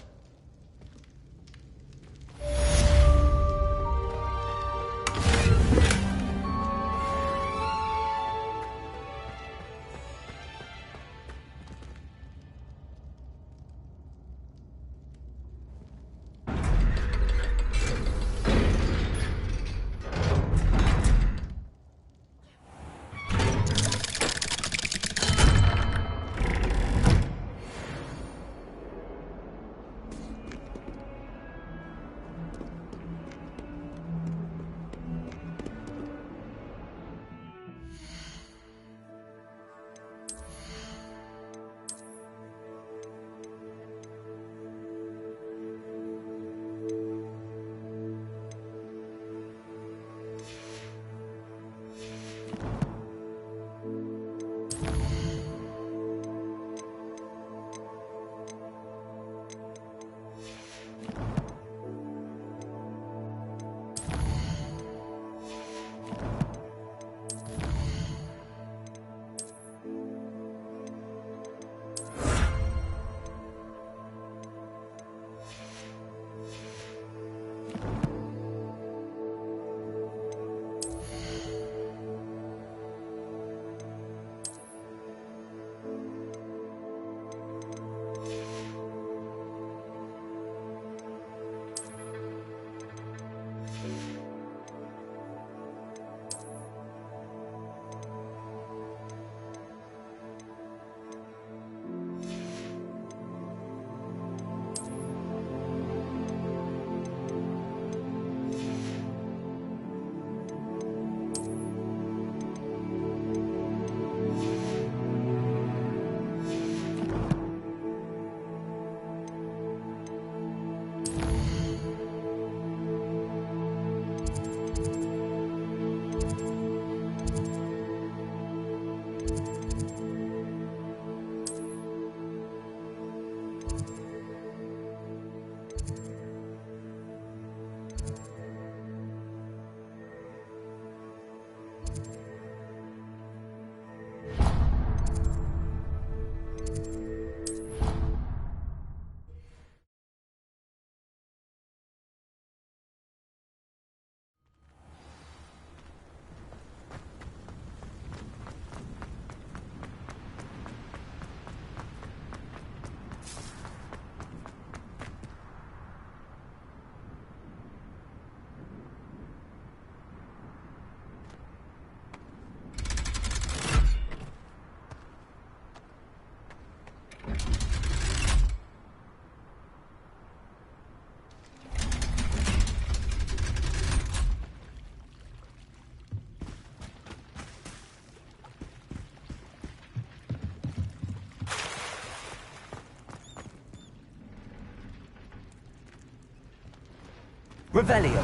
Speaker 12: Revelio.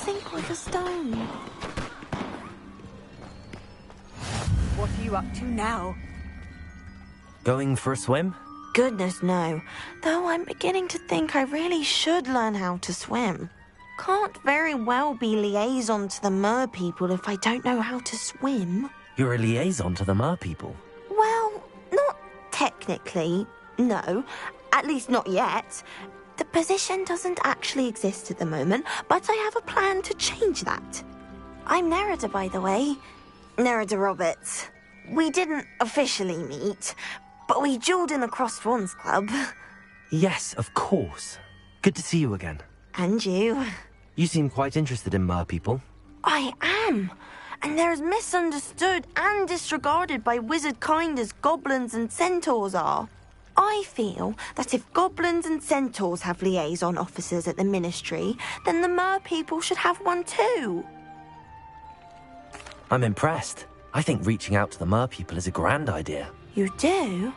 Speaker 4: Sink like a stone.
Speaker 2: What are you up to now?
Speaker 3: Going for a swim?
Speaker 4: Goodness, no. Though I'm beginning to think I really should learn how to swim. Can't very well be liaison to the mer people if I don't know how to swim.
Speaker 3: You're a liaison to the mer people.
Speaker 4: Well, not technically, no. At least not yet. The position doesn't actually exist at the moment, but I have a plan to change that. I'm Nerida, by the way. Nerida Roberts. We didn't officially meet, but we duelled in the Cross Swans Club.
Speaker 3: Yes, of course. Good to see you again.
Speaker 4: And you.
Speaker 3: You seem quite interested in mer people.
Speaker 4: I am. And they're as misunderstood and disregarded by wizard kind as goblins and centaurs are. I feel that if goblins and centaurs have liaison officers at the ministry, then the mer people should have one too.
Speaker 3: I'm impressed. I think reaching out to the mer people is a grand idea.
Speaker 4: You do?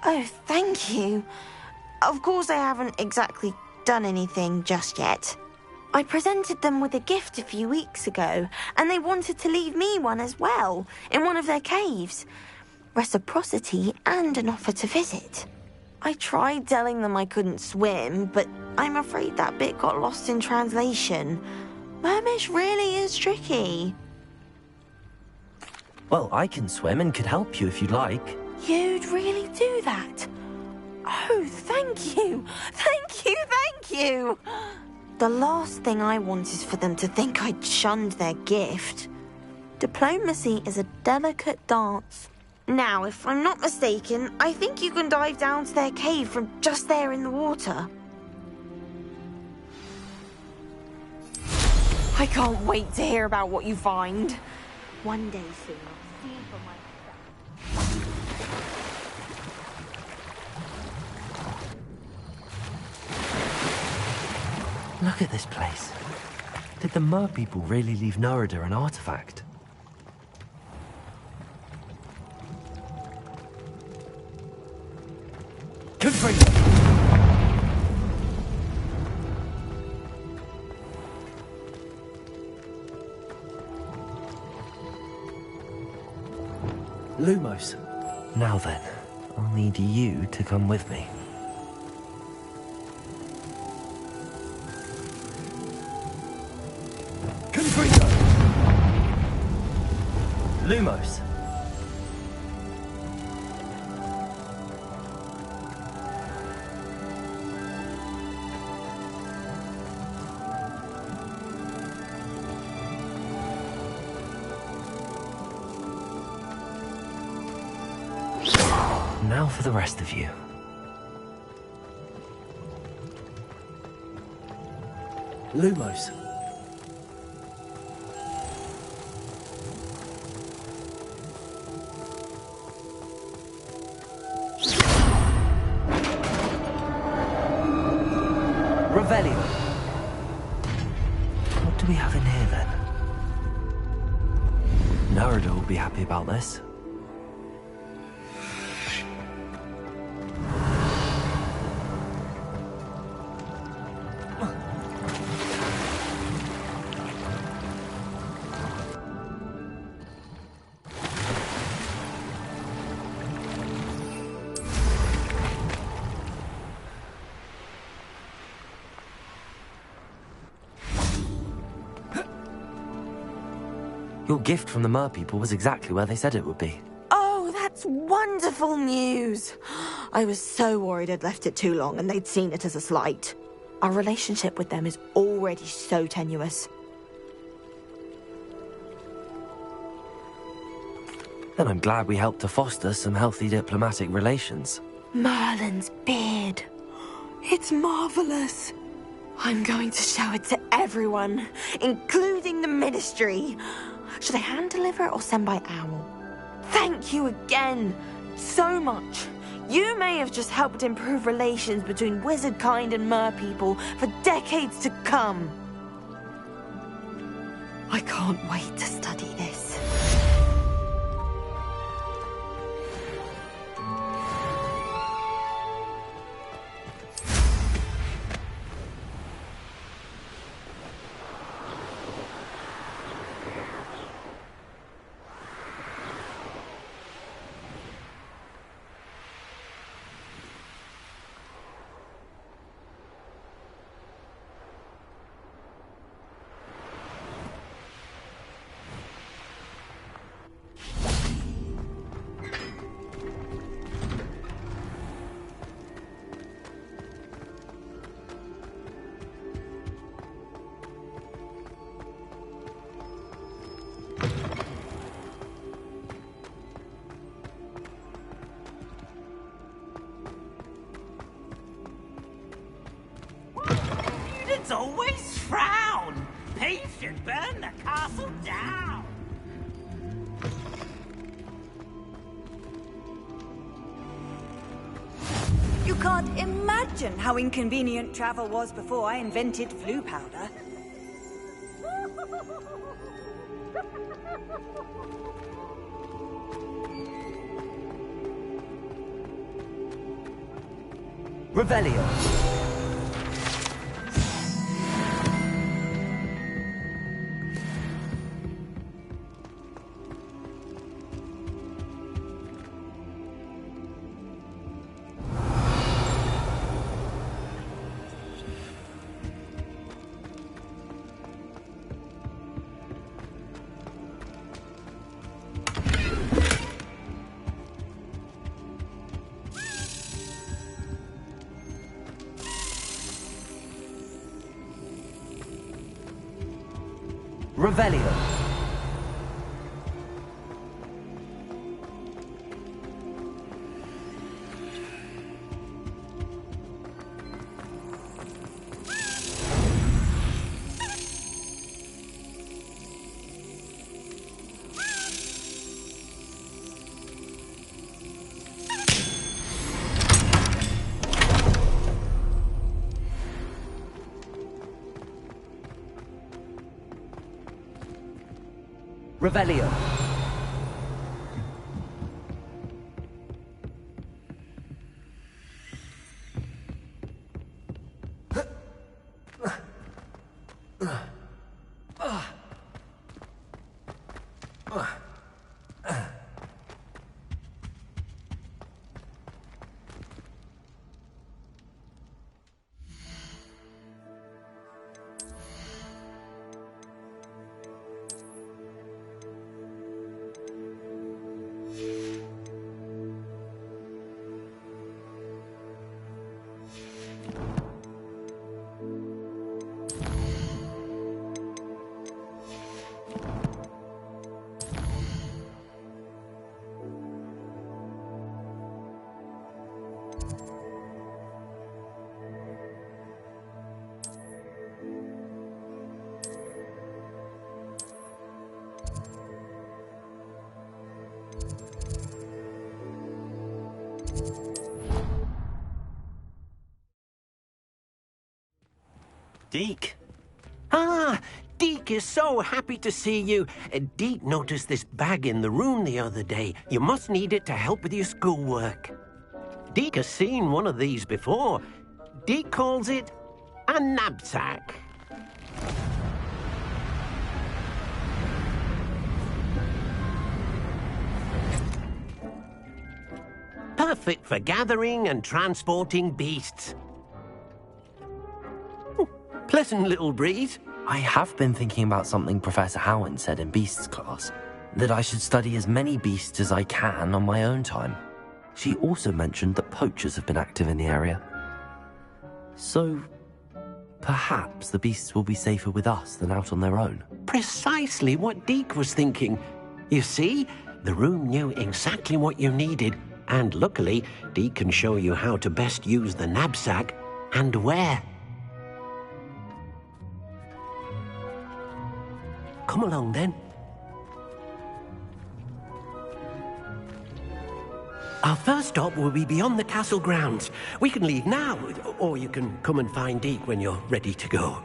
Speaker 4: Oh, thank you. Of course I haven't exactly done anything just yet. I presented them with a gift a few weeks ago, and they wanted to leave me one as well, in one of their caves. Reciprocity and an offer to visit. I tried telling them I couldn't swim, but I'm afraid that bit got lost in translation. Mermish really is tricky.
Speaker 3: Well, I can swim and could help you if you'd like.
Speaker 4: You'd really do that? Oh, thank you! Thank you, thank you! The last thing I want is for them to think I'd shunned their gift. Diplomacy is a delicate dance. Now, if I'm not mistaken, I think you can dive down to their cave from just there in the water. I can't wait to hear about what you find. One day soon, I'll see for myself.
Speaker 3: Look at this place. Did the Mer people really leave Nerida an artifact?
Speaker 12: Lumos.
Speaker 3: Now then, I'll need you to come with me.
Speaker 12: Lumos.
Speaker 3: Now for the rest of you.
Speaker 12: Lumos. Revelio.
Speaker 3: What do we have in here then? Nerida will be happy about this. Your gift from the Mer people was exactly where they said it would be.
Speaker 4: Oh, that's wonderful news. I was so worried I'd left it too long and they'd seen it as a slight. Our relationship with them is already so tenuous.
Speaker 3: Then I'm glad we helped to foster some healthy diplomatic relations.
Speaker 4: Merlin's beard. It's marvelous. I'm going to show it to everyone, including the Ministry. Should I hand deliver it or send by owl? Thank you again so much. You may have just helped improve relations between wizard kind and mer people for decades to come. I can't wait to study this.
Speaker 20: Students always frown. They should burn the castle down.
Speaker 15: You can't imagine how inconvenient travel was before I invented flu powder.
Speaker 12: Revelio. Revelio. Revelio.
Speaker 11: Deke. Ah, Deke is so happy to see you. Deke noticed this bag in the room the other day. You must need it to help with your schoolwork. Deke has seen one of these before. Deke calls it a knapsack. Perfect for gathering and transporting beasts. Pleasant little breeze.
Speaker 3: I have been thinking about something Professor Howen said in Beasts class, that I should study as many beasts as I can on my own time. She also mentioned that poachers have been active in the area. So, perhaps the beasts will be safer with us than out on their own.
Speaker 11: Precisely what Deke was thinking. You see, the room knew exactly what you needed, and luckily, Deke can show you how to best use the knapsack and where. Come along, then. Our first stop will be beyond the castle grounds. We can leave now, or you can come and find Deke when you're ready to go.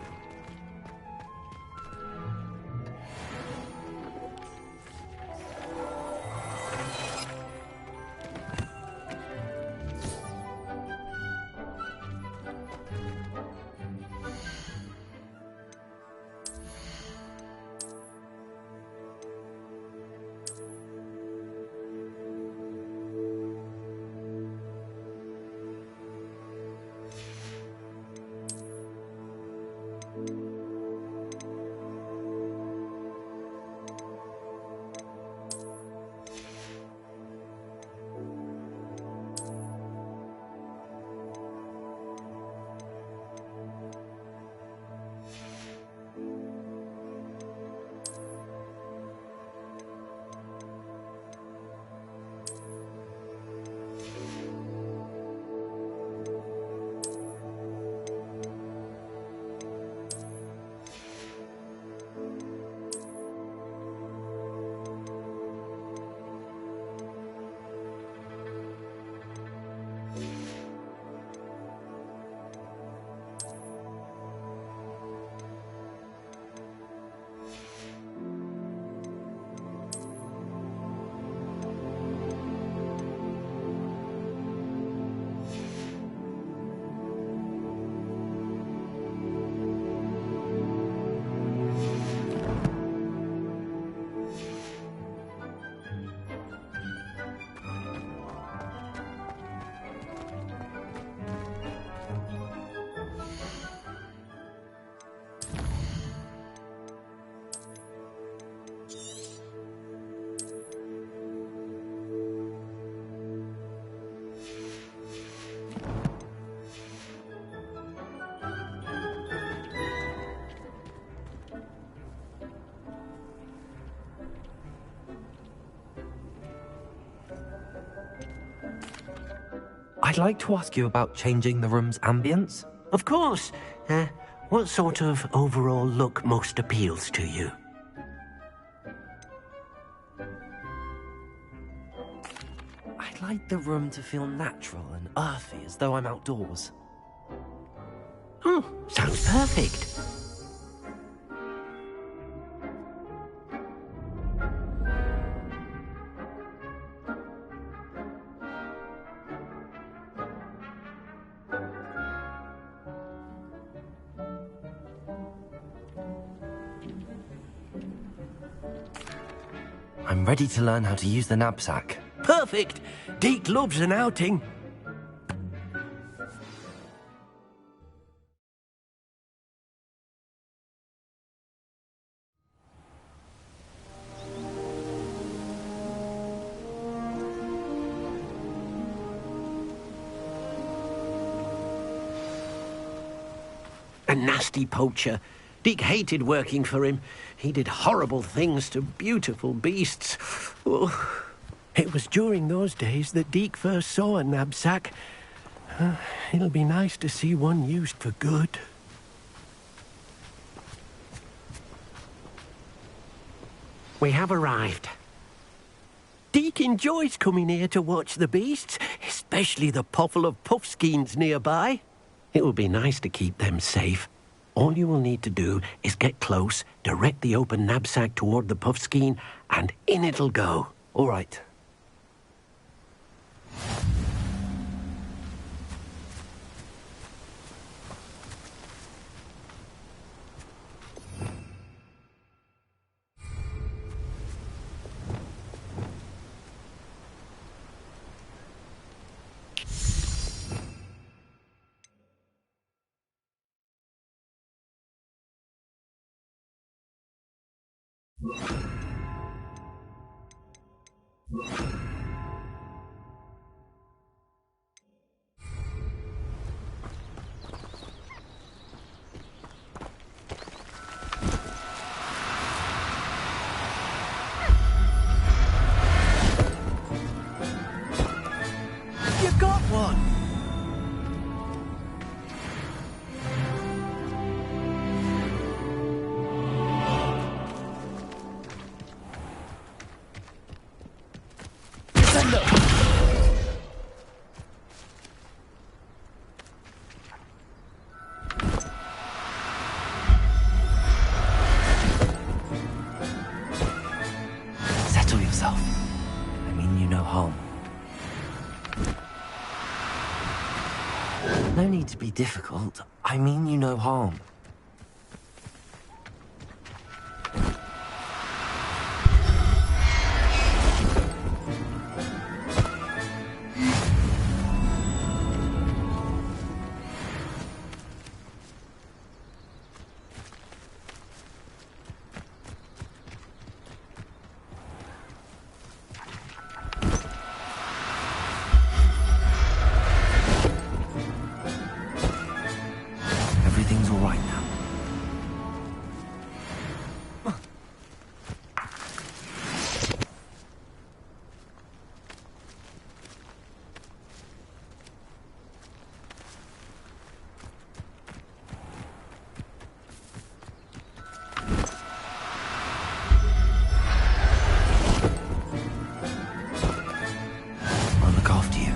Speaker 3: I'd like to ask you about changing the room's ambience.
Speaker 11: Of course. What sort of overall look most appeals to you?
Speaker 3: I'd like the room to feel natural and earthy, as though I'm outdoors.
Speaker 11: Oh, sounds perfect.
Speaker 3: I'm ready to learn how to use the knapsack.
Speaker 1: Perfect. Deke loves an outing. A nasty poacher. Deke hated working for him. He did horrible things to beautiful beasts. Oh. It was during those days that Deke first saw a knapsack. It'll be nice to see one used for good. We have arrived. Deke enjoys coming here to watch the beasts, especially the poffle of puffskeins nearby. It will be nice to keep them safe. All you will need to do is get close, direct the open knapsack toward the puffskein, and in it'll go.
Speaker 3: All right.
Speaker 1: You got one!
Speaker 3: Settle yourself. I mean you no harm. No need to be difficult. I mean you no harm. Everything's all right now. I'll look after you.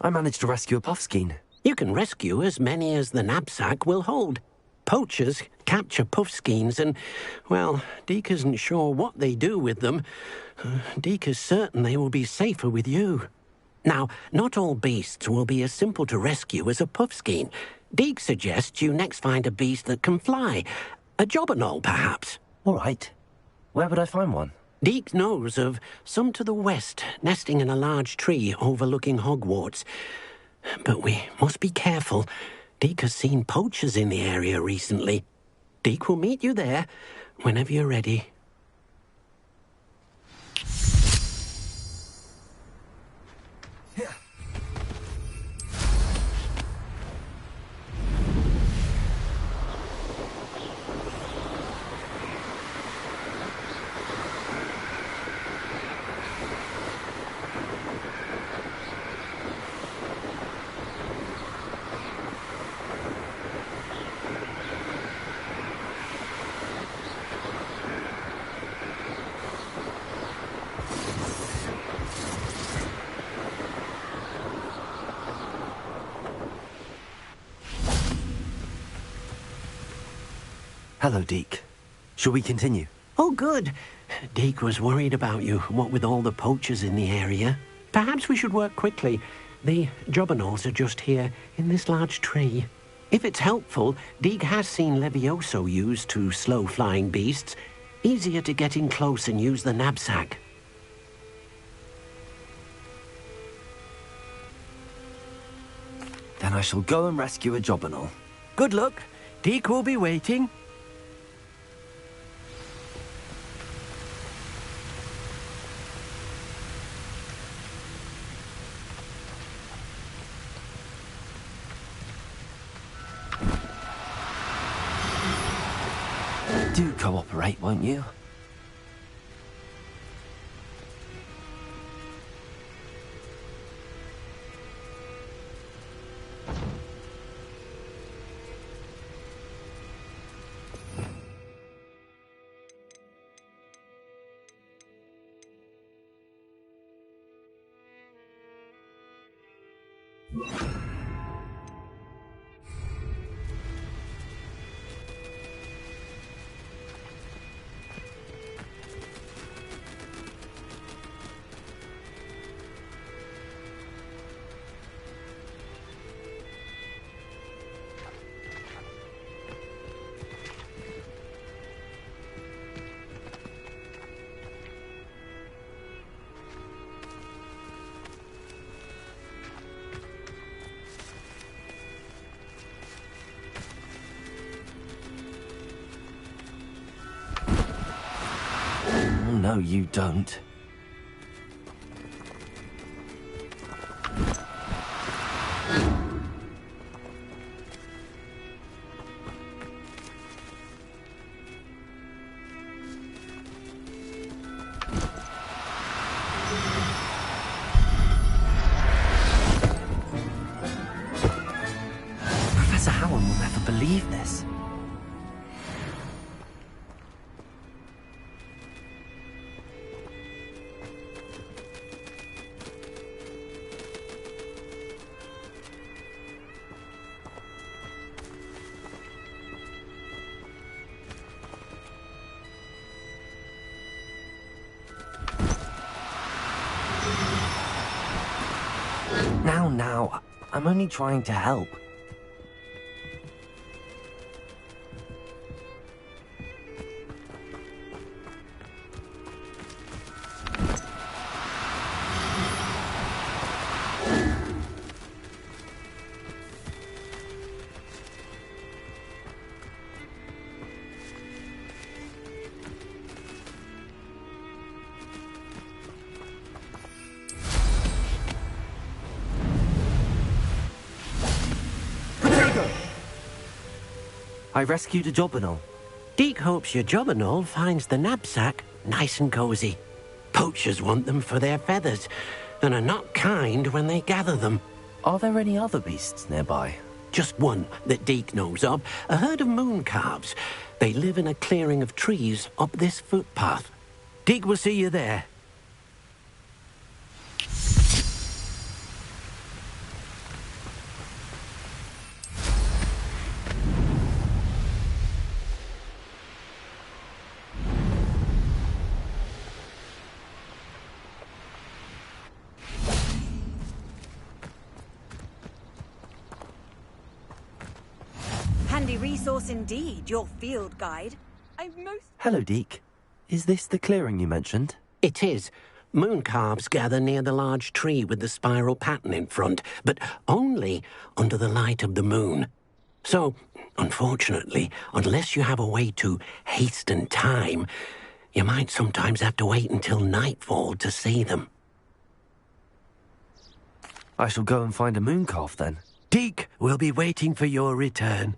Speaker 3: I managed to rescue a puffskein.
Speaker 11: You can rescue as many as the knapsack will hold. Poachers capture puffskeins and, well, Deke isn't sure what they do with them. Deke is certain they will be safer with you. Now, not all beasts will be as simple to rescue as a puffskein. Deke suggests you next find a beast that can fly. A jobberknoll, perhaps.
Speaker 3: All right. Where would I find one?
Speaker 11: Deke knows of some to the west, nesting in a large tree overlooking Hogwarts. But we must be careful. Deke has seen poachers in the area recently. Deke will meet you there whenever you're ready.
Speaker 3: Hello, Deke. Shall we continue?
Speaker 1: Oh, good. Deke was worried about you, what with all the poachers in the area. Perhaps we should work quickly. The jobberknolls are just here, in this large tree. If it's helpful, Deke has seen Levioso used to slow flying beasts. Easier to get in close and use the knapsack.
Speaker 3: Then I shall go and rescue a jobberknoll.
Speaker 1: Good luck. Deke will be waiting.
Speaker 3: Do cooperate, won't you? No, you don't. Professor Howard will never believe this. Now, I'm only trying to help. I rescued a jobberknoll.
Speaker 1: Deke hopes your jobberknoll finds the knapsack nice and cozy. Poachers want them for their feathers, and are not kind when they gather them.
Speaker 3: Are there any other beasts nearby?
Speaker 1: Just one that Deke knows of, a herd of moon calves. They live in a clearing of trees up this footpath. Deke will see you there.
Speaker 15: Handy resource indeed, your field guide.
Speaker 3: Hello, Deke. Is this the clearing you mentioned?
Speaker 1: It is. Moon calves gather near the large tree with the spiral pattern in front, but only under the light of the moon. So, unfortunately, unless you have a way to hasten time, you might sometimes have to wait until nightfall to see them.
Speaker 3: I shall go and find a moon calf then.
Speaker 1: Deke will be waiting for your return.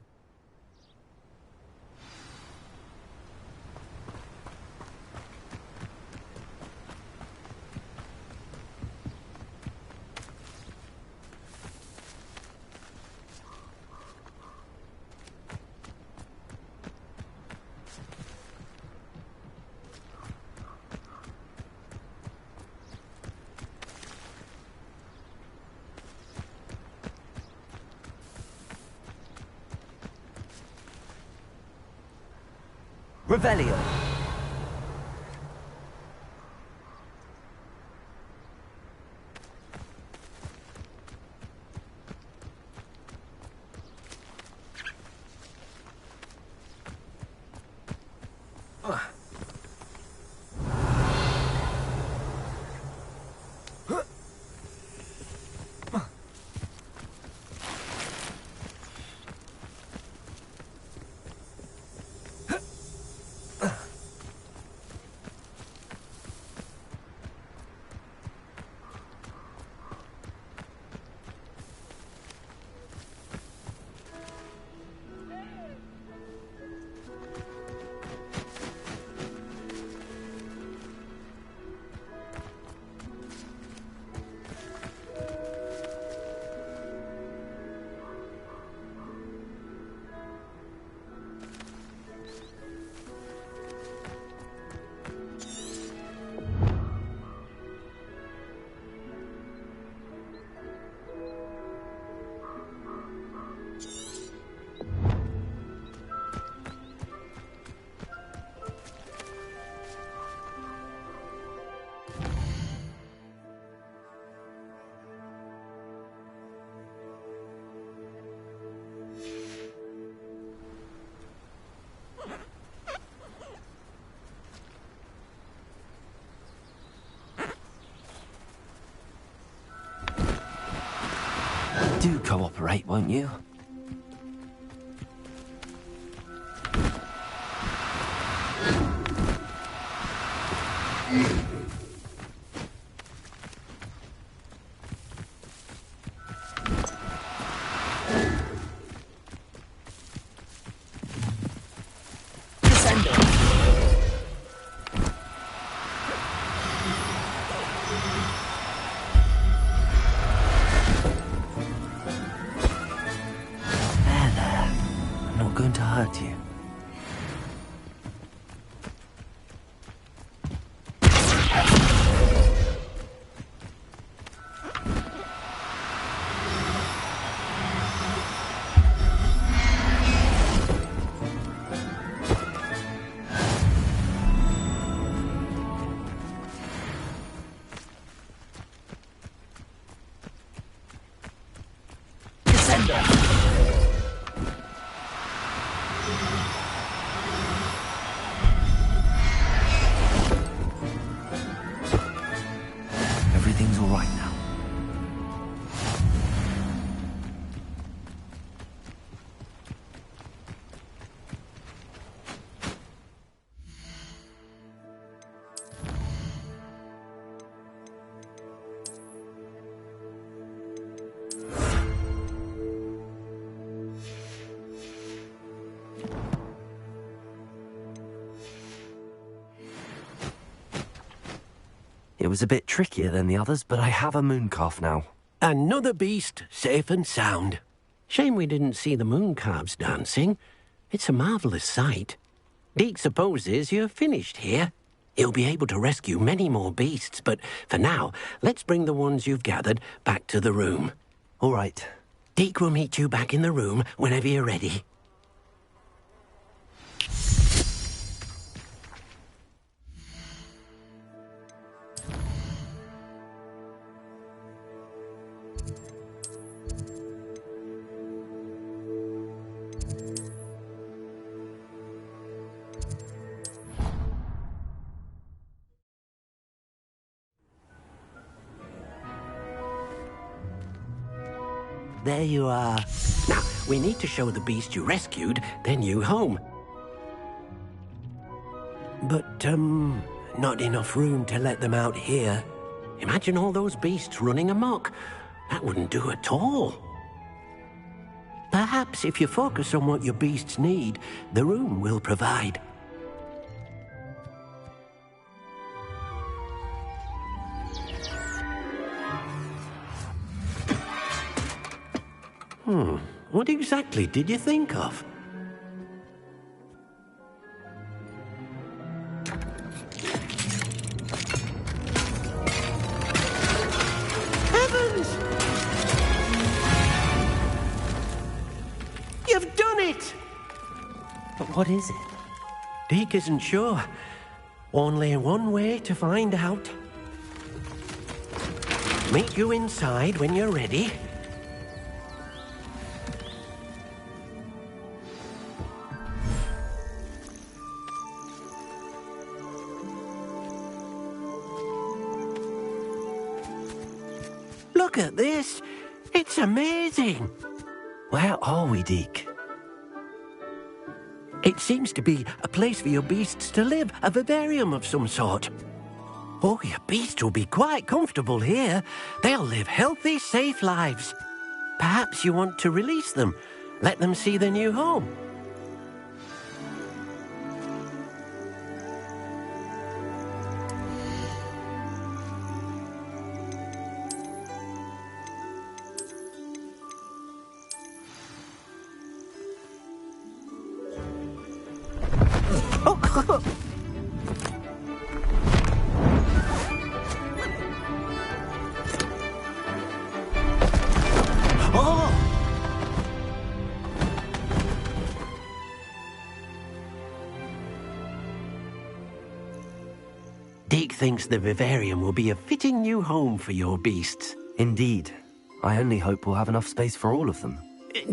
Speaker 12: Revelio. Do cooperate, won't you? Going to hurt you. Everything's all right now. It was a bit trickier than the others, but I have a moon calf now.
Speaker 1: Another beast, safe and sound. Shame we didn't see the moon calves dancing. It's a marvellous sight. Deke supposes you're finished here. He'll be able to rescue many more beasts, but for now, let's bring the ones you've gathered back to the room.
Speaker 3: All right.
Speaker 1: Deke will meet you back in the room whenever you're ready. There you are. Now, we need to show the beast you rescued their new home. But, not enough room to let them out here. Imagine all those beasts running amok. That wouldn't do at all. Perhaps if you focus on what your beasts need, the room will provide. What exactly did you think of? Heavens! You've done it!
Speaker 3: But what is it?
Speaker 1: Deke isn't sure. Only one way to find out. Meet you inside when you're ready. Look at this. It's amazing.
Speaker 12: Where are we, Deke?
Speaker 1: It seems to be a place for your beasts to live, a vivarium of some sort. Oh, your beasts will be quite comfortable here. They'll live healthy, safe lives. Perhaps you want to release them, let them see their new home. Deke thinks the vivarium will be a fitting new home for your beasts.
Speaker 12: Indeed. I only hope we'll have enough space for all of them.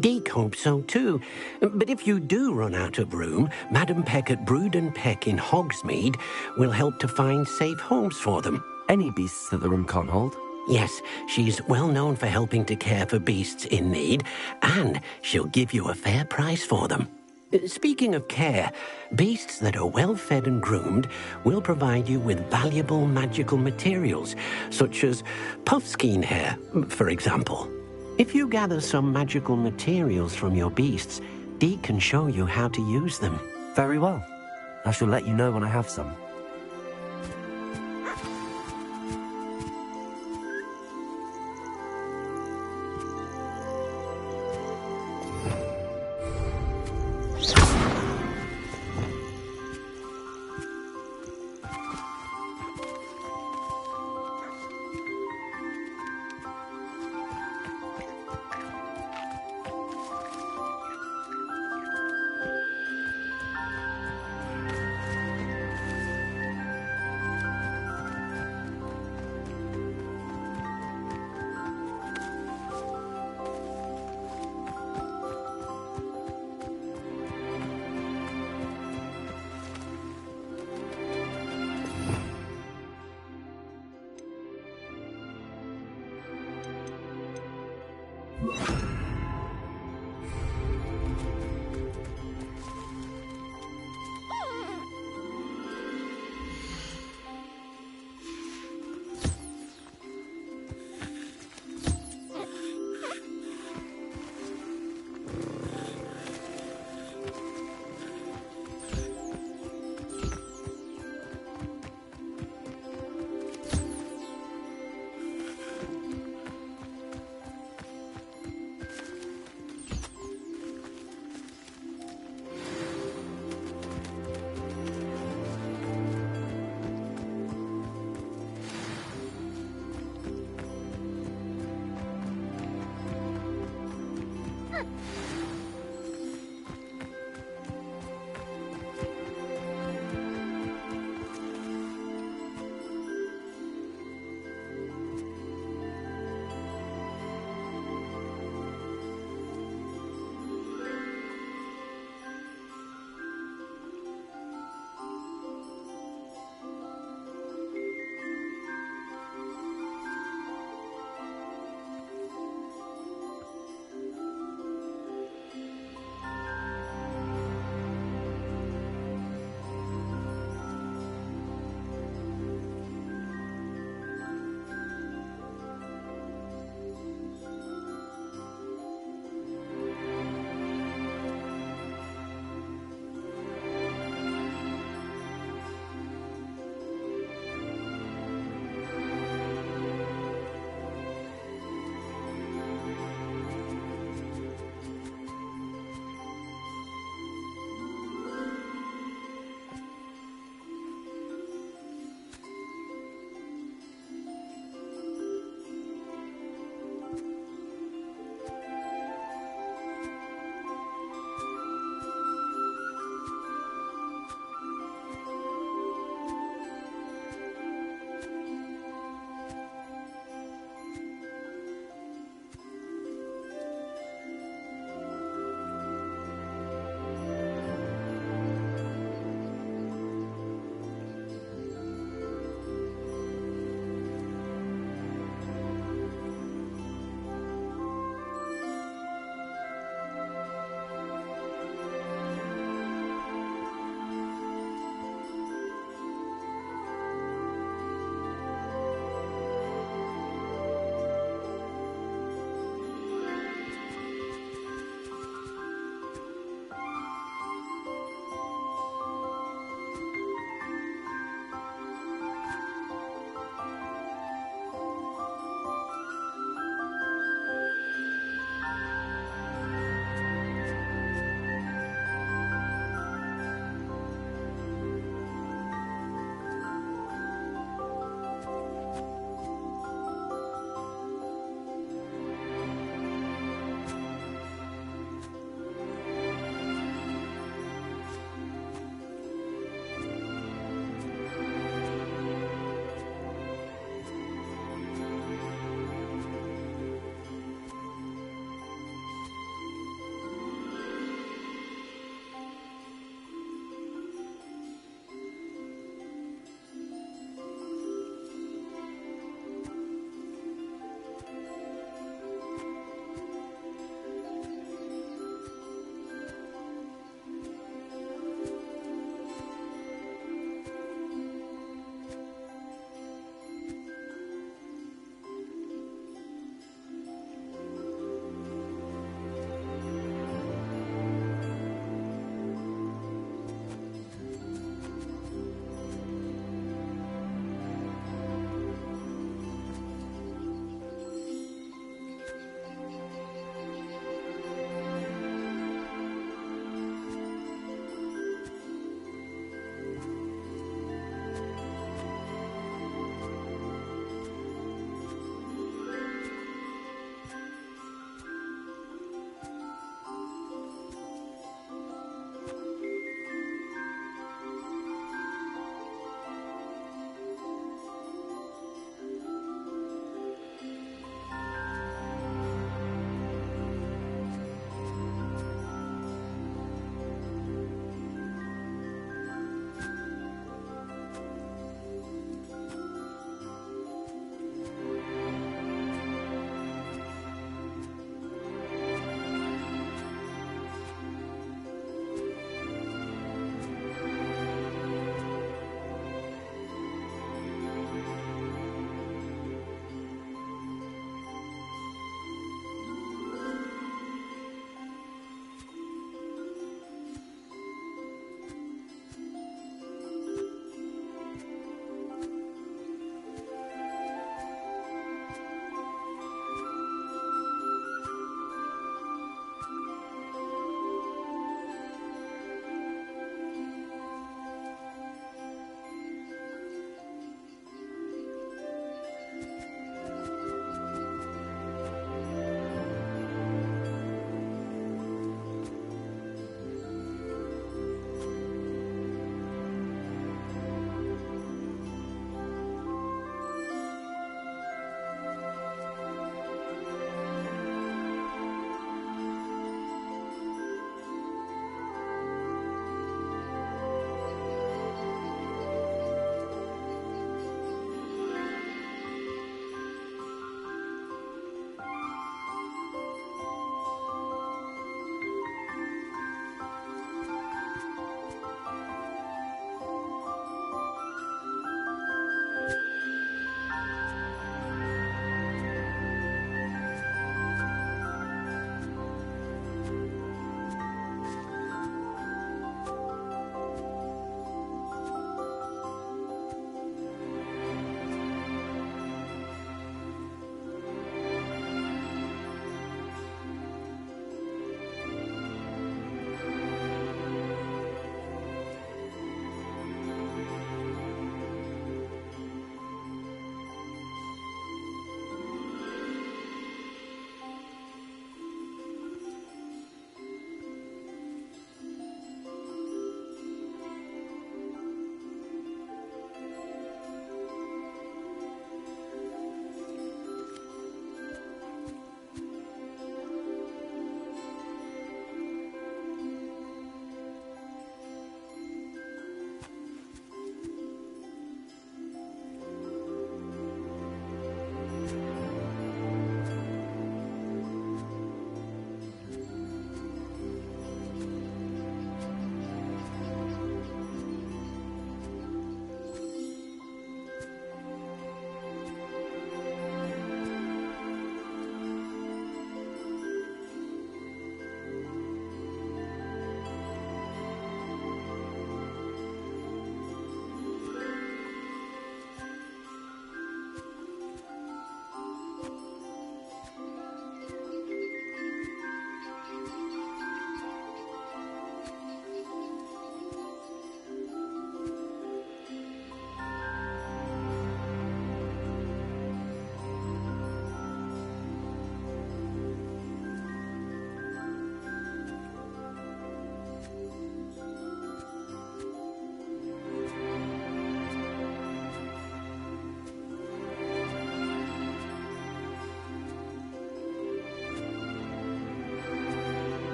Speaker 1: Deke hopes so too. But if you do run out of room, Madam Peck at Brood and Peck in Hogsmeade will help to find safe homes for them.
Speaker 12: Any beasts that the room can't hold?
Speaker 1: Yes, she's well known for helping to care for beasts in need, and she'll give you a fair price for them. Speaking of care, beasts that are well fed and groomed will provide you with valuable magical materials, such as puffskein hair, for example. If you gather some magical materials from your beasts, Deke can show you how to use them.
Speaker 12: Very well. I shall let you know when I have some.